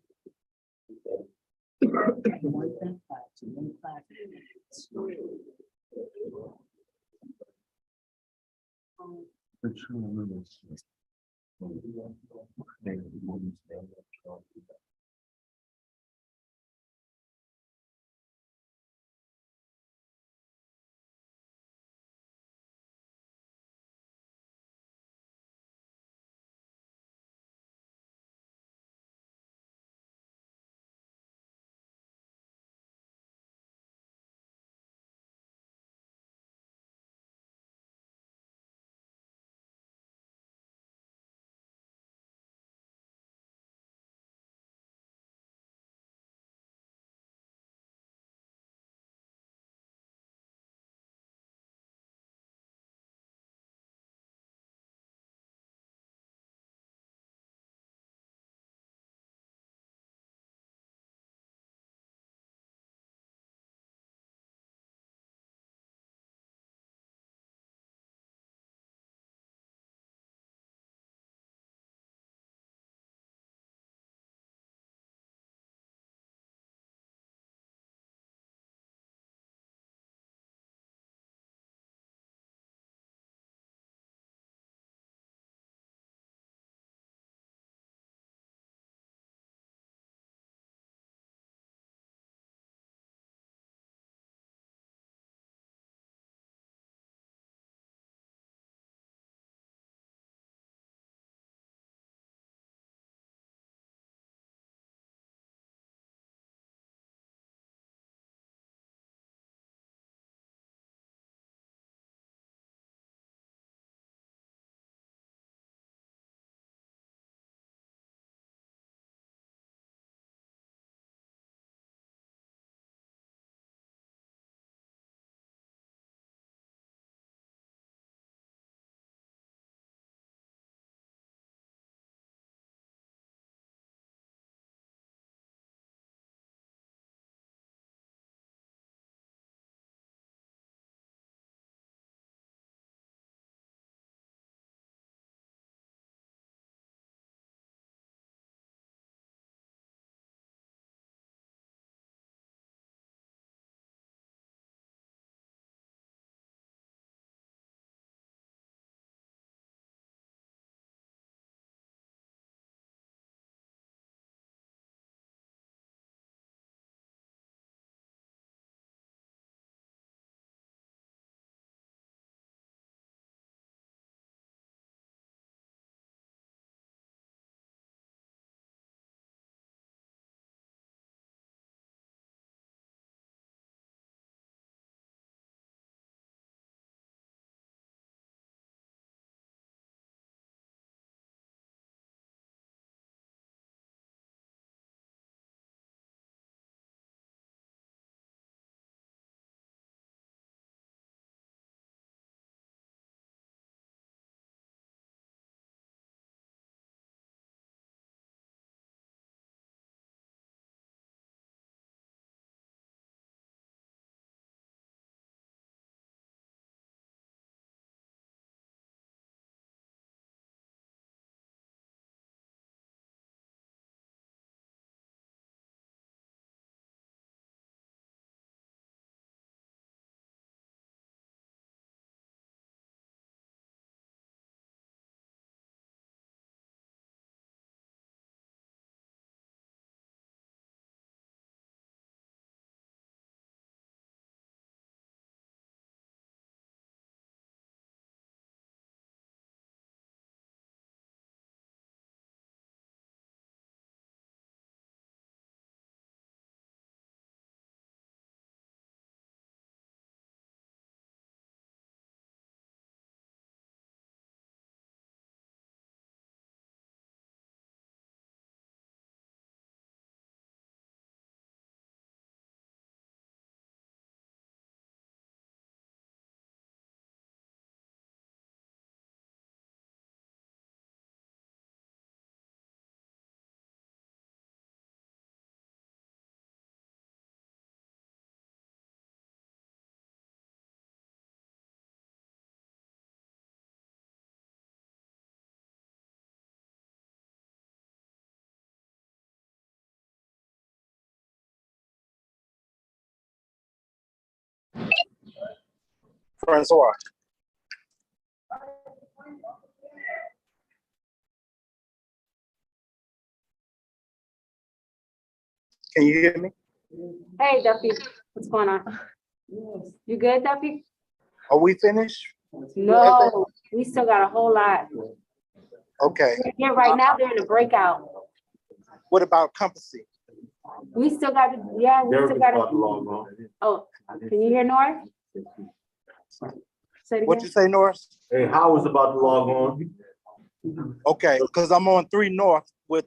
Francois. Can you hear me? Hey, Duffy, what's going on? You good, Duffy? Are we finished? No, we still got a whole lot. Okay. Yeah, right now they're in a breakout. What about Compassy? We still got to, yeah, we still got to. Oh, can you hear North? Say it What'd you again. say, Norris? Hey, Howard's about to log on. Okay, because I'm on 3 North with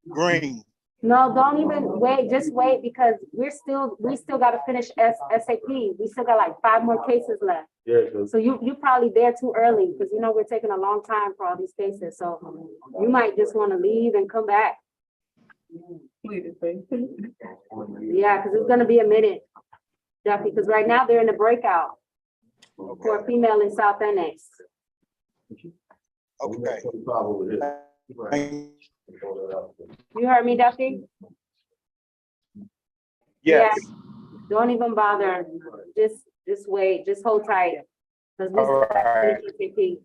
Green. No, don't even wait, just wait because we still got to finish SAP. We still got like 5 more cases left. Yeah. So you probably there too early because you know we're taking a long time for all these cases. So you might just want to leave and come back. Yeah, because it's gonna be a minute, Duffy, because right now they're in the breakout for a female in South Annex. Okay. You heard me, Duffy? Yes. Yeah, don't even bother. Just wait, just hold tight. Because this All right. is SAP.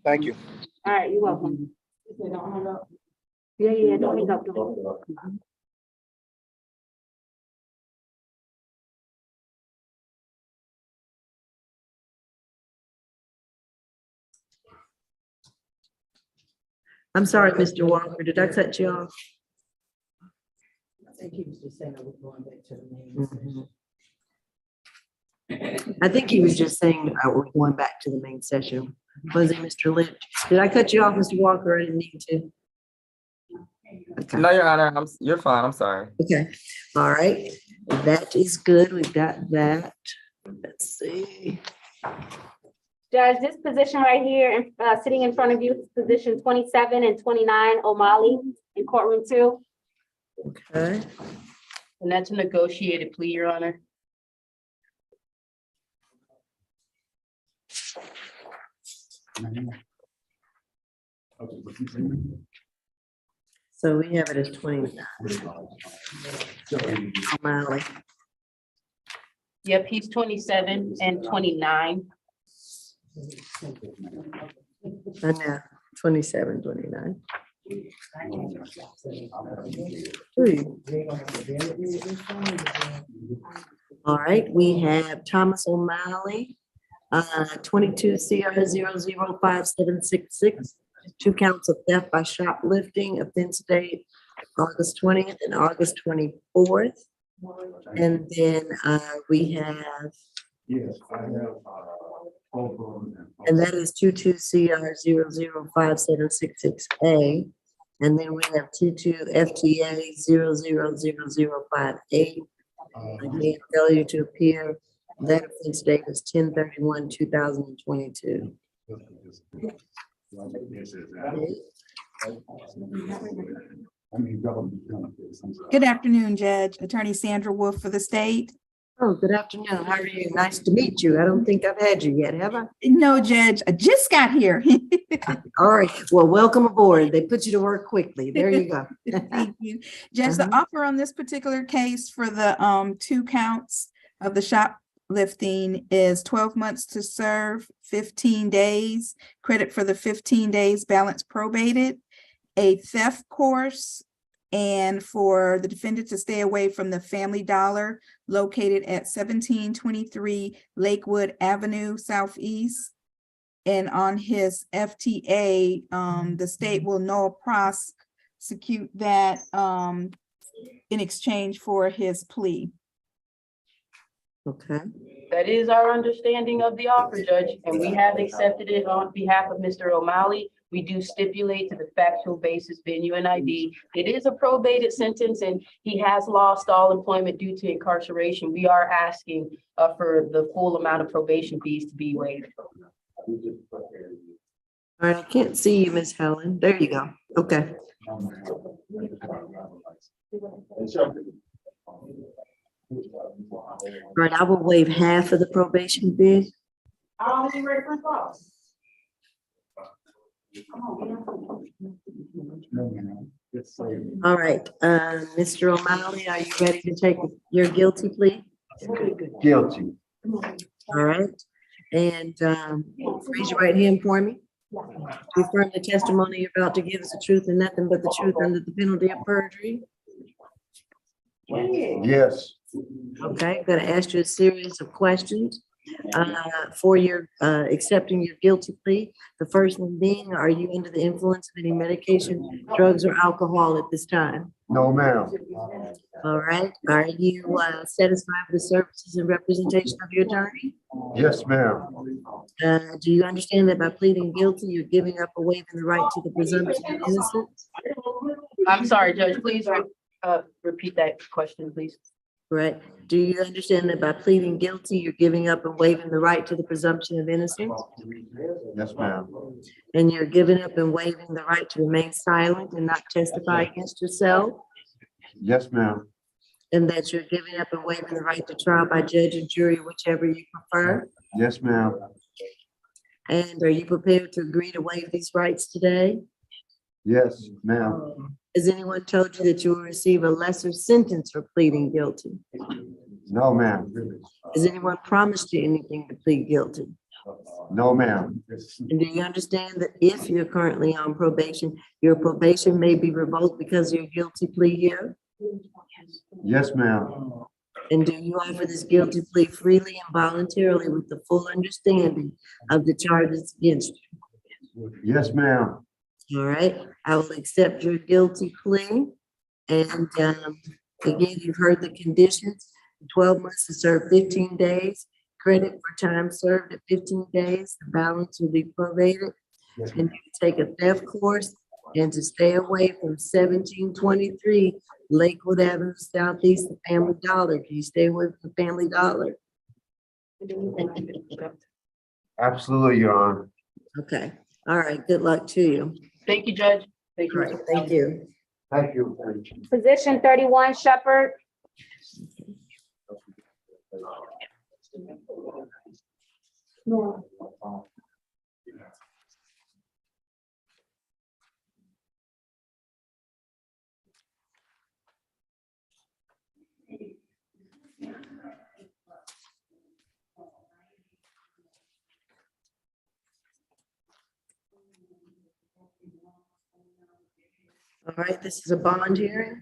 Thank you. All right, you're welcome. Yeah, don't hang up. I'm sorry, Mr. Walker, did I cut you off? I think he was just saying I was going back to the main session. I think he was just saying we're going back to the main session. Was it Mr. Lynch? Did I cut you off, Mr. Walker? I didn't mean to. Okay. No, Your Honor, you're fine. I'm sorry. Okay, all right, that is good. We've got that. Let's see. Judge, this position right here, sitting in front of you, is position 27 and 29, O'Malley in courtroom 2. Okay. And that's a negotiated plea, Your Honor. So we have it as 29. O'Malley. Yep, he's 27 and 29. And now 27, 29. All right, we have Thomas O'Malley, 22 CR 005766, 2 counts of theft by shoplifting, offense date August 20th and August 24th. And then we have, and that is 22 CR 005766A. And then we have 22 FTA 000058. Again, failure to appear. That offense date is 10/31/2022. Good afternoon, Judge. Attorney Sandra Wolf for the state. Oh, good afternoon. How are you? Nice to meet you. I don't think I've had you yet, have I? No, Judge, I just got here. All right. Well, welcome aboard. They put you to work quickly. There you go. Thank you. Judge, the offer on this particular case for the 2 counts of the shoplifting is 12 months to serve, 15 days, credit for the 15 days, balance probated, a theft course, and for the defendant to stay away from the Family Dollar located at 1723 Lakewood Avenue Southeast. And on his FTA, the state will no prosecute that in exchange for his plea. Okay. That is our understanding of the offer, Judge, and we have accepted it on behalf of Mr. O'Malley. We do stipulate to the factual basis, venue and ID. It is a probated sentence and he has lost all employment due to incarceration. We are asking for the full amount of probation fees to be waived. All right, I can't see you, Miss Helen. There you go. Okay. All right, I will waive half of the probation fee. All right, Mr. O'Malley, are you ready to take your guilty plea? Guilty. All right, and raise your right hand for me. Do you affirm the testimony you're about to give is the truth and nothing but the truth under the penalty of perjury? Yes. Okay, I'm gonna ask you a series of questions for your accepting your guilty plea. The first one being, are you under the influence of any medication, drugs, or alcohol at this time? No, ma'am. All right, are you satisfied with the services and representation of your attorney? Yes, ma'am. Do you understand that by pleading guilty, you're giving up or waiving the right to the presumption of innocence? I'm sorry, Judge, please repeat that question, please. Right. Do you understand that by pleading guilty, you're giving up and waiving the right to the presumption of innocence? Yes, ma'am. And you're giving up and waiving the right to remain silent and not testify against yourself? Yes, ma'am. And that you're giving up and waiving the right to trial by judge and jury, whichever you prefer? Yes, ma'am. And are you prepared to agree to waive these rights today? Yes, ma'am. Has anyone told you that you will receive a lesser sentence for pleading guilty? No, ma'am. Has anyone promised you anything to plead guilty? No, ma'am. And do you understand that if you're currently on probation, your probation may be revoked because of your guilty plea here? Yes, ma'am. And do you offer this guilty plea freely and voluntarily with the full understanding of the charges against you? Yes, ma'am. All right, I will accept your guilty plea. And again, you've heard the conditions, 12 months to serve 15 days, credit for time served at 15 days, the balance will be prorated. And you take a theft course and to stay away from 1723 Lakewood Avenue Southeast of Family Dollar. Can you stay away from Family Dollar? Absolutely, Your Honor. Okay, all right, good luck to you. Thank you, Judge. Thank All you. right, thank you. Thank you. Position 31, Shepherd. All right, this is a bond hearing.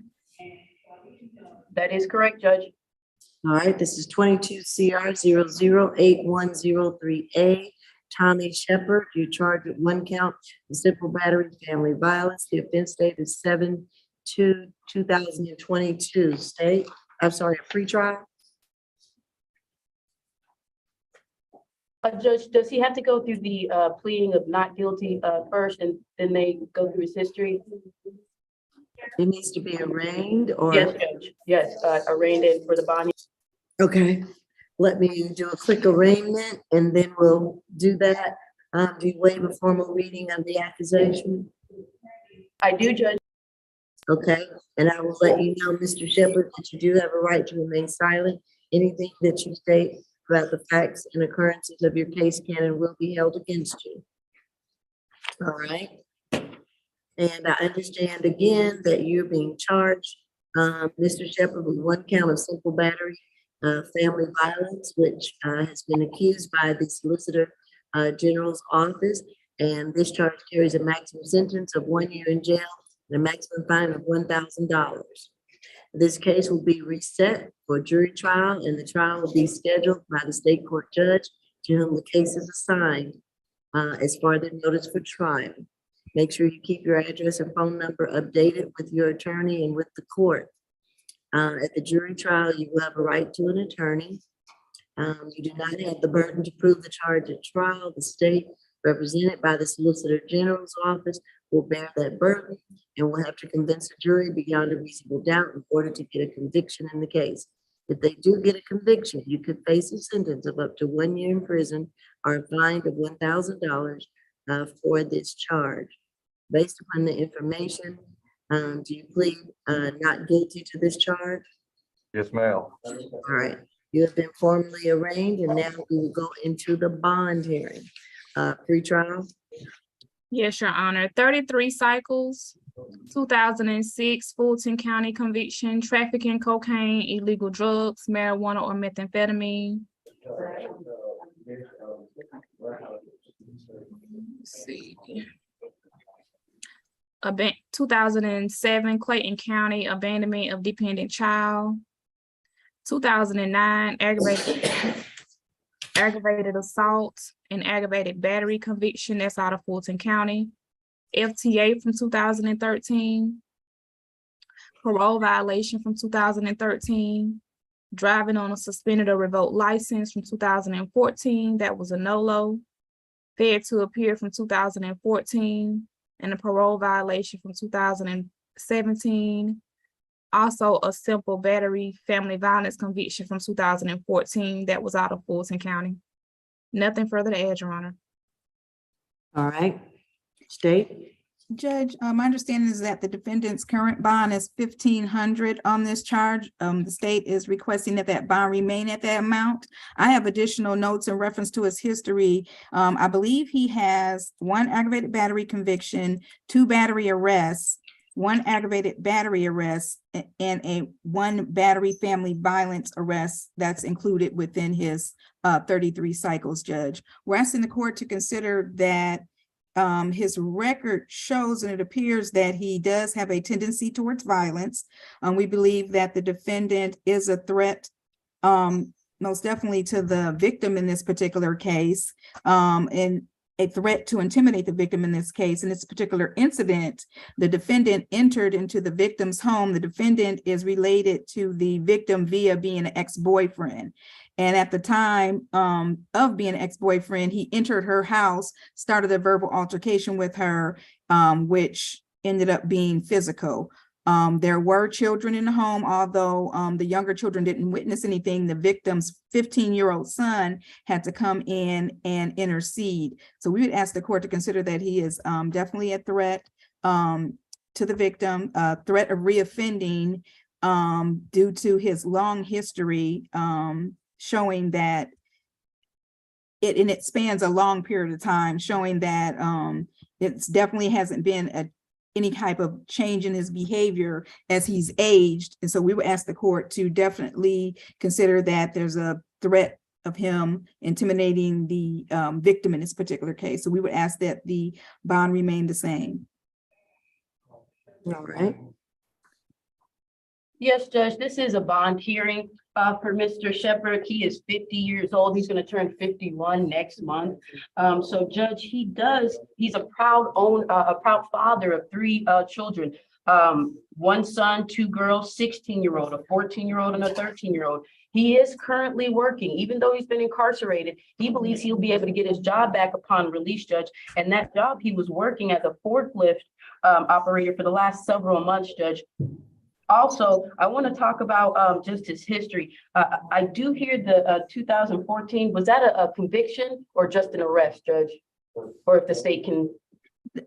That is correct, Judge. All right, this is 22 CR 0081003A. Tommy Shepherd, you're charged with 1 count of simple battery family violence. The offense date is 7/2/2022. State, I'm sorry, a pretrial. Judge, does he have to go through the pleading of not guilty first and then they go through his history? It needs to be arraigned or? Yes, Judge. Yes, arraigned in for the bond. Okay, let me do a quick arraignment and then we'll do that. Do you waive a formal reading of the accusation? I do, Judge. Okay, and I will let you know, Mr. Shepherd, that you do have a right to remain silent. Anything that you state about the facts and occurrences of your case can and will be held against you. All right. And I understand again that you're being charged, Mr. Shepherd, with 1 count of simple battery, family violence, which has been accused by the Solicitor General's office. And this charge carries a maximum sentence of 1 year in jail and a maximum fine of $1,000. This case will be reset for jury trial and the trial will be scheduled by the state court judge to whom the case is assigned as further notice for trial. Make sure you keep your address and phone number updated with your attorney and with the court. At the jury trial, you will have a right to an attorney. You do not have the burden to prove the charge at trial. The state, represented by the Solicitor General's office, will bear that burden and will have to convince the jury beyond a reasonable doubt in order to get a conviction in the case. If they do get a conviction, you could face a sentence of up to 1 year in prison or a fine of $1,000 for this charge. Based upon the information, do you plead not guilty to this charge? Yes, ma'am. All right, you have been formally arraigned and now we will go into the bond hearing. Pre-trial. Yes, Your Honor. 33 cycles, 2006 Fulton County conviction, trafficking cocaine, illegal drugs, marijuana or methamphetamine. See. 2007 Clayton County abandonment of dependent child. 2009 aggravated assault and aggravated battery conviction, that's out of Fulton County. FTA from 2013. Parole violation from 2013. Driving on a suspended or revoked license from 2014, that was a NOLO. Failure to appear from 2014, and a parole violation from 2017. Also a simple battery family violence conviction from 2014, that was out of Fulton County. Nothing further to add, Your Honor. All right, State. Judge, my understanding is that the defendant's current bond is $1,500 on this charge. The state is requesting that that bond remain at that amount. I have additional notes in reference to his history. I believe he has 1 aggravated battery conviction, 2 battery arrests, 1 aggravated battery arrest, and 1 battery family violence arrest that's included within his 33 cycles, Judge. We're asking the court to consider that his record shows, and it appears that he does have a tendency towards violence. We believe that the defendant is a threat, most definitely to the victim in this particular case, and a threat to intimidate the victim in this case. In this particular incident, the defendant entered into the victim's home. The defendant is related to the victim via being an ex-boyfriend. And at the time of being an ex-boyfriend, he entered her house, started a verbal altercation with her, which ended up being physical. There were children in the home, although the younger children didn't witness anything. The victim's 15-year-old son had to come in and intercede. So we would ask the court to consider that he is definitely a threat to the victim, a threat of reoffending due to his long history, showing that it spans a long period of time, showing that it definitely hasn't been any type of change in his behavior as he's aged. And so we would ask the court to definitely consider that there's a threat of him intimidating the victim in this particular case. So we would ask that the bond remain the same. All right. Yes, Judge, this is a bond hearing for Mr. Shepherd. He is 50 years old. He's going to turn 51 next month. So Judge, he's a proud father of 3 children. 1 son, 2 girls, 16-year-old, a 14-year-old, and a 13-year-old. He is currently working. Even though he's been incarcerated, he believes he'll be able to get his job back upon release, Judge. And that job, he was working as a forklift operator for the last several months, Judge. Also, I want to talk about just his history. I do hear the 2014, was that a conviction or just an arrest, Judge? Or if the state can.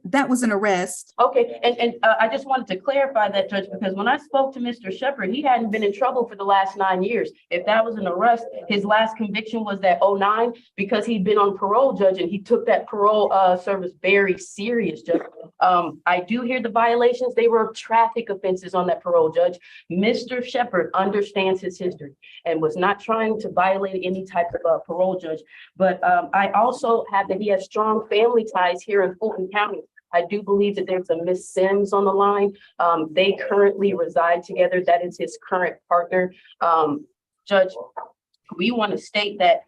That was an arrest. Okay, and I just wanted to clarify that, Judge, because when I spoke to Mr. Shepherd, he hadn't been in trouble for the last 9 years. If that was an arrest, his last conviction was that 09, because he'd been on parole, Judge, and he took that parole service very serious, Judge. I do hear the violations. They were traffic offenses on that parole, Judge. Mr. Shepherd understands his history and was not trying to violate any type of parole, Judge. But I also have that he has strong family ties here in Fulton County. I do believe that there's a Miss Sims on the line. They currently reside together. That is his current partner. Judge, we want to state that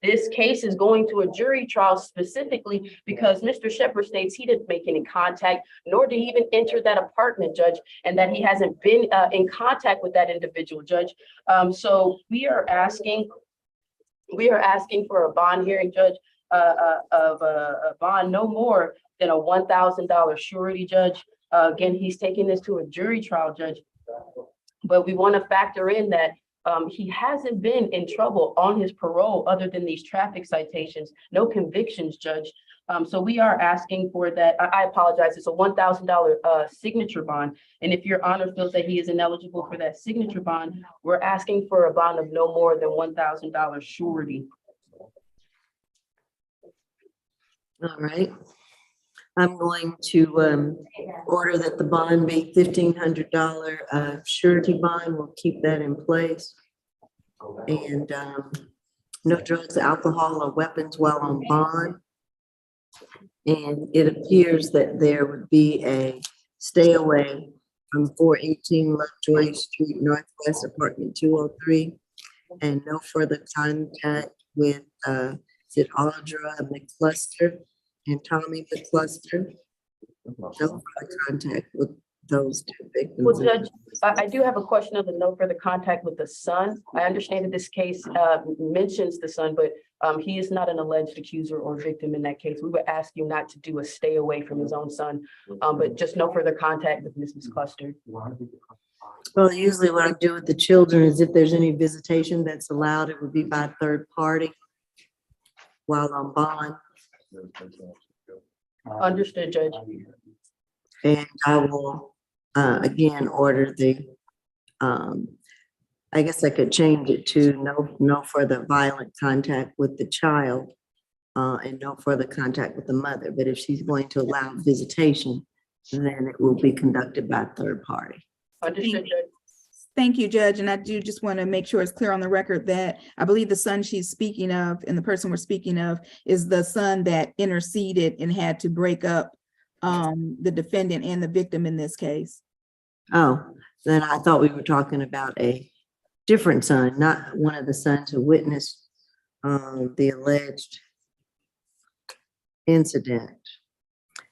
this case is going to a jury trial specifically because Mr. Shepherd states he didn't make any contact, nor did he even enter that apartment, Judge, and that he hasn't been in contact with that individual, Judge. So we are asking for a bond hearing, Judge, of a bond no more than a $1,000 surety, Judge. Again, he's taking this to a jury trial, Judge. But we want to factor in that he hasn't been in trouble on his parole other than these traffic citations, no convictions, Judge. So we are asking for that. I apologize. It's a $1,000 signature bond. And if your honor feels that he is ineligible for that signature bond, we're asking for a bond of no more than $1,000 surety. All right. I'm going to order that the bond be $1,500 surety bond. We'll keep that in place. And no drugs, alcohol, or weapons while on bond. And it appears that there would be a stay away from 418 Lovejoy Street Northwest, apartment 203, and no further contact with, is it Audra McCluster and Tommy McCluster? No further contact with those two victims. Well, Judge, I do have a question of the no further contact with the son. I understand that this case mentions the son, but he is not an alleged accuser or victim in that case. We would ask you not to do a stay away from his own son, but just no further contact with Ms. McCluster. Well, usually what I do with the children is if there's any visitation that's allowed, it would be by a third party while on bond. Understood, Judge. And I will, again, order the, I guess I could change it to no further violent contact with the child, and no further contact with the mother. But if she's going to allow visitation, then it will be conducted by a third party. Understood, Judge. Thank you, Judge. And I do just want to make sure it's clear on the record that I believe the son she's speaking of and the person we're speaking of is the son that interceded and had to break up the defendant and the victim in this case. Oh, then I thought we were talking about a different son, not one of the sons who witnessed the alleged incident.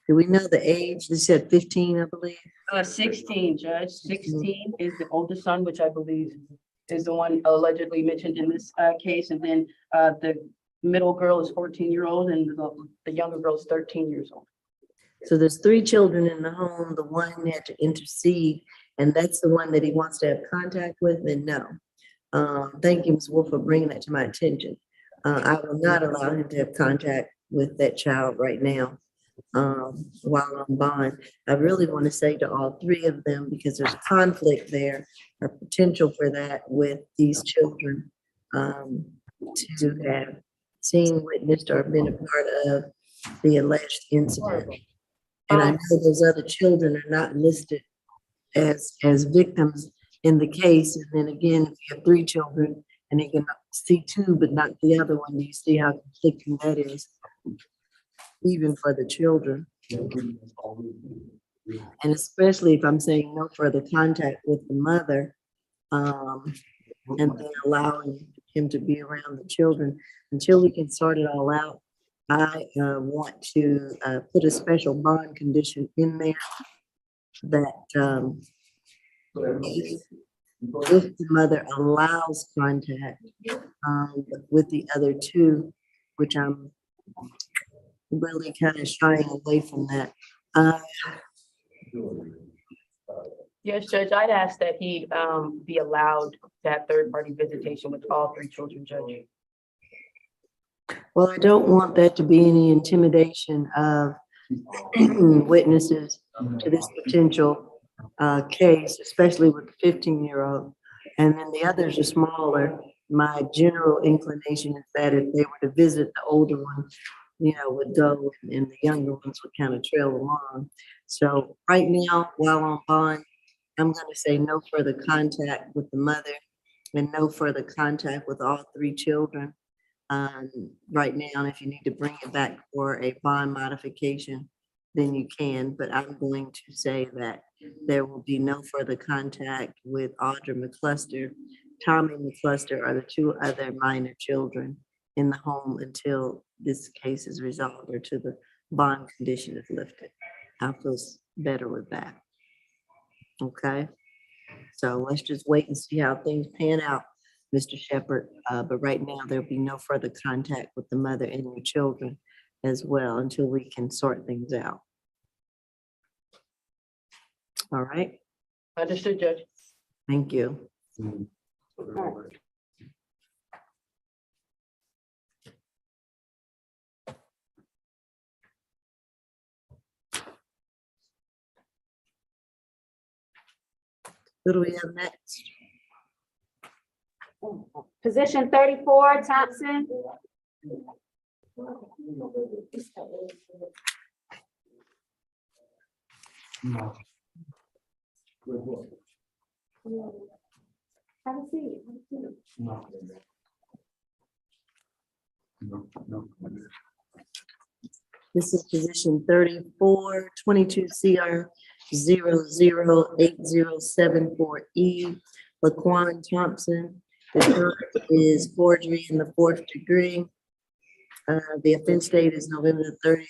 Do we know the age? They said 15, I believe. 16, Judge. 16 is the oldest son, which I believe is the one allegedly mentioned in this case. And then the middle girl is 14-year-old and the younger girl is 13 years old. So there's 3 children in the home. The one had to intercede, and that's the one that he wants to have contact with. And no, thank you, Ms. Wolf, for bringing that to my attention. I will not allow him to have contact with that child right now while on bond. I really want to say to all 3 of them, because there's conflict there or potential for that with these children, to have seen, witnessed, or been a part of the alleged incident. And I know those other children are not listed as victims in the case. And then again, if you have 3 children and you can see 2 but not the other one, do you see how conflicting that is? Even for the children. And especially if I'm saying no further contact with the mother, and then allowing him to be around the children until we can sort it all out. I want to put a special bond condition in there that if the mother allows contact with the other 2, which I'm really kind of shying away from that. Yes, Judge, I'd ask that he be allowed that third-party visitation with all 3 children, Judge. Well, I don't want that to be any intimidation of witnesses to this potential case, especially with the 15-year-old. And then the others are smaller. My general inclination is that if they were to visit, the older one, would go and the younger ones would kind of trail along. So right now, while on bond, I'm going to say no further contact with the mother and no further contact with all 3 children. Right now, and if you need to bring it back for a bond modification, then you can, but I'm going to say that there will be no further contact with Audra McCluster, Tommy McCluster, or the 2 other minor children in the home until this case is resolved or till the bond condition is lifted. I feel better with that. Okay, so let's just wait and see how things pan out, Mr. Shepherd. But right now, there'll be no further contact with the mother and the children as well until we can sort things out. All right. Understood, Judge. Thank you. Who do we have next? Position 34, Thompson. Have a seat. This is position 34, 22 CR 008074E, Laquan Thompson. The charge is forgery in the 4th degree. The offense date is November the 30th,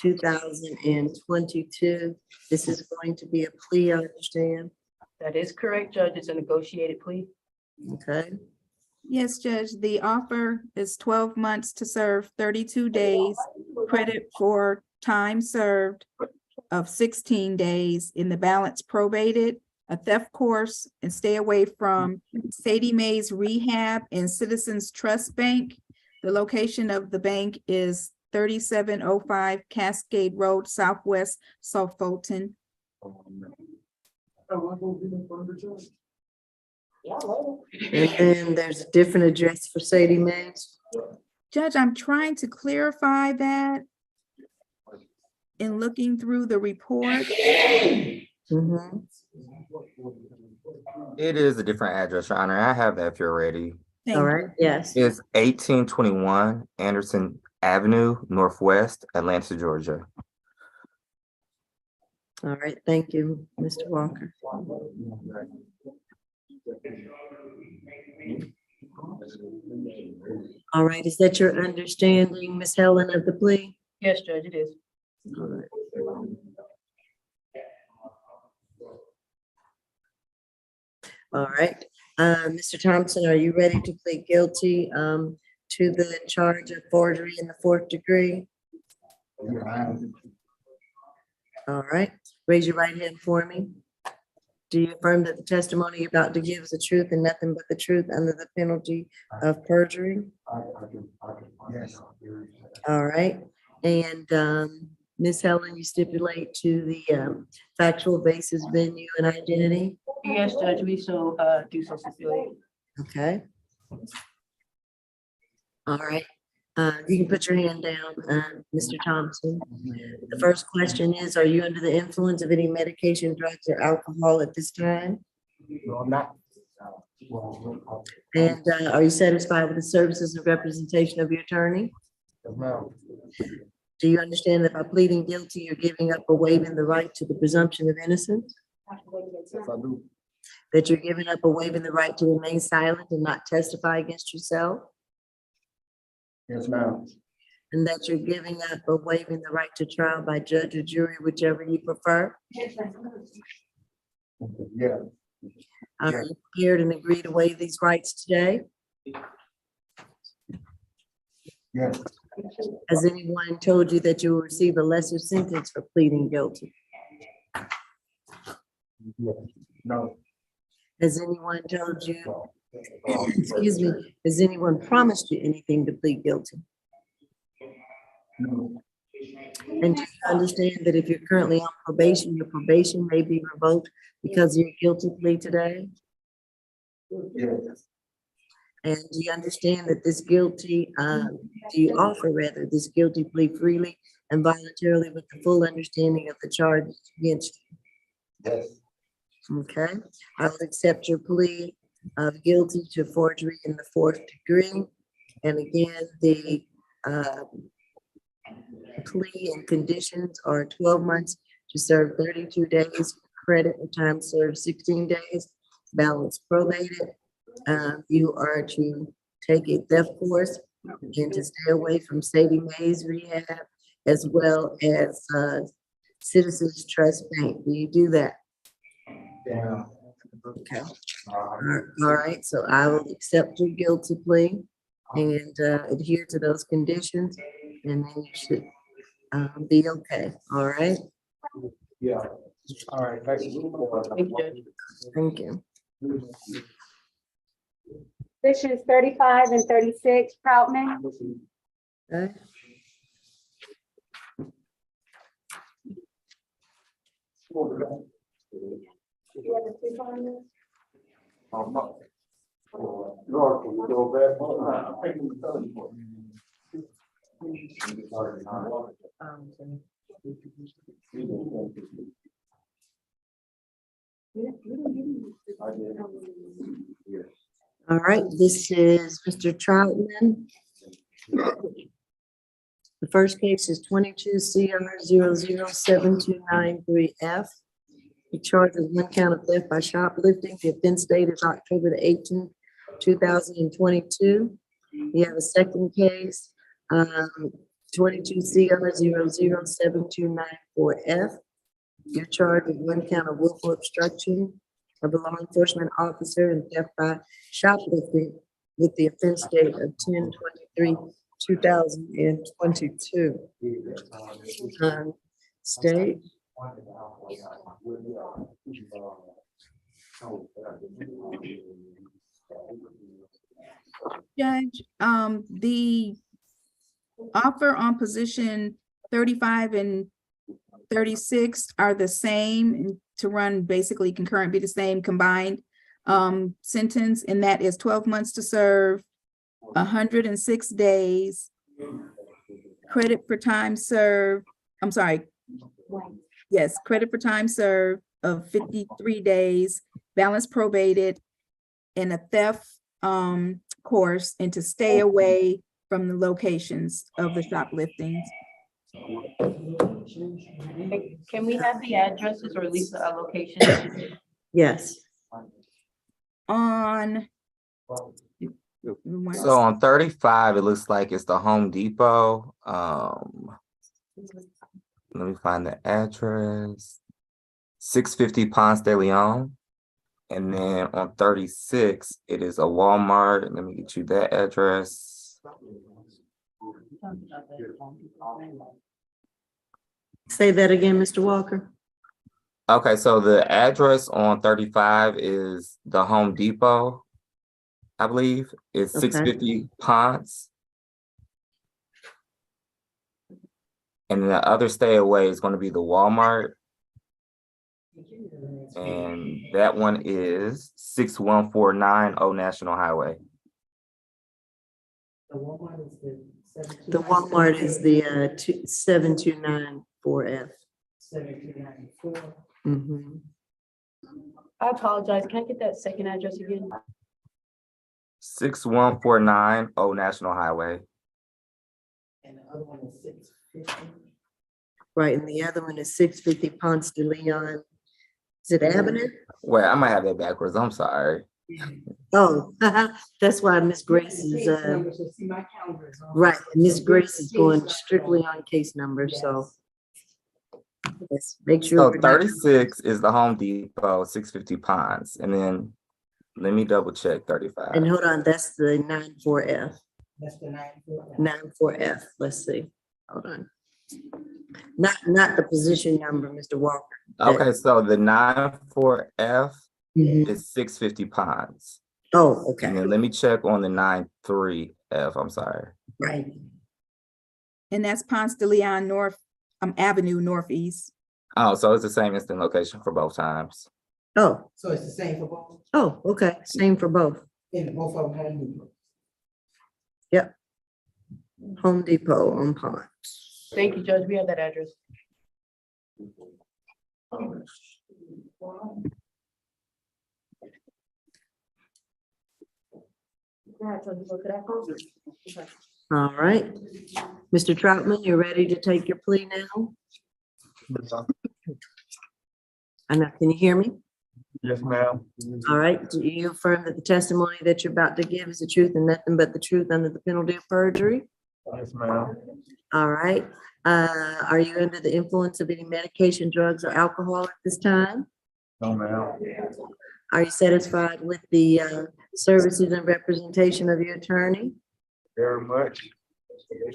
2022. This is going to be a plea, I understand. That is correct, Judge. It's a negotiated plea. Okay. Yes, Judge, the offer is 12 months to serve 32 days, credit for time served of 16 days in the balance probated, a theft course, and stay away from Sadie Mae's Rehab and Citizens Trust Bank. The location of the bank is 3705 Cascade Road, Southwest, South Fulton. And then there's a different address for Sadie Mae's. Judge, I'm trying to clarify that in looking through the report. Mm-hmm. It is a different address, Your Honor. I have that if you're ready. All right, yes. It's 1821 Anderson Avenue, Northwest, Atlanta, Georgia. All right, thank you, Mr. Walker. All right, is that your understanding, Ms. Helen, of the plea? Yes, Judge, it is. All right. All right, Mr. Thompson, are you ready to plead guilty to the charge of forgery in the 4th degree? All right, raise your right hand for me. Do you affirm that the testimony you're about to give is the truth and nothing but the truth under the penalty of perjury? Yes. All right, and Ms. Helen, you stipulate to the factual basis, venue, and identity? Yes, Judge, we so do so stipulate. Okay. All right, you can put your hand down, Mr. Thompson. The first question is, are you under the influence of any medication, drugs, or alcohol at this time? No, I'm not. And are you satisfied with the services and representation of your attorney? Yes, ma'am. Do you understand that by pleading guilty, you're giving up or waiving the right to the presumption of innocence? Yes, I do. That you're giving up or waiving the right to remain silent and not testify against yourself? Yes, ma'am. And that you're giving up or waiving the right to trial by judge or jury, whichever you prefer? Yeah. Are you prepared and agree to waive these rights today? Yes. Has anyone told you that you will receive a lesser sentence for pleading guilty? No. Has anyone told you, excuse me, has anyone promised you anything to plead guilty? No. And do you understand that if you're currently on probation, your probation may be revoked because of your guilty plea today? Yes. And do you understand that this guilty, do you offer rather this guilty plea freely and voluntarily with the full understanding of the charges against you? Yes. Okay, I will accept your plea of guilty to forgery in the 4th degree. And again, the plea and conditions are 12 months to serve 32 days, credit and time served 16 days, balance probated. You are to take a theft course and to stay away from Sadie Mae's Rehab as well as Citizens Trust Bank. Do you do that? Yeah. Okay. All right, so I will accept your guilty plea and adhere to those conditions, and then you should be okay. All right? Yeah. All right. Thank you. Thank you. Positions 35 and 36, Troutman. Okay. You have a speak on this? All right, this is Mr. Troutman. The first case is 22 CR 00729 The charge is one count of theft by shoplifting. The offense date is October the 18th, 2022. You have a second case, 22 CR 00729 Your charge is one count of willful obstruction of a law enforcement officer and theft by shoplifting with the offense date of 10/23/2022. State. Judge, the offer on position 35 and 36 are the same and to run basically concurrent, be the same combined sentence, and that is 12 months to serve, 106 days, credit for time served, I'm sorry. Yes, credit for time served of 53 days, balance probated, and a theft course, and to stay away from the locations of the shoplifting. Can we have the addresses or at least the location? Yes. On. So on 35, it looks like it's the Home Depot. Let me find the address. 650 Ponce de Leon. And then on 36, it is a Walmart. Let me get you that address. Say that again, Mr. Walker. Okay, so the address on 35 is the Home Depot, I believe. It's Okay. 650 Ponce. And the other stay away is going to be the Walmart. And that one is 6149 Old National Highway. The Walmart is the 7294F. Mhm. I apologize. Can I get that second address again? 6149 Old National Highway. And the other one is 650. Right, and the other one is 650 Ponce de Leon. Is it Avenue? Wait, I might have that backwards. I'm sorry. Oh, that's why Miss Grace is, right, Miss Grace is going strictly on case number, so. Let's make sure. So we're not- 36 is the Home Depot, 650 Ponce. And then let me double check 35. And hold on, that's the 94F. That's the 94F, let's see, hold on. Not the position number, Mr. Walker. Okay, so the 94F Mhm. is 650 Ponce. Oh, okay. And then let me check on the 93F, I'm sorry. Right. And that's Ponce de Leon North, Avenue Northeast. Oh, so it's the same instant location for both times. Oh, So it's the same for both, oh, okay, same for both. and both of them Home Depot. Yep. Home Depot on Pond. Thank you, Judge. We have that address. All right. Mr. Troutman, you're ready to take your plea now? I know, can you hear me? Yes, ma'am. All right, do you affirm that the testimony that you're about to give is the truth and nothing but the truth under the penalty of perjury? Yes, ma'am. All right, are you under the influence of any medication, drugs, or alcohol at this time? No, ma'am. Are you satisfied with the services and representation of your attorney? Very much.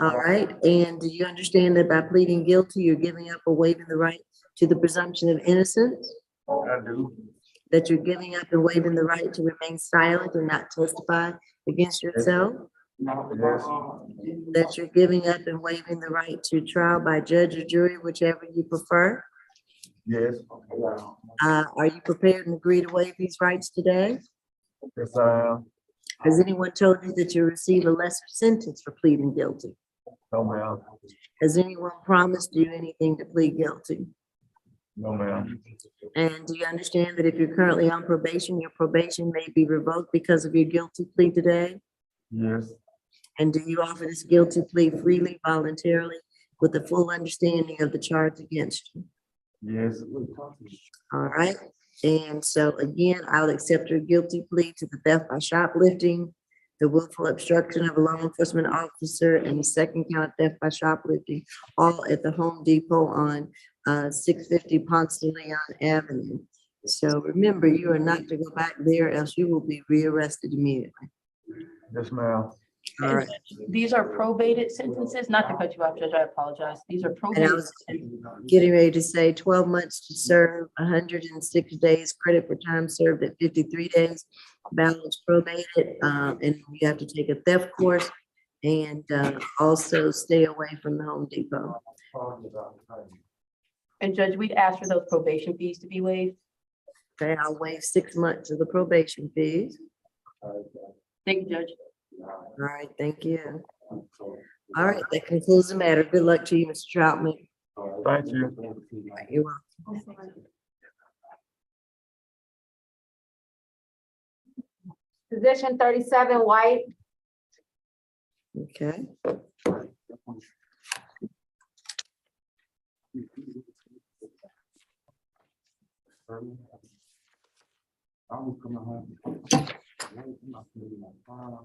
All right, and do you understand that by pleading guilty, you're giving up or waiving the right to the presumption of innocence? I do. That you're giving up and waiving the right to remain silent and not testify against yourself? Yes. That you're giving up and waiving the right to trial by judge or jury, whichever you prefer? Yes. Are you prepared and agree to waive these rights today? Yes, I am. Has anyone told you that you'll receive a lesser sentence for pleading guilty? No, ma'am. Has anyone promised you anything to plead guilty? No, ma'am. And do you understand that if you're currently on probation, your probation may be revoked because of your guilty plea today? Yes. And do you offer this guilty plea freely, voluntarily, with the full understanding of the charge against you? Yes. All right, and so again, I'll accept your guilty plea to the theft by shoplifting, the willful obstruction of a law enforcement officer, and the second count of theft by shoplifting, all at the Home Depot on 650 Ponce de Leon Avenue. So remember, you are not to go back there, else you will be rearrested immediately. Yes, ma'am. All right. These are probated sentences, not to cut you off, Judge, I apologize. These are And I probated. was getting ready to say 12 months to serve, 106 days, credit for time served at 53 days, balance probated, and you have to take a theft course and also stay away from the Home Depot. And Judge, we'd ask for those probation fees to be waived. Okay, I'll waive 6 months of the probation fees. Thank you, Judge. All right, thank you. All right, that concludes the matter. Good luck to you, Mr. Troutman. Thank you. You're welcome. Position 37, White. Okay.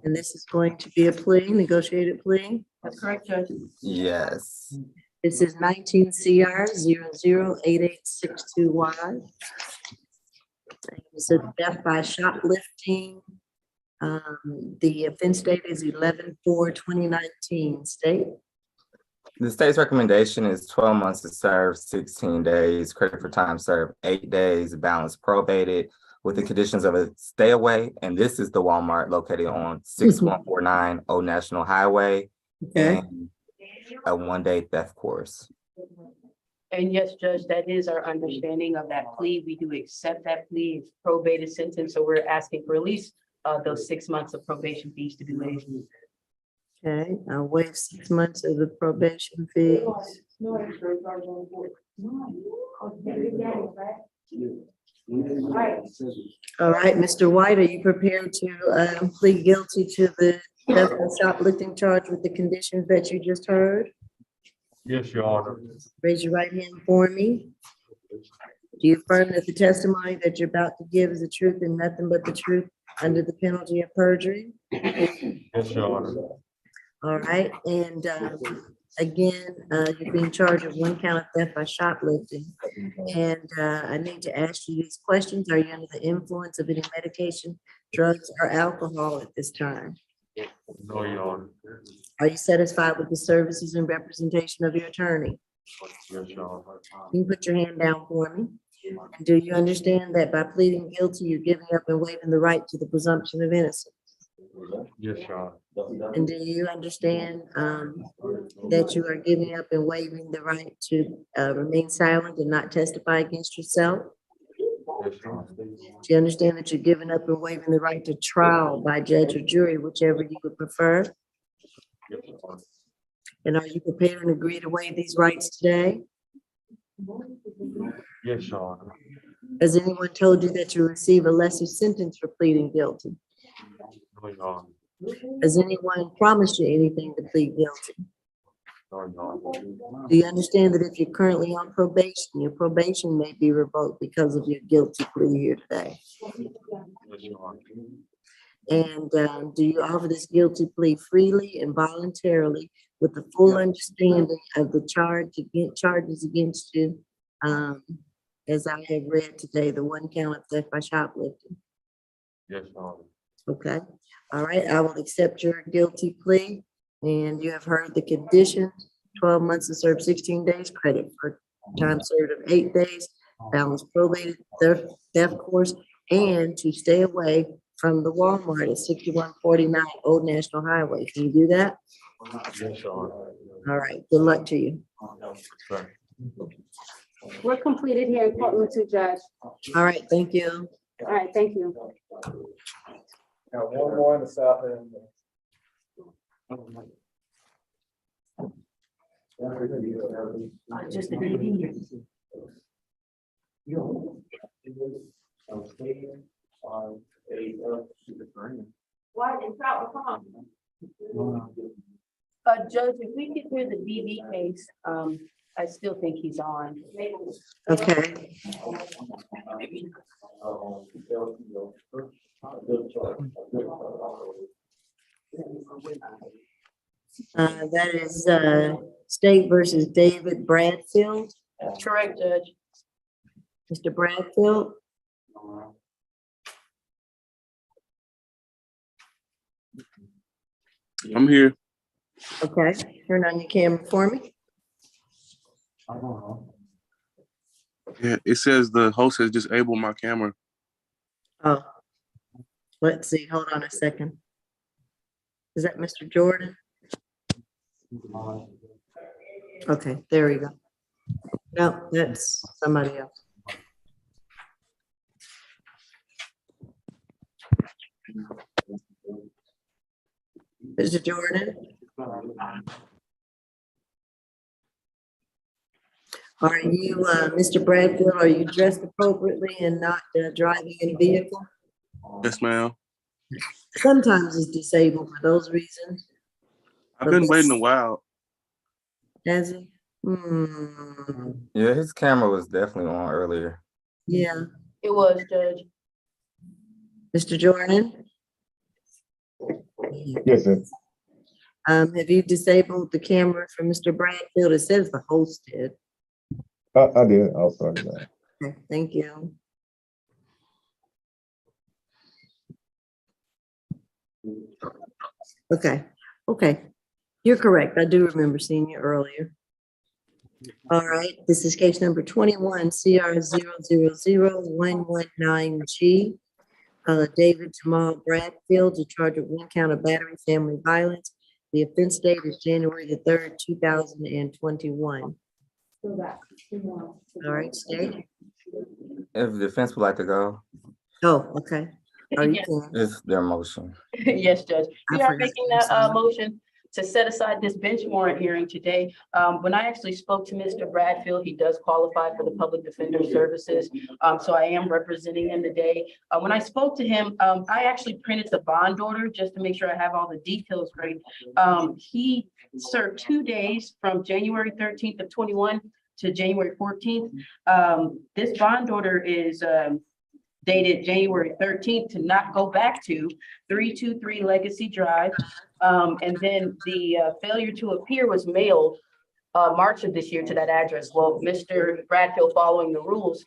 And this is going to be a plea, negotiated plea. That's correct, Judge. Yes. This is 19 CR 008862Y. It's a theft by shoplifting. The offense date is 11/4/2019. State. The state's recommendation is 12 months to serve, 16 days, credit for time served, 8 days, balance probated with the conditions of a stay away. And this is the Walmart located on 6149 Old National Highway. Okay. And a 1-day theft course. And yes, Judge, that is our understanding of that plea. We do accept that plea. It's probated sentence, so we're asking for at least those 6 months of probation fees to be waived. Okay, I'll waive 6 months of the probation fees. All right, Mr. White, are you prepared to plead guilty to the theft and shoplifting charge with the conditions that you just heard? Yes, Your Honor. Raise your right hand for me. Do you affirm that the testimony that you're about to give is the truth and nothing but the truth under the penalty of perjury? Yes, Your Honor. All right, and again, you're being charged with 1 count of theft by shoplifting. And I need to ask you these questions. Are you under the influence of any medication, drugs, or alcohol at this time? No, Your Honor. Are you satisfied with the services and representation of your attorney? Yes, Your Honor. Can you put your hand down for me? And do you understand that by pleading guilty, you're giving up and waiving the right to the presumption of innocence? Yes, Your Honor. And do you understand that you are giving up and waiving the right to remain silent and not testify against yourself? Yes, Your Honor. Do you understand that you're giving up and waiving the right to trial by judge or jury, whichever you would prefer? Yes, Your Honor. And are you prepared and agree to waive these rights today? Yes, Your Honor. Has anyone told you that you receive a lesser sentence for pleading guilty? No, Your Honor. Has anyone promised you anything to plead guilty? No, Your Honor. Do you understand that if you're currently on probation, your probation may be revoked because of your guilty plea here today? Yes, Your Honor. And do you offer this guilty plea freely and voluntarily with the full understanding of the charges against you? As I have read today, the 1 count of theft by shoplifting. Yes, Your Honor. Okay, all right, I will accept your guilty plea, and you have heard the conditions. 12 months to serve, 16 days, credit for time served of 8 days, balance probated, theft course, and to stay away from the Walmart at 6149 Old National Highway. Can you do that? Yes, Your Honor. All right, good luck to you. Sorry. We're completed here in courtroom 2, Judge. All right, thank you. All right, thank you. Got one more in the south end. Just the DD. Why did Trout come on? Judge, if we could hear the DV case, I still think he's on. Okay. That is, State versus David Bradfield. Correct, Judge. Mr. Bradfield, I'm here. okay, turn on your camera for me. Yeah, it says the host has disabled my camera. Oh, let's see, hold on a second. Is that Mr. Jordan? Okay, there we go. No, that's somebody else. Mr. Jordan? Are you, Mr. Bradfield, are you dressed appropriately and not driving in a vehicle? Yes, ma'am. Sometimes it's disabled for those reasons. I've been waiting a while. Has he? Yeah, his camera was definitely on earlier. Yeah. It was, Judge. Mr. Jordan? Yes, sir. Have you disabled the camera for Mr. Bradfield? It says the host did. I did. I'll start that. Okay, thank you. Okay. You're correct. I do remember seeing you earlier. All right, this is case number 21 CR 0000119G. David Jamal Bradfield to charge of 1 count of battery family violence. The offense date is January the 3rd, 2021. All right, State. If the defense would like to go, Oh, okay. Are you Yes. can? it's their motion. Yes, Judge. We I are forgot making to that sign. motion to set aside this bench warrant hearing today. When I actually spoke to Mr. Bradfield, he does qualify for the public defender services. So I am representing him today. When I spoke to him, I actually printed the bond order just to make sure I have all the details right. He served 2 days from January 13th of 21 to January 14th. This bond order is dated January 13th to not go back to 323 Legacy Drive. And then the failure to appear was mailed March of this year to that address. Well, Mr. Bradfield, following the rules,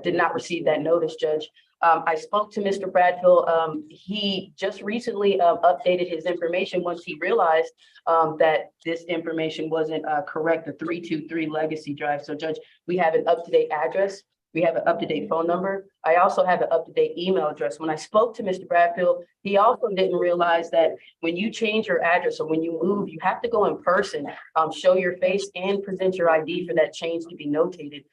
did not receive that notice, Judge. I spoke to Mr. Bradfield. He just recently updated his information once he realized that this information wasn't correct, the 323 Legacy Drive. So, Judge, we have an up-to-date address. We have an up-to-date phone number. I also have an up-to-date email address. When I spoke to Mr. Bradfield, he also didn't realize that when you change your address or when you move, you have to go in person, show your face and present your ID for that change to be notated.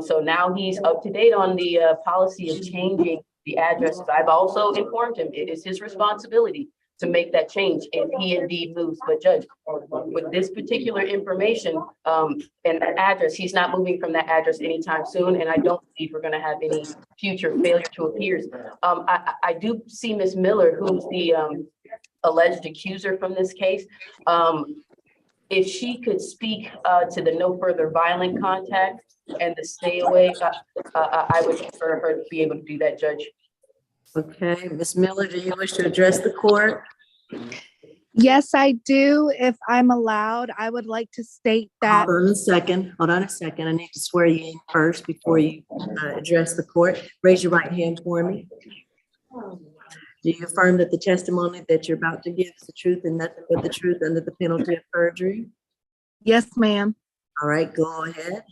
So now he's up to date on the policy of changing the addresses. I've also informed him it is his responsibility to make that change if he indeed moves. But Judge, with this particular information and that address, he's not moving from that address anytime soon. And I don't believe we're gonna have any future failure to appears. I do see Ms. Miller, who's the alleged accuser from this case. If she could speak to the no further violent contact and the stay away, I would prefer her to be able to do that, Judge. Okay, Ms. Miller, do you wish to address the court? Yes, I do. If I'm allowed, I would like to state that. Hold on a second. I need to swear you in first before you address the court. Raise your right hand for me. Do you affirm that the testimony that you're about to give is the truth and nothing but the truth under the penalty of perjury? Yes, ma'am. All right, go ahead.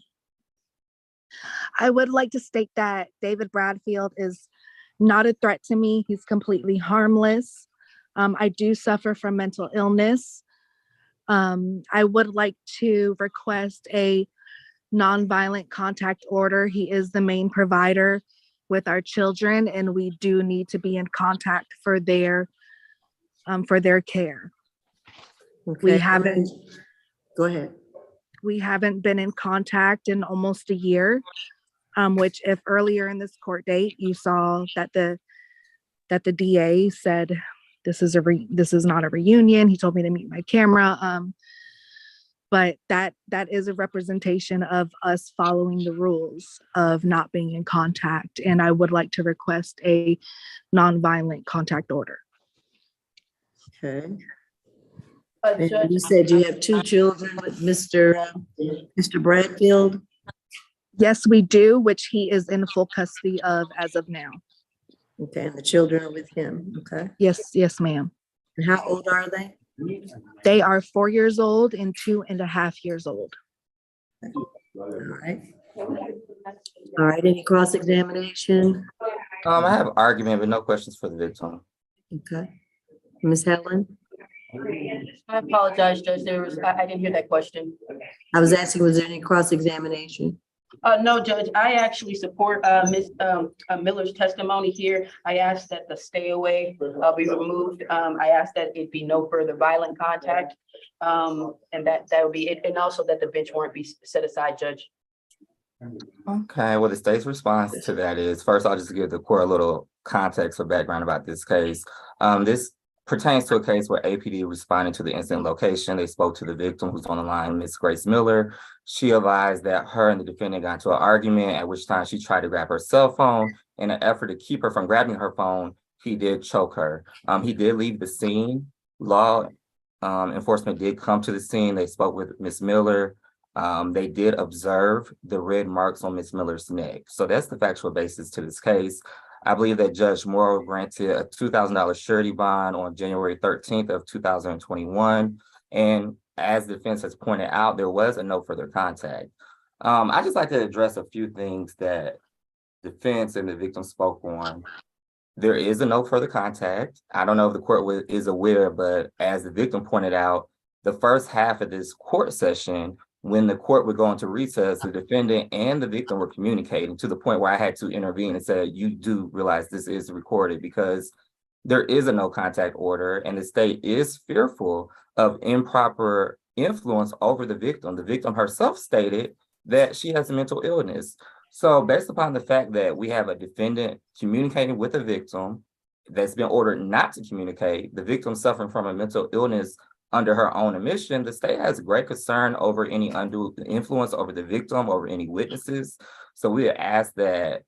I would like to state that David Bradfield is not a threat to me. He's completely harmless. I do suffer from mental illness. I would like to request a nonviolent contact order. He is the main provider with our children, and we do need to be in contact for their care. Okay. We haven't. Go ahead. We haven't been in contact in almost a year, which if earlier in this court date you saw that the DA said this is not a reunion. He told me to mute my camera. But that is a representation of us following the rules of not being in contact. And I would like to request a nonviolent contact order. Okay. Judge, And you said you have 2 children with Mr. Bradfield? Yes, we do, which he is in full custody of as of now. Okay, and the children are with him, okay? Yes, ma'am. And how old are they? They are 4 years old and 2.5 years old. All right. All right, any cross-examination? I have argument, but no questions for the victim. Okay. Ms. Helen? I apologize, Judge. I didn't hear that question. I was asking, was there any cross-examination? No, Judge, I actually support Ms. Miller's testimony here. I asked that the stay away be removed. I asked that it be no further violent contact. And that would be it. And also that the bench warrant be set aside, Judge. Okay, well, the state's response to that is, first, I'll just give the court a little context or background about this case. This pertains to a case where APD responded to the incident location. They spoke to the victim who's on the line, Ms. Grace Miller. She advised that her and the defendant got into an argument, at which time she tried to grab her cell phone. In an effort to keep her from grabbing her phone, he did choke her. He did leave the scene. Law enforcement did come to the scene. They spoke with Ms. Miller. They did observe the red marks on Ms. Miller's neck. So that's the factual basis to this case. I believe that Judge Morrow granted a $2,000 surety bond on January 13th of 2021. And as the defense has pointed out, there was a no further contact. I just like to address a few things that defense and the victim spoke on. There is a no further contact. I don't know if the court is aware, but as the victim pointed out, the first half of this court session, when the court would go into recess, the defendant and the victim were communicating to the point where I had to intervene and say, you do realize this is recorded, because there is a no contact order and the state is fearful of improper influence over the victim. The victim herself stated that she has a mental illness. So based upon the fact that we have a defendant communicating with a victim that's been ordered not to communicate, the victim suffering from a mental illness under her own admission, the state has great concern over any undue influence over the victim, over any witnesses. So we ask that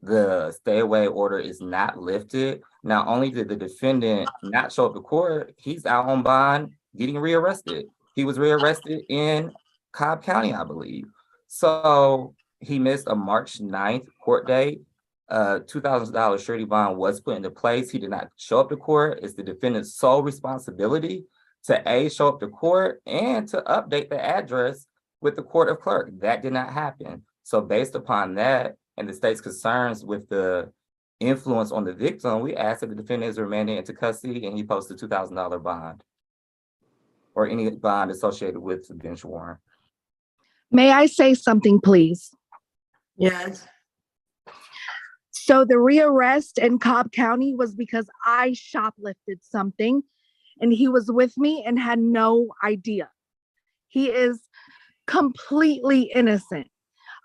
the stay away order is not lifted. Not only did the defendant not show up to court, he's out on bond getting rearrested. He was rearrested in Cobb County, I believe. So he missed a March 9th court date. $2,000 surety bond was put into place. He did not show up to court. It's the defendant's sole responsibility to A, show up to court and to update the address with the court of clerk. That did not happen. So based upon that and the state's concerns with the influence on the victim, we ask that the defendant is remanded into custody and he posts a $2,000 bond or any bond associated with the bench warrant. May I say something, please? Yes. So the rearrest in Cobb County was because I shoplifted something and he was with me and had no idea. He is completely innocent.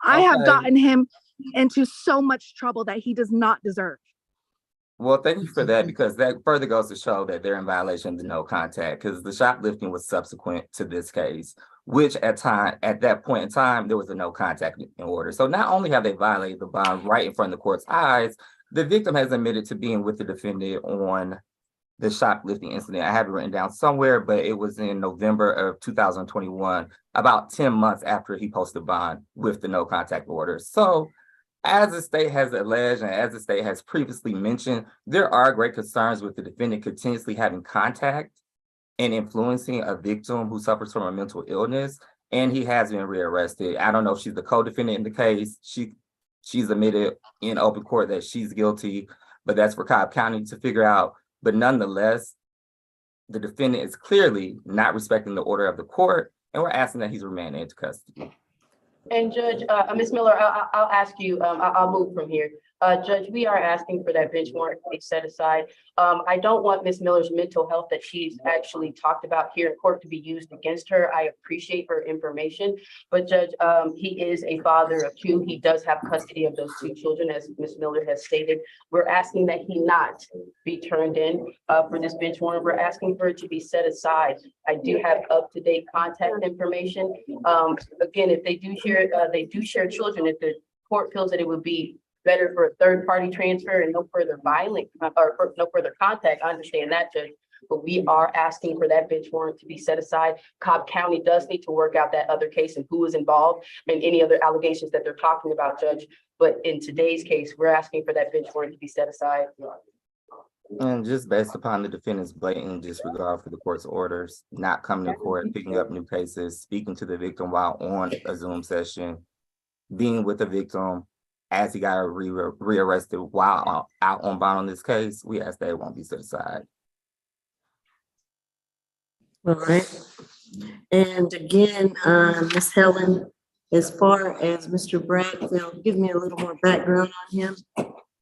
I have gotten him into so much trouble that he does not deserve. Well, thank you for that, because that further goes to show that they're in violation of the no contact, because the shoplifting was subsequent to this case, which at that point in time, there was a no contact order. So not only have they violated the bond right in front of the court's eyes, the victim has admitted to being with the defendant on the shoplifting incident. I have it written down somewhere, but it was in November of 2021, about 10 months after he posted bond with the no contact order. So as the state has alleged and as the state has previously mentioned, there are great concerns with the defendant continuously having contact and influencing a victim who suffers from a mental illness, and he has been rearrested. I don't know if she's the co-defendant in the case. She's admitted in open court that she's guilty, but that's for Cobb County to figure out. But nonetheless, the defendant is clearly not respecting the order of the court, and we're asking that he's remanded into custody. And Judge, Ms. Miller, I'll ask you, I'll move from here. Judge, we are asking for that bench warrant to be set aside. I don't want Ms. Miller's mental health that she's actually talked about here in court to be used against her. I appreciate her information, but Judge, he is a father of two. He does have custody of those two children, as Ms. Miller has stated. We're asking that he not be turned in for this bench warrant. We're asking for it to be set aside. I do have up-to-date contact information. Again, if they do share children, if the court feels that it would be better for a third-party transfer and no further violent or no further contact, I understand that, Judge. But we are asking for that bench warrant to be set aside. Cobb County does need to work out that other case and who is involved and any other allegations that they're talking about, Judge. But in today's case, we're asking for that bench warrant to be set aside. And just based upon the defendant's blatant disregard for the court's orders, not coming to court, picking up new cases, speaking to the victim while on a Zoom session, being with the victim as he got rearrested while out on bond on this case, we ask that it won't be set aside. All right. And again, Ms. Helen, as far as Mr. Bradfield, give me a little more background on him.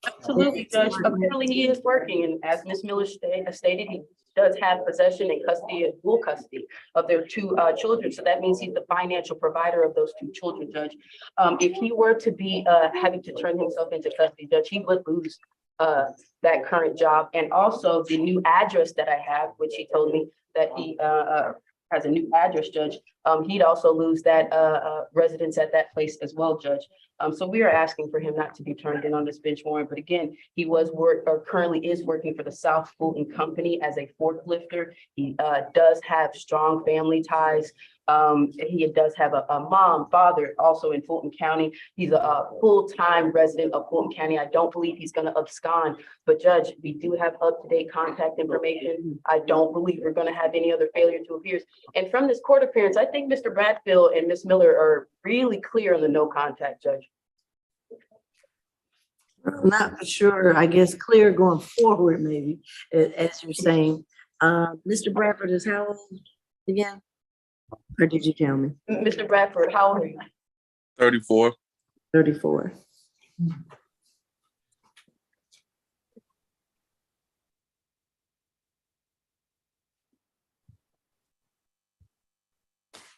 Absolutely, Judge. Apparently he is working, and as Ms. Miller stated, he does have possession and custody, full custody of their two children. So that means he's the financial provider of those two children, Judge. If he were to be having to turn himself into custody, Judge, he would lose that current job. And also the new address that I have, which he told me that he has a new address, Judge. He'd also lose that residence at that place as well, Judge. So we are asking for him not to be turned in on this bench warrant. But again, he was currently is working for the South Fulton Company as a forklifter. He does have strong family ties. He does have a mom, father, also in Fulton County. He's a full-time resident of Fulton County. I don't believe he's going to abscond, but Judge, we do have up-to-date contact information. I don't believe we're going to have any other failure to appears. And from this court appearance, I think Mr. Bradfield and Ms. Miller are really clear on the no contact, Judge. I'm not for sure, I guess, clear going forward, maybe, as you're saying. Mr. Bradford is how old again? Or did you tell me? Mr. Bradford, how old are you? 34. 34.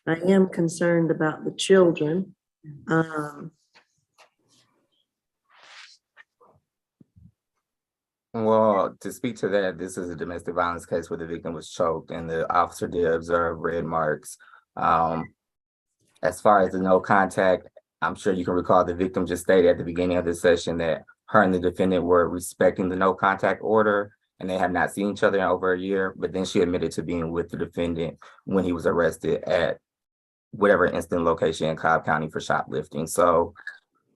I am concerned about the children. Well, to speak to that, this is a domestic violence case where the victim was choked and the officer did observe red marks. As far as the no contact, I'm sure you can recall the victim just stated at the beginning of the session that her and the defendant were respecting the no contact order and they have not seen each other in over a year, but then she admitted to being with the defendant when he was arrested at whatever instant location in Cobb County for shoplifting. So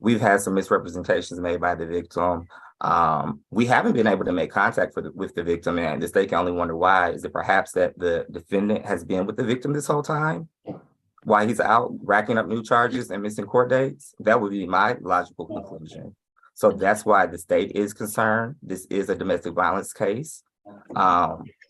we've had some misrepresentations made by the victim. We haven't been able to make contact with the victim, and the state can only wonder why. Is it perhaps that the defendant has been with the victim this whole time? Why he's out racking up new charges and missing court dates? That would be my logical conclusion. So that's why the state is concerned. This is a domestic violence case.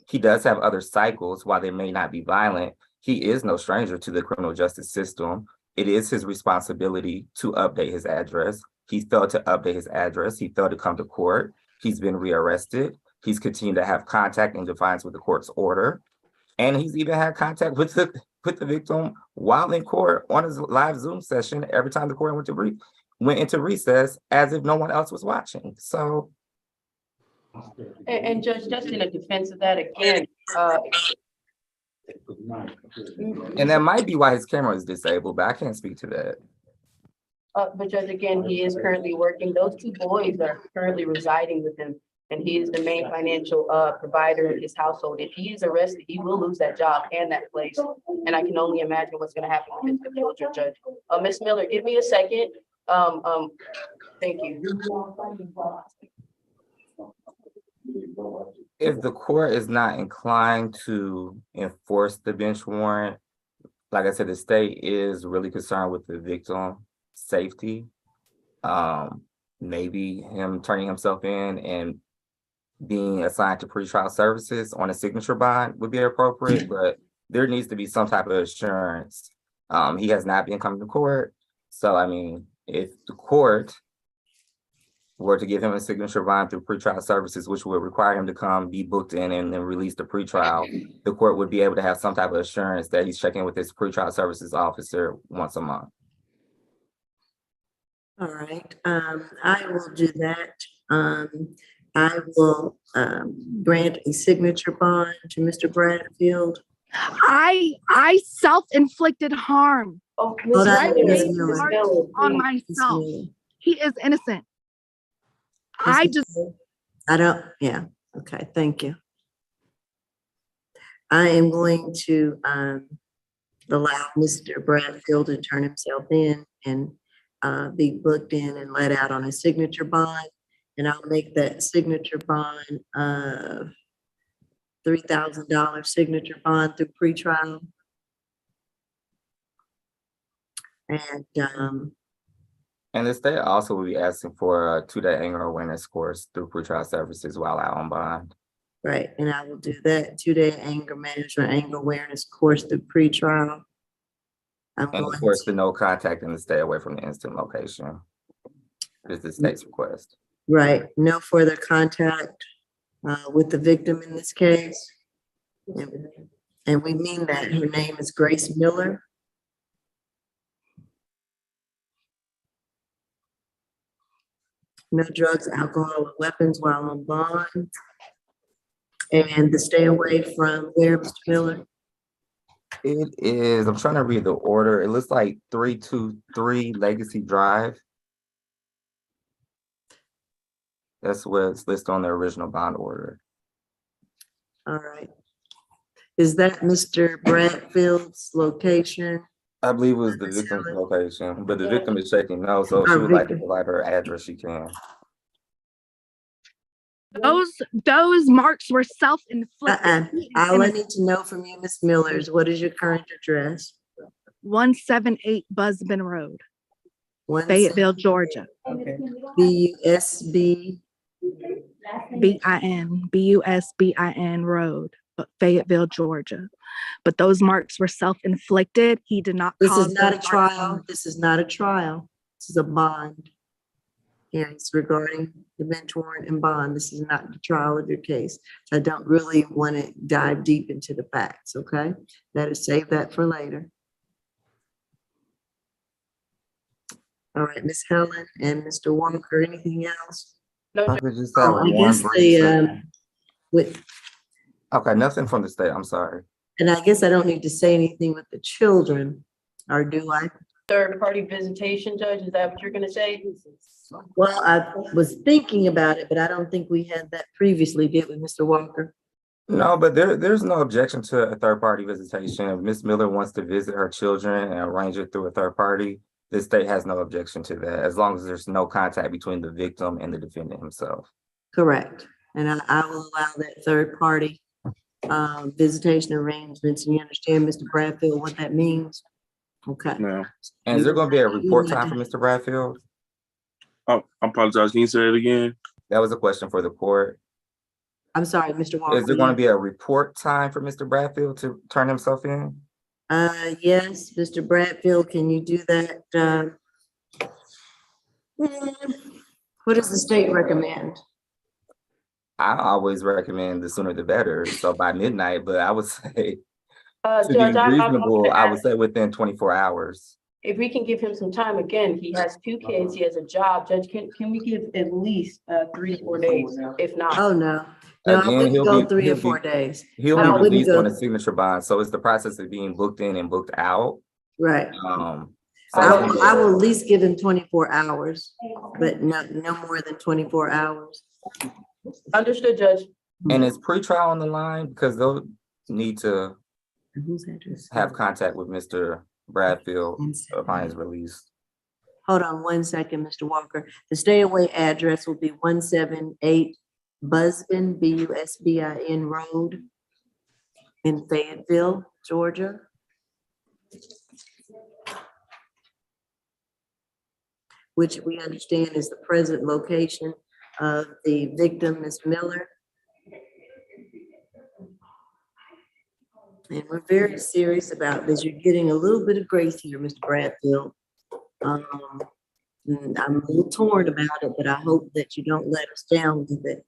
He does have other cycles. While they may not be violent, he is no stranger to the criminal justice system. It is his responsibility to update his address. He failed to update his address. He failed to come to court. He's been rearrested. He's continued to have contact in defiance with the court's order. And he's even had contact with the victim while in court on his live Zoom session every time the court went into recess as if no one else was watching. So. And Judge, just in a defense of that, again, and that might be why his camera is disabled, but I can't speak to that. But Judge, again, he is currently working. Those two boys are currently residing with him, and he is the main financial provider in his household. If he is arrested, he will lose that job and that place. And I can only imagine what's going to happen with the children, Judge. Ms. Miller, give me a second. Thank you. If the court is not inclined to enforce the bench warrant, like I said, the state is really concerned with the victim safety. Maybe him turning himself in and being assigned to pretrial services on a signature bond would be appropriate, but there needs to be some type of assurance. He has not been coming to court. So I mean, if the court were to give him a signature bond through pretrial services, which would require him to come, be booked in, and then release the pretrial, the court would be able to have some type of assurance that he's checking with his pretrial services officer once a month. All right, I will do that. I will, grant a signature bond to Mr. Bradfield. I self-inflicted harm. Oh, Hold Ms. on, Miller, Ms. Ms. Miller. Miller, On please. myself. Miller. He is innocent. I just, I don't, yeah, okay, thank you. I am going to, allow Mr. Bradfield to turn himself in and, be booked in and let out on a signature bond. And I'll make that signature bond, $3,000 signature bond through pretrial. And the state also will be asking for a 2-day anger awareness course through pretrial services while out on bond. Right, and I will do that 2-day anger management, anger awareness course through pretrial. I'm And going of course, the no contact and to stay away from the instant location is the state's request. right, no further contact with the victim in this case. And we mean that. Her name is Grace Miller. No drugs, alcohol, or weapons while on bond. And to stay away from where, Mr. Miller? It is, I'm trying to read the order. It looks like 323 Legacy Drive. That's what's listed on the original bond order. All right. Is that Mr. Bradfield's location? I believe it was the victim's location, but the victim is shaking no, so if she would like to provide her address, she can. those marks were self-inflicted. All I need to know from you, Ms. Miller, is what is your current address? 178 Busbin Road, Fayetteville, Georgia. Okay. B-U-S-B. B-U-S-B-I-N Road, Fayetteville, Georgia. But those marks were self-inflicted. He did not This cause is not a those trial. marks. This is not a trial. This is a bond. Hearings regarding the bench warrant and bond. This is not the trial of your case. I don't really want to dive deep into the facts, okay? Let us save that for later. All right, Ms. Helen and Mr. Walker, anything else? I could just have I one guess brief the, statement. with, Okay, nothing from the state, I'm sorry. and I guess I don't need to say anything with the children, or do I? Third-party visitation, Judge, is that what you're gonna say? Well, I was thinking about it, but I don't think we had that previously, did we, Mr. Walker? No, but there's no objection to a third-party visitation. If Ms. Miller wants to visit her children and arrange it through a third party, the state has no objection to that, as long as there's no contact between the victim and the defendant himself. Correct. And I will allow that third party visitation arrangements. And you understand, Mr. Bradfield, what that means? Okay. No. And is there going to be a report time for Mr. Bradfield? Oh, I apologize. Can you say it again? That was a question for the court. I'm sorry, Mr. Walker. Is there going to be a report time for Mr. Bradfield to turn himself in? Yes, Mr. Bradfield, can you do that? What does the state recommend? I always recommend the sooner the better, so by midnight, but I would say to be Judge, I'm reasonable, gonna I would ask, say within 24 hours. if we can give him some time, again, he has 2 kids, he has a job, Judge, can we give at least 3 to 4 days, if not? Oh, no. No, I Again, wouldn't he'll go be- 3 or he'll 4 be- days. He'll I be wouldn't released go- on a signature bond, so it's the process of being booked in and booked out. Right. So I will at least give him 24 hours, but no more than 24 hours. Understood, Judge. And is pretrial on the line, because they'll need to Whose address? have contact with Mr. Bradfield upon his release. Hold on 1 second, Mr. Walker. The stay away address will be 178 Busbin, B-U-S-B-I-N Road in Fayetteville, Georgia. Which we understand is the present location of the victim, Ms. Miller. And we're very serious about this. You're getting a little bit of grace here, Mr. Bradfield. I'm a little torn about it, but I hope that you don't let us down with it.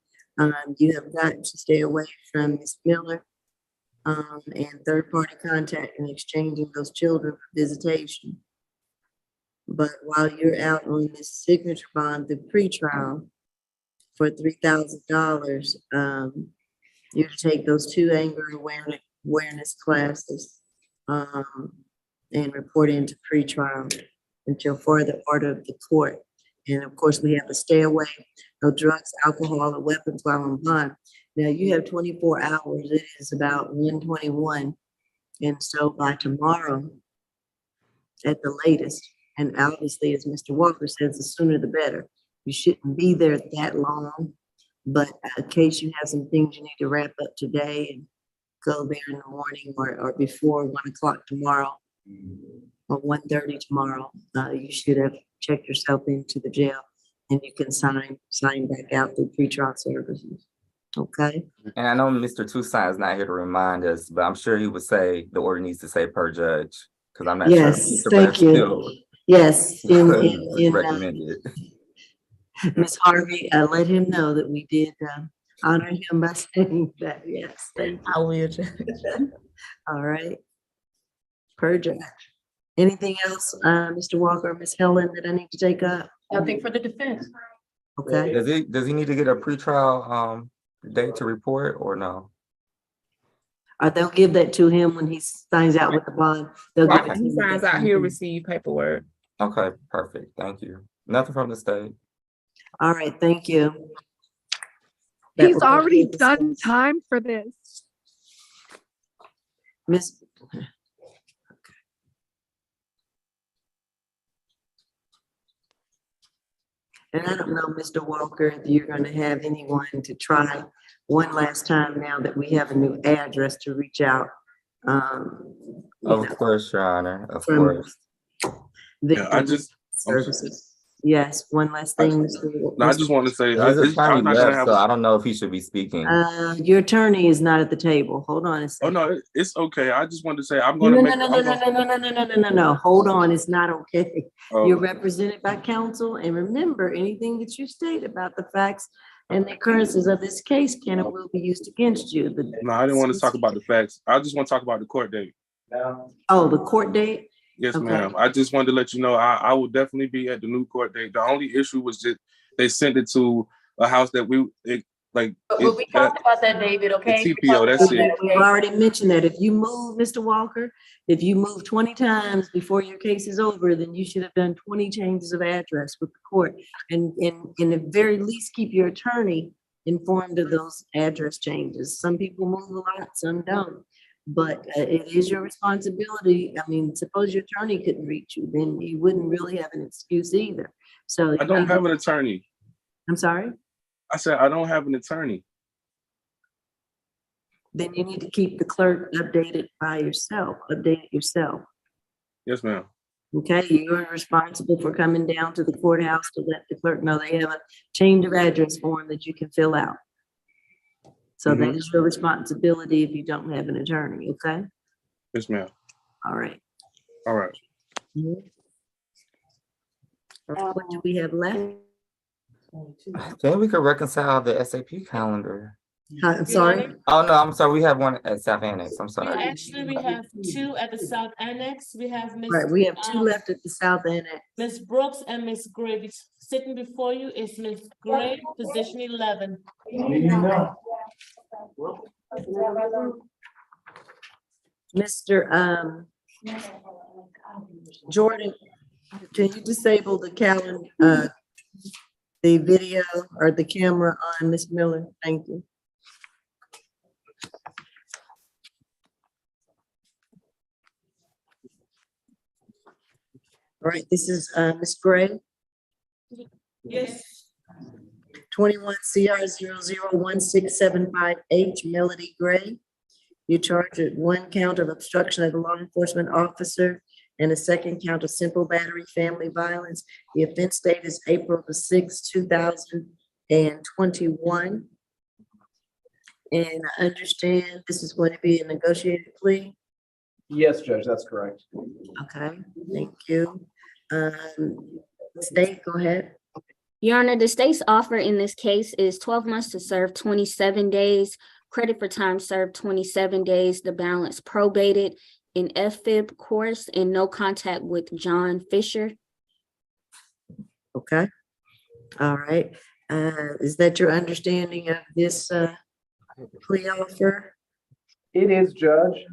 You have got to stay away from Ms. Miller, and third-party contact and exchanging those children for visitation. But while you're out on this signature bond, the pretrial for $3,000, you're to take those 2 anger awareness classes, and report into pretrial until further order of the court. And of course, we have to stay away, no drugs, alcohol, or weapons while on bond. Now, you have 24 hours. It is about 1:21. And so by tomorrow, at the latest, and obviously, as Mr. Walker says, the sooner the better. You shouldn't be there that long, but in case you have some things you need to wrap up today and go there in the morning or before 1 o'clock tomorrow, or 1:30 tomorrow, you should have checked yourself into the jail, and you can sign back out through pretrial services. Okay? And I know Mr. Toussaint is not here to remind us, but I'm sure he would say the order needs to say per judge, because I'm not sure. Yes, thank you. Yes, Recommended. Ms. Harvey, let him know that we did honor him by saying that. Yes, thank you. I will. All right. Per judge. Anything else, Mr. Walker, or Ms. Helen, that I need to take up? Nothing for the defense. Okay. Does he need to get a pretrial date to report or no? They'll give that to him when he signs out with the bond. They'll give it to He him. signs out, he'll receive paperwork. Okay, perfect. Thank you. Nothing from the state. All right, thank you. He's already done time for this. Miss. And I don't know, Mr. Walker, if you're going to have anyone to try one last time now that we have a new address to reach out. Of course, Your Honor, of from course. Yeah, I just, Services. Yes, one last thing. no, I just want to say, His I'm attorney not gonna left, have. so I don't know if he should be speaking. Your attorney is not at the table. Hold on a Oh, second. no, it's okay. I just wanted to say, I'm No, gonna no, make. no, I'm no, gonna- no, no, no, no, no, no, no, no. Hold on, it's not okay. Oh. You're represented by counsel, and remember, anything that you state about the facts and the occurrences of this case can and will be used against you. No, I didn't want to talk about the facts. I just want to talk about the court date. Oh, the court date? Yes, Okay. ma'am. I just wanted to let you know, I will definitely be at the new court date. The only issue was just they sent it to a house that we Talked about that, David, okay? The TPO, that's it. We've already mentioned that. If you move, Mr. Walker, if you move 20 times before your case is over, then you should have done 20 changes of address with the court. And at very least, keep your attorney informed of those address changes. Some people move a lot, some don't. But it is your responsibility. I mean, suppose your attorney couldn't reach you, then you wouldn't really have an excuse either. So I don't have an attorney. I'm sorry? I said, I don't have an attorney. Then you need to keep the clerk updated by yourself, update it yourself. Yes, ma'am. Okay, you're responsible for coming down to the courthouse to let the clerk know they have a change of address form that you can fill out. So that is your responsibility if you don't have an attorney, okay? Yes, ma'am. All right. All right. What do we have left? Then we could reconcile the SAP calendar. I'm sorry? Oh, no, I'm sorry. We have one at South Annex. I'm We sorry. actually have 2 at the South Annex. We have Miss. Right, we have 2 left at the South Annex. Miss Brooks and Miss Gray. Sitting before you is Miss Gray, position 11. Mr. Jordan, can you disable the calendar, the video or the camera on Ms. Miller? Thank you. All right, this is Ms. Gray. Yes. 21 CR 001675H, Melody Gray. You charged with 1 count of obstruction of a law enforcement officer and a 2nd count of simple battery family violence. The offense date is April the 6th, 2021. And I understand this is going to be a negotiated plea. Yes, Judge, that's correct. Okay, thank you. State, go ahead. Your Honor, the state's offer in this case is 12 months to serve 27 days, credit for time served 27 days, the balance probated, in FFIB course, and no contact with John Fisher. Okay. All right. Is that your understanding of this plea offer? It is, Judge.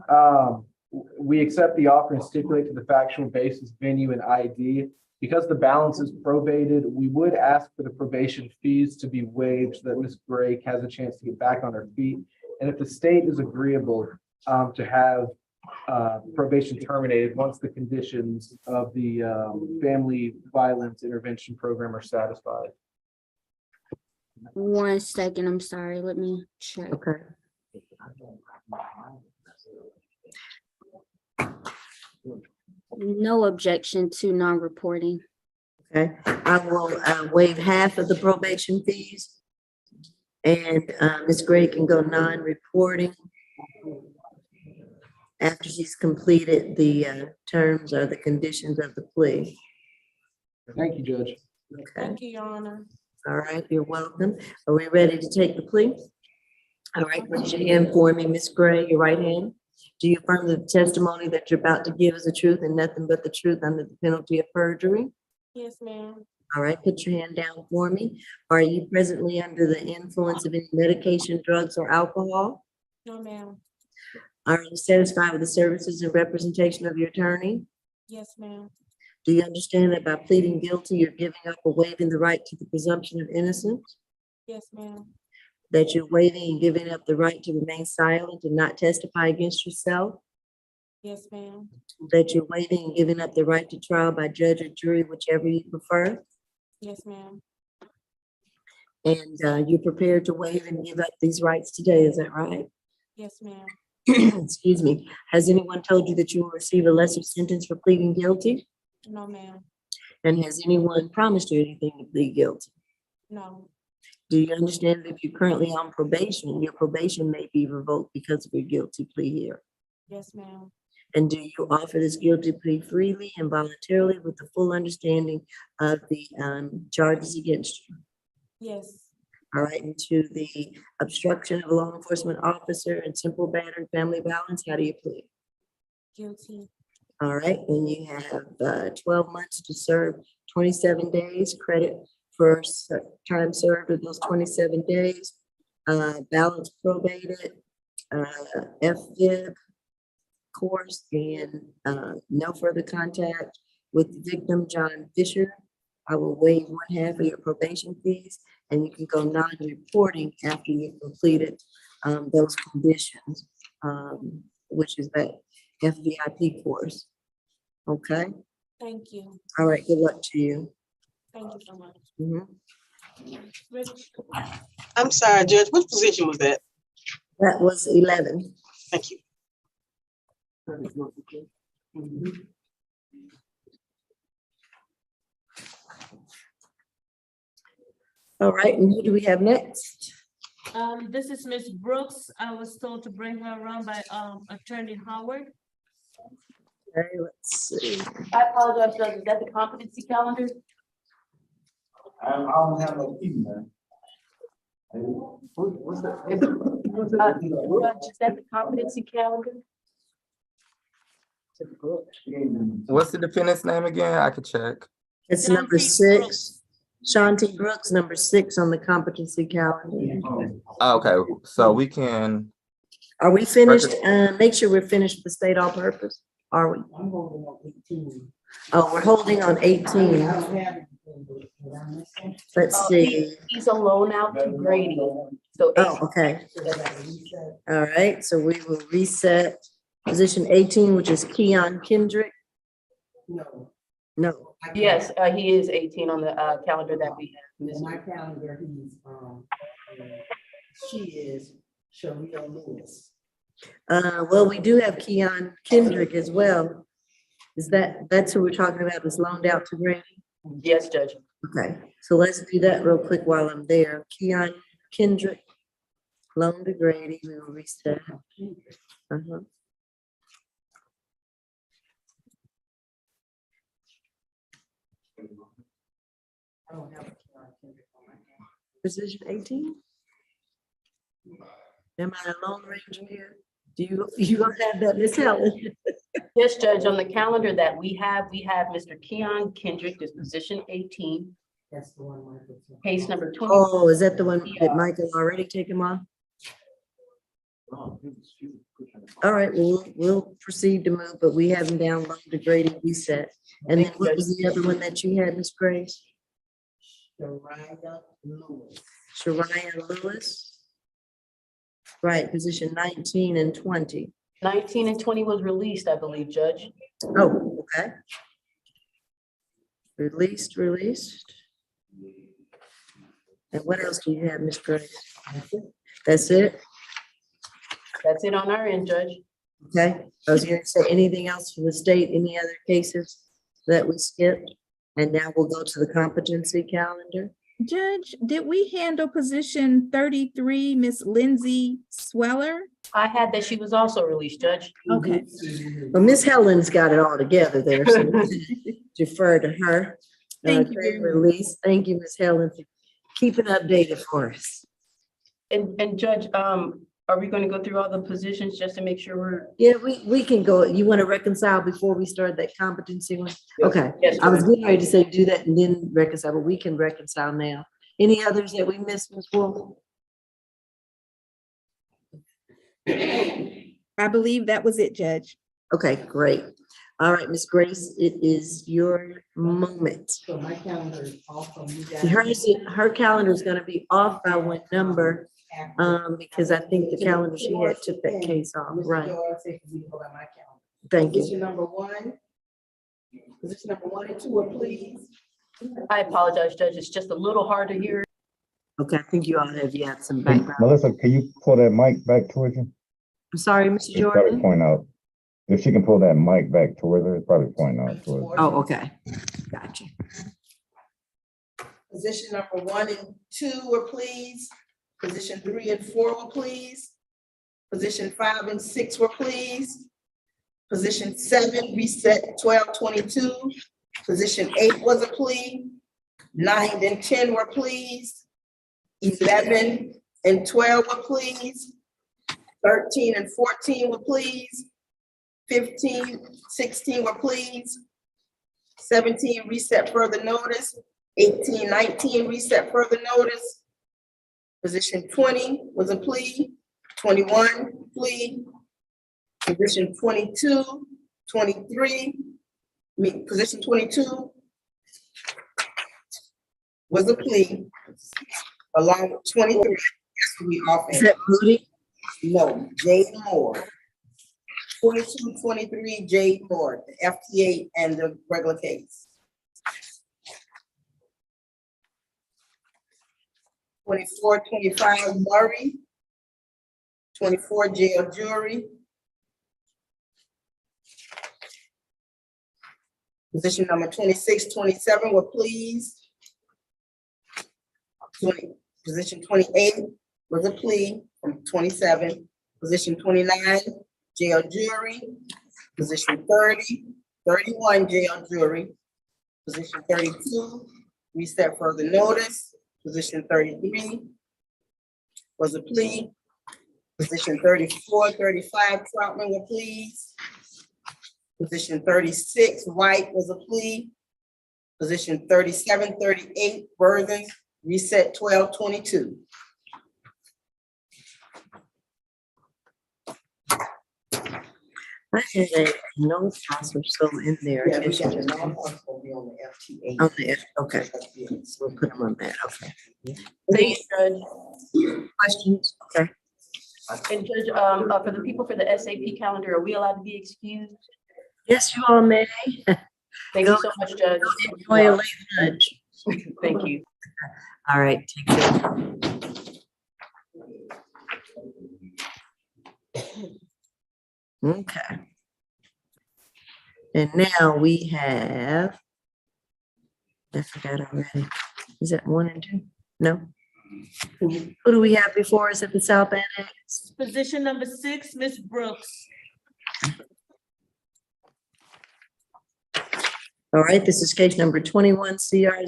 We accept the offer and stipulate to the factual basis, venue, and ID. Because the balance is probated, we would ask for the probation fees to be waived so that Ms. Gray has a chance to get back on her feet. And if the state is agreeable to have probation terminated once the conditions of the family violence intervention program are satisfied. 1 second, I'm sorry, let me check. Okay. No objection to non-reporting. Okay, I will waive half of the probation fees. And Ms. Gray can go non-reporting after she's completed the terms or the conditions of the plea. Thank you, Judge. Okay, Thank you, Your Honor. all right, you're welcome. Are we ready to take the plea? All right, raise your hand for me, Ms. Gray, your right hand. Do you affirm the testimony that you're about to give is the truth and nothing but the truth under the penalty of perjury? Yes, ma'am. All right, put your hand down for me. Are you presently under the influence of any medication, drugs, or alcohol? No, ma'am. Are you satisfied with the services and representation of your attorney? Yes, ma'am. Do you understand that by pleading guilty, you're giving up or waiving the right to the presumption of innocence? Yes, ma'am. That you're waiving and giving up the right to remain silent and not testify against yourself? Yes, ma'am. That you're waiving and giving up the right to trial by judge or jury, whichever you prefer? Yes, ma'am. And you're prepared to waive and give up these rights today, is that right? Yes, ma'am. Excuse me. Has anyone told you that you will receive a lesser sentence for pleading guilty? No, ma'am. And has anyone promised you anything to plead guilty? No. Do you understand that if you're currently on probation, your probation may be revoked because of your guilty plea here? Yes, ma'am. And do you offer this guilty plea freely and voluntarily with the full understanding of the charges against you? Yes. All right, and to the obstruction of a law enforcement officer and simple battery family violence, how do you plead? Guilty. All right, and you have 12 months to serve 27 days, credit for time served of those 27 days, balance probated, FFIB course, and no further contact with the victim, John Fisher. I will waive 1/2 of your probation fees, and you can go non-reporting after you've completed those conditions, which is that FVIP course. Okay, Thank you. all right, good luck to you. Thank you so much. Mhm. Rich. I'm sorry, Judge, which position was that? That was 11. Thank you. Mhm. All right, and who do we have next? This is Miss Brooks. I was told to bring her around by Attorney Howard. Okay, let's see. I apologize, Judge. Is that the competency calendar? I don't have no key, man. What's that? Judge, is that the competency calendar? What's the defendant's name again? I could check. It's number 6. Shanti Brooks, number 6 on the competency calendar. Okay, so we can. Are we finished? Make sure we're finished with the state all purpose. Are we? Oh, we're holding on 18. Let's see. He's a loan out to Grady. So. Oh, okay. All right, so we will reset position 18, which is Keon Kendrick. No. Yes, he is 18 on the calendar that we have. On my calendar, he's, she is Sharia Lewis. Well, we do have Keon Kendrick as well. That's who we're talking about, is loaned out to Grady? Yes, Judge. Okay, so let's do that real quick while I'm there. Keon Kendrick, loan to Grady, we will reset. Uh-huh. I don't have a Keon Kendrick on my hand. Position 18? Am I a lone ranger here? Do you gonna have that, Ms. Helen? Yes, Judge, on the calendar that we have Mr. Keon Kendrick, is position 18, That's the one Michael took. case number 20. Oh, is that the one that Michael already taken off? All right, we'll proceed to move, but we have him down low to grading reset. And then what was the other one that you had, Ms. Grace? Shariah Lewis. Shariah Lewis? Right, position 19 and 20. 19 and 20 was released, I believe, Judge. Oh, okay. Released. And what else do you have, Ms. Grace? That's it? That's it on our end, Judge. Okay, I was gonna say anything else from the state, any other cases that we skipped? And now we'll go to the competency calendar. Judge, did we handle position 33, Miss Lindsay Sweller? I had that she was also released, Judge. Okay. Well, Miss Helen's got it all together there, so we'll defer to her. Thank you Great very much. release. Thank you, Miss Helen, for keeping updated for us. And Judge, are we going to go through all the positions just to make sure we're? Yeah, we can go. You want to reconcile before we start that competency one? Okay, Yes, I was Judge. getting ready to say do that and then reconcile, but we can reconcile now. Any others that we missed, Ms. Wolf? I believe that was it, Judge. Okay, great. All right, Ms. Grace, it is your moment. So my calendar is off from you guys. Her calendar is gonna be off by one number, because I think the calendar she had took that case off, Mr. right? George, take the lead over my calendar. Thank you. Position number one and two, please. I apologize, Judge. It's just a little hard to hear. Okay, I think you all have, some Hey, background. Melissa, can you pull that mic back towards you? I'm sorry, Mr. It's probably Jordan. point out. If she can pull that mic back towards her, it's probably pointing out towards her. Oh, okay. Gotcha. Position number 1 and 2, please. Position 3 and 4, please. Position 5 and 6, please. Position 7, reset 1222. Position 8 was a plea. 9 and 10 were pleas. 11 and 12 were pleas. 13 and 14 were pleas. 15, 16 were pleas. 17, reset further notice. 18, 19, reset further notice. Position 20 was a plea. 21, plea. Position 22, 23, position 22 was a plea, along with 23. Yes, we offer. Is that Moody? No, Jade Moore. 22, 23, Jade Moore, the FTA and the regular case. 24, 25, Murray. 24, jail jury. Position number 26, 27 were pleas. Position 28 was a plea from 27. Position 29, jail jury. Position 30, 31, jail jury. Position 32, reset further notice. Position 33 was a plea. Position 34, 35, Troutman were pleas. Position 36, White was a plea. Position 37, 38, Worthing, reset 1222. I had a no sponsor still in there. Yeah, we got the non-possible be on the FTA. On the F, okay. So we'll put them on that, okay. Thanks, Judge. Questions? Okay. And Judge, for the people for the SAP calendar, are we allowed to be excused? Yes, you all may. Thank you so much, Judge. Enjoy a late lunch. Thank you. All right, take care. Okay. And now we have, I forgot already. Is that 1 and 2? No? Who do we have before us at the South Annex? Position number 6, Ms. Brooks. All right, this is case number 21 CR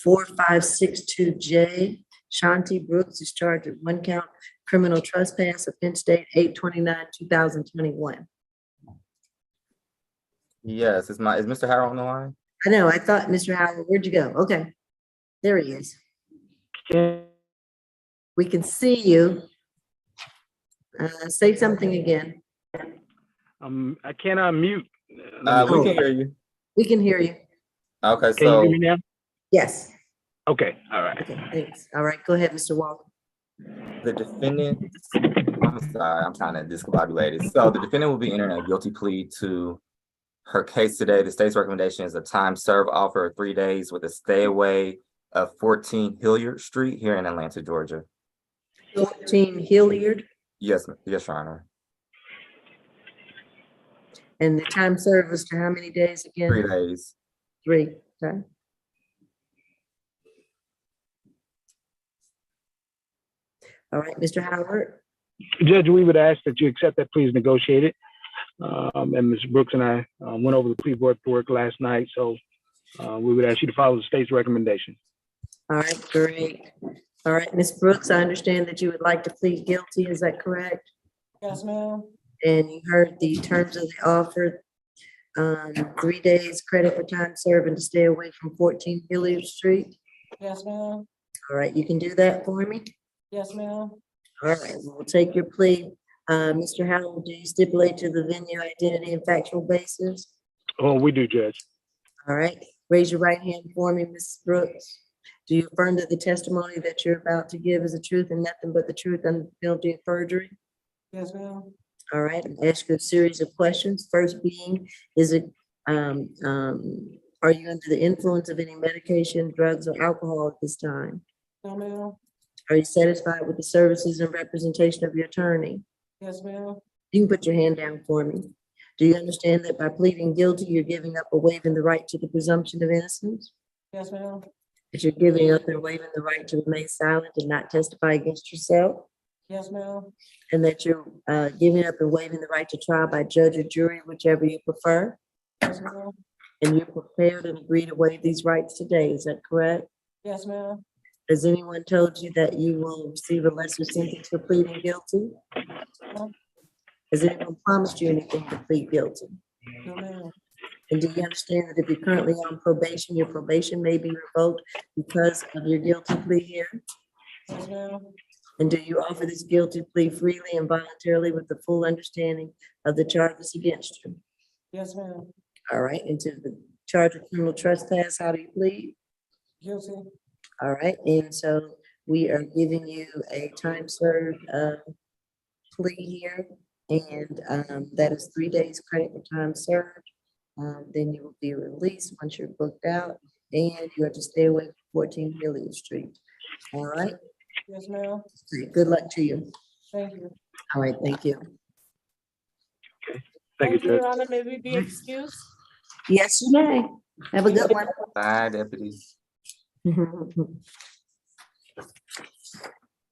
004562J. Shanti Brooks is charged with 1 count criminal trespass, offense date 8/29/2021. Yes, is Mr. Harrell on the line? I know, I thought, Mr. Howard, where'd you go? Okay, there he is. We can see you. Say something again. I can't unmute. We can hear you. We can hear you. Okay, Can you hear me now? Yes. Okay, all right. Okay, thanks. All right, go ahead, Mr. Walker. The defendant, I'm sorry, I'm trying to discombobulate it. So the defendant will be entering a guilty plea to her case today. The state's recommendation is a time served offer of 3 days with a stay away of 14 Hilliard Street here in Atlanta, Georgia. 14 Hilliard, Yes, yes, Your Honor. and the time served was to how many days again? 3 days. 3, okay. All right, Mr. Howard. Judge, we would ask that you accept that plea as negotiated. And Ms. Brooks and I went over the plea board work last night, so we would ask you to follow the state's recommendation. All right, great. All right, Ms. Brooks, I understand that you would like to plead guilty, is that correct? Yes, ma'am. And you heard the terms of the offer. 3 days credit for time served and to stay away from 14 Hilliard Street. Yes, ma'am. All right, you can do that for me? Yes, ma'am. All right, we'll take your plea. Mr. Howard, do you stipulate to the venue, identity, and factual basis? Oh, we do, Judge. All right, raise your right hand for me, Ms. Brooks. Do you affirm that the testimony that you're about to give is the truth and nothing but the truth under the penalty of perjury? Yes, ma'am. All right, I'm asking you a series of questions. First being, are you under the influence of any medication, drugs, or alcohol at this time? No, ma'am. Are you satisfied with the services and representation of your attorney? Yes, ma'am. You can put your hand down for me. Do you understand that by pleading guilty, you're giving up or waiving the right to the presumption of innocence? Yes, ma'am. That you're giving up and waiving the right to remain silent and not testify against yourself? Yes, ma'am. And that you're giving up and waiving the right to trial by judge or jury, whichever you prefer? Yes, ma'am. And you're prepared and agree to waive these rights today, is that correct? Yes, ma'am. Has anyone told you that you will receive a lesser sentence for pleading guilty? Has anyone promised you anything to plead guilty? No, ma'am. And do you understand that if you're currently on probation, your probation may be revoked because of your guilty plea here? Yes, ma'am. And do you offer this guilty plea freely and voluntarily with the full understanding of the charges against you? Yes, ma'am. All right, and to the charge of criminal trespass, how do you plead? Guilty. All right, and so we are giving you a time served plea here, and that is 3 days credit for time served. Then you will be released once you're booked out, and you have to stay away from 14 Hilliard Street. All right, Yes, ma'am. great. Good luck to you. Thank you. All right, thank you. Thank you, Judge. Your Honor, may we be excused? Yes, you may. Have a good one. Bye, deputies.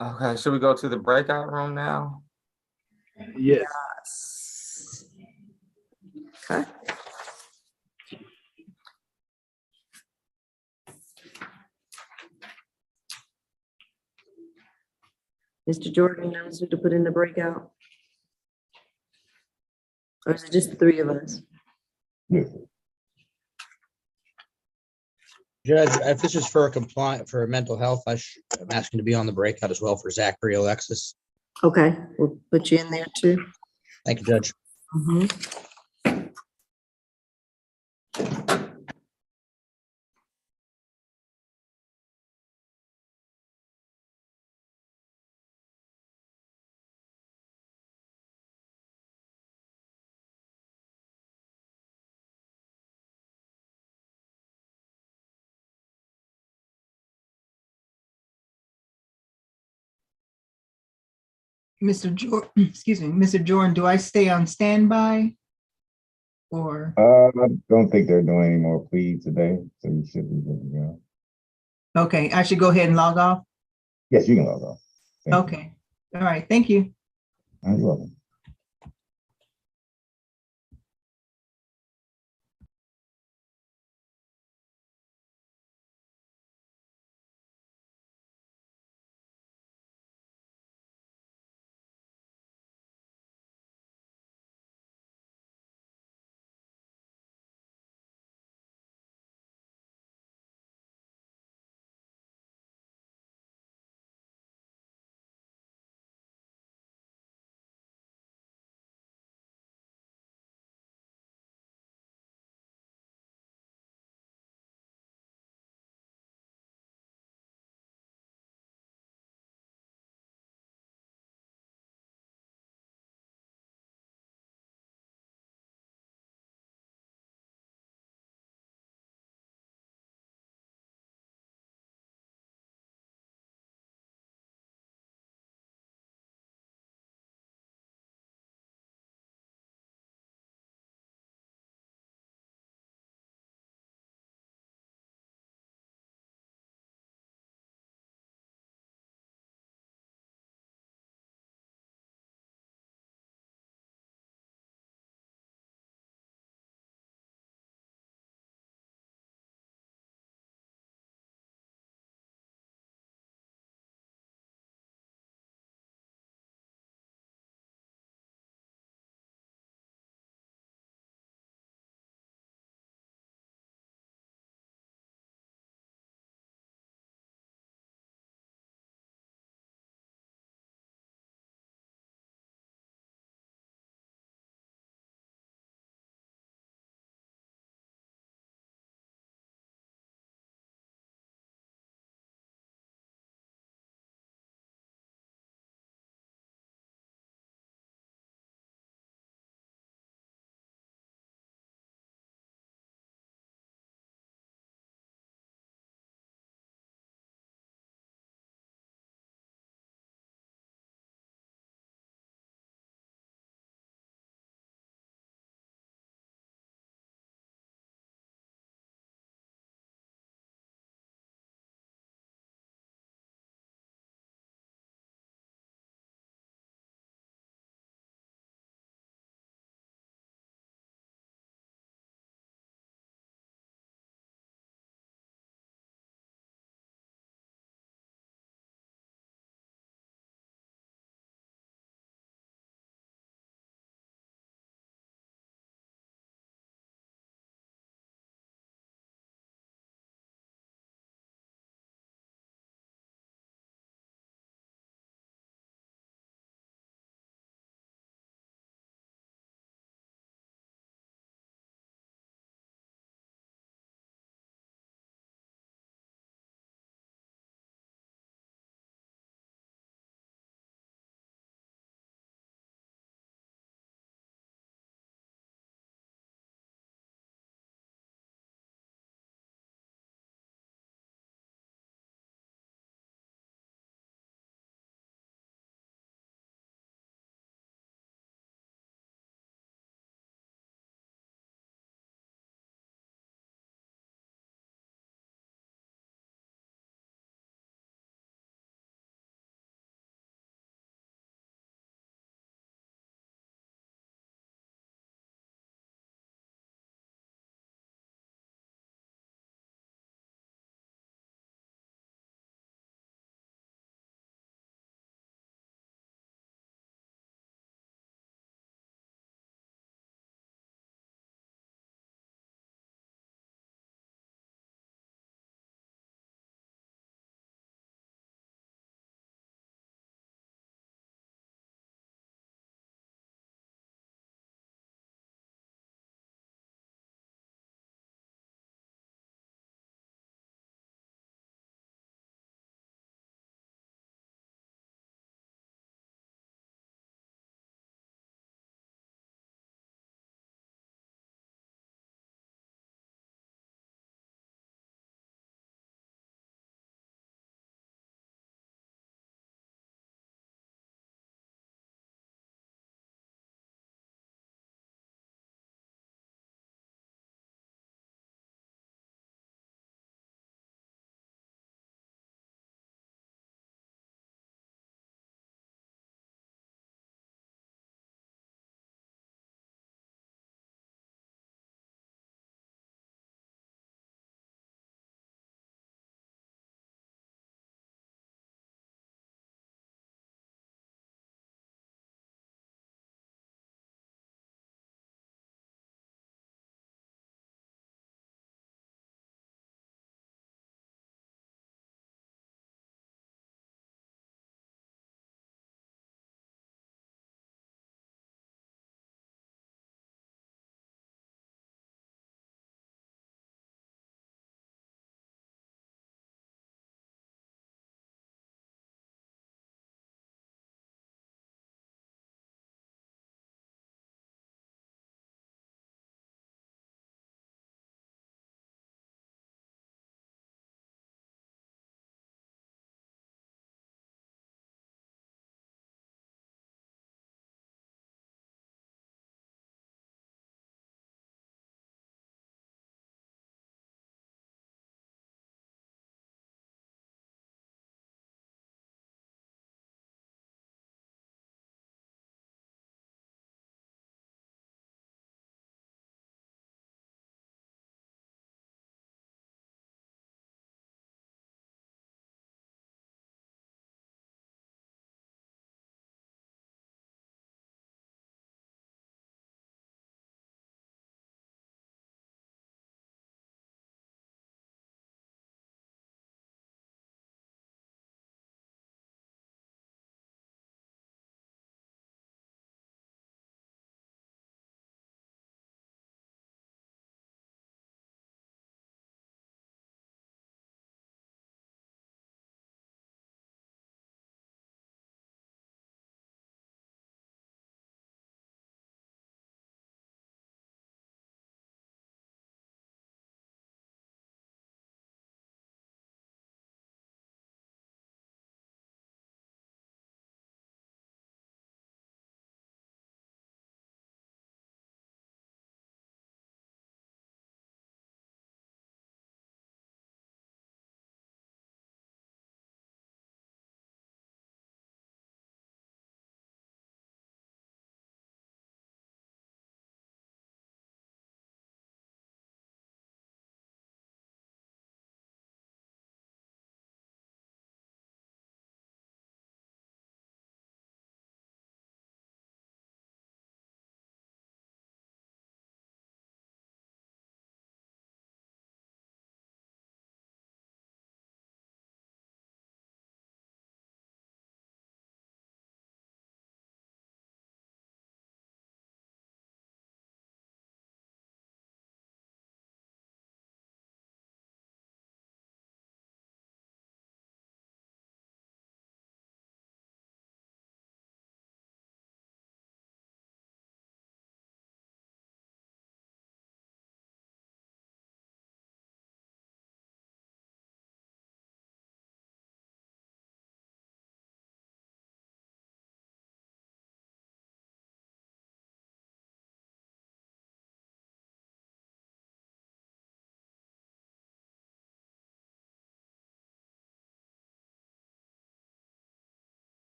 Okay, should we go to the breakout room now? Yes. Okay. Mr. Jordan knows who to put in the breakout? Or is it just the 3 of us? Judge, if this is for a for mental health, I'm asking to be on the breakout as well for Zachary Alexis. Okay, we'll put you in there too. Thank you, Judge. Excuse me, Mr. Jordan, do I stay on standby? Or, I don't think they're doing any more pleas today, so you should be good to go. okay, I should go ahead and log off? Yes, you can log off. Thank you. Okay, all right, thank you. You're welcome.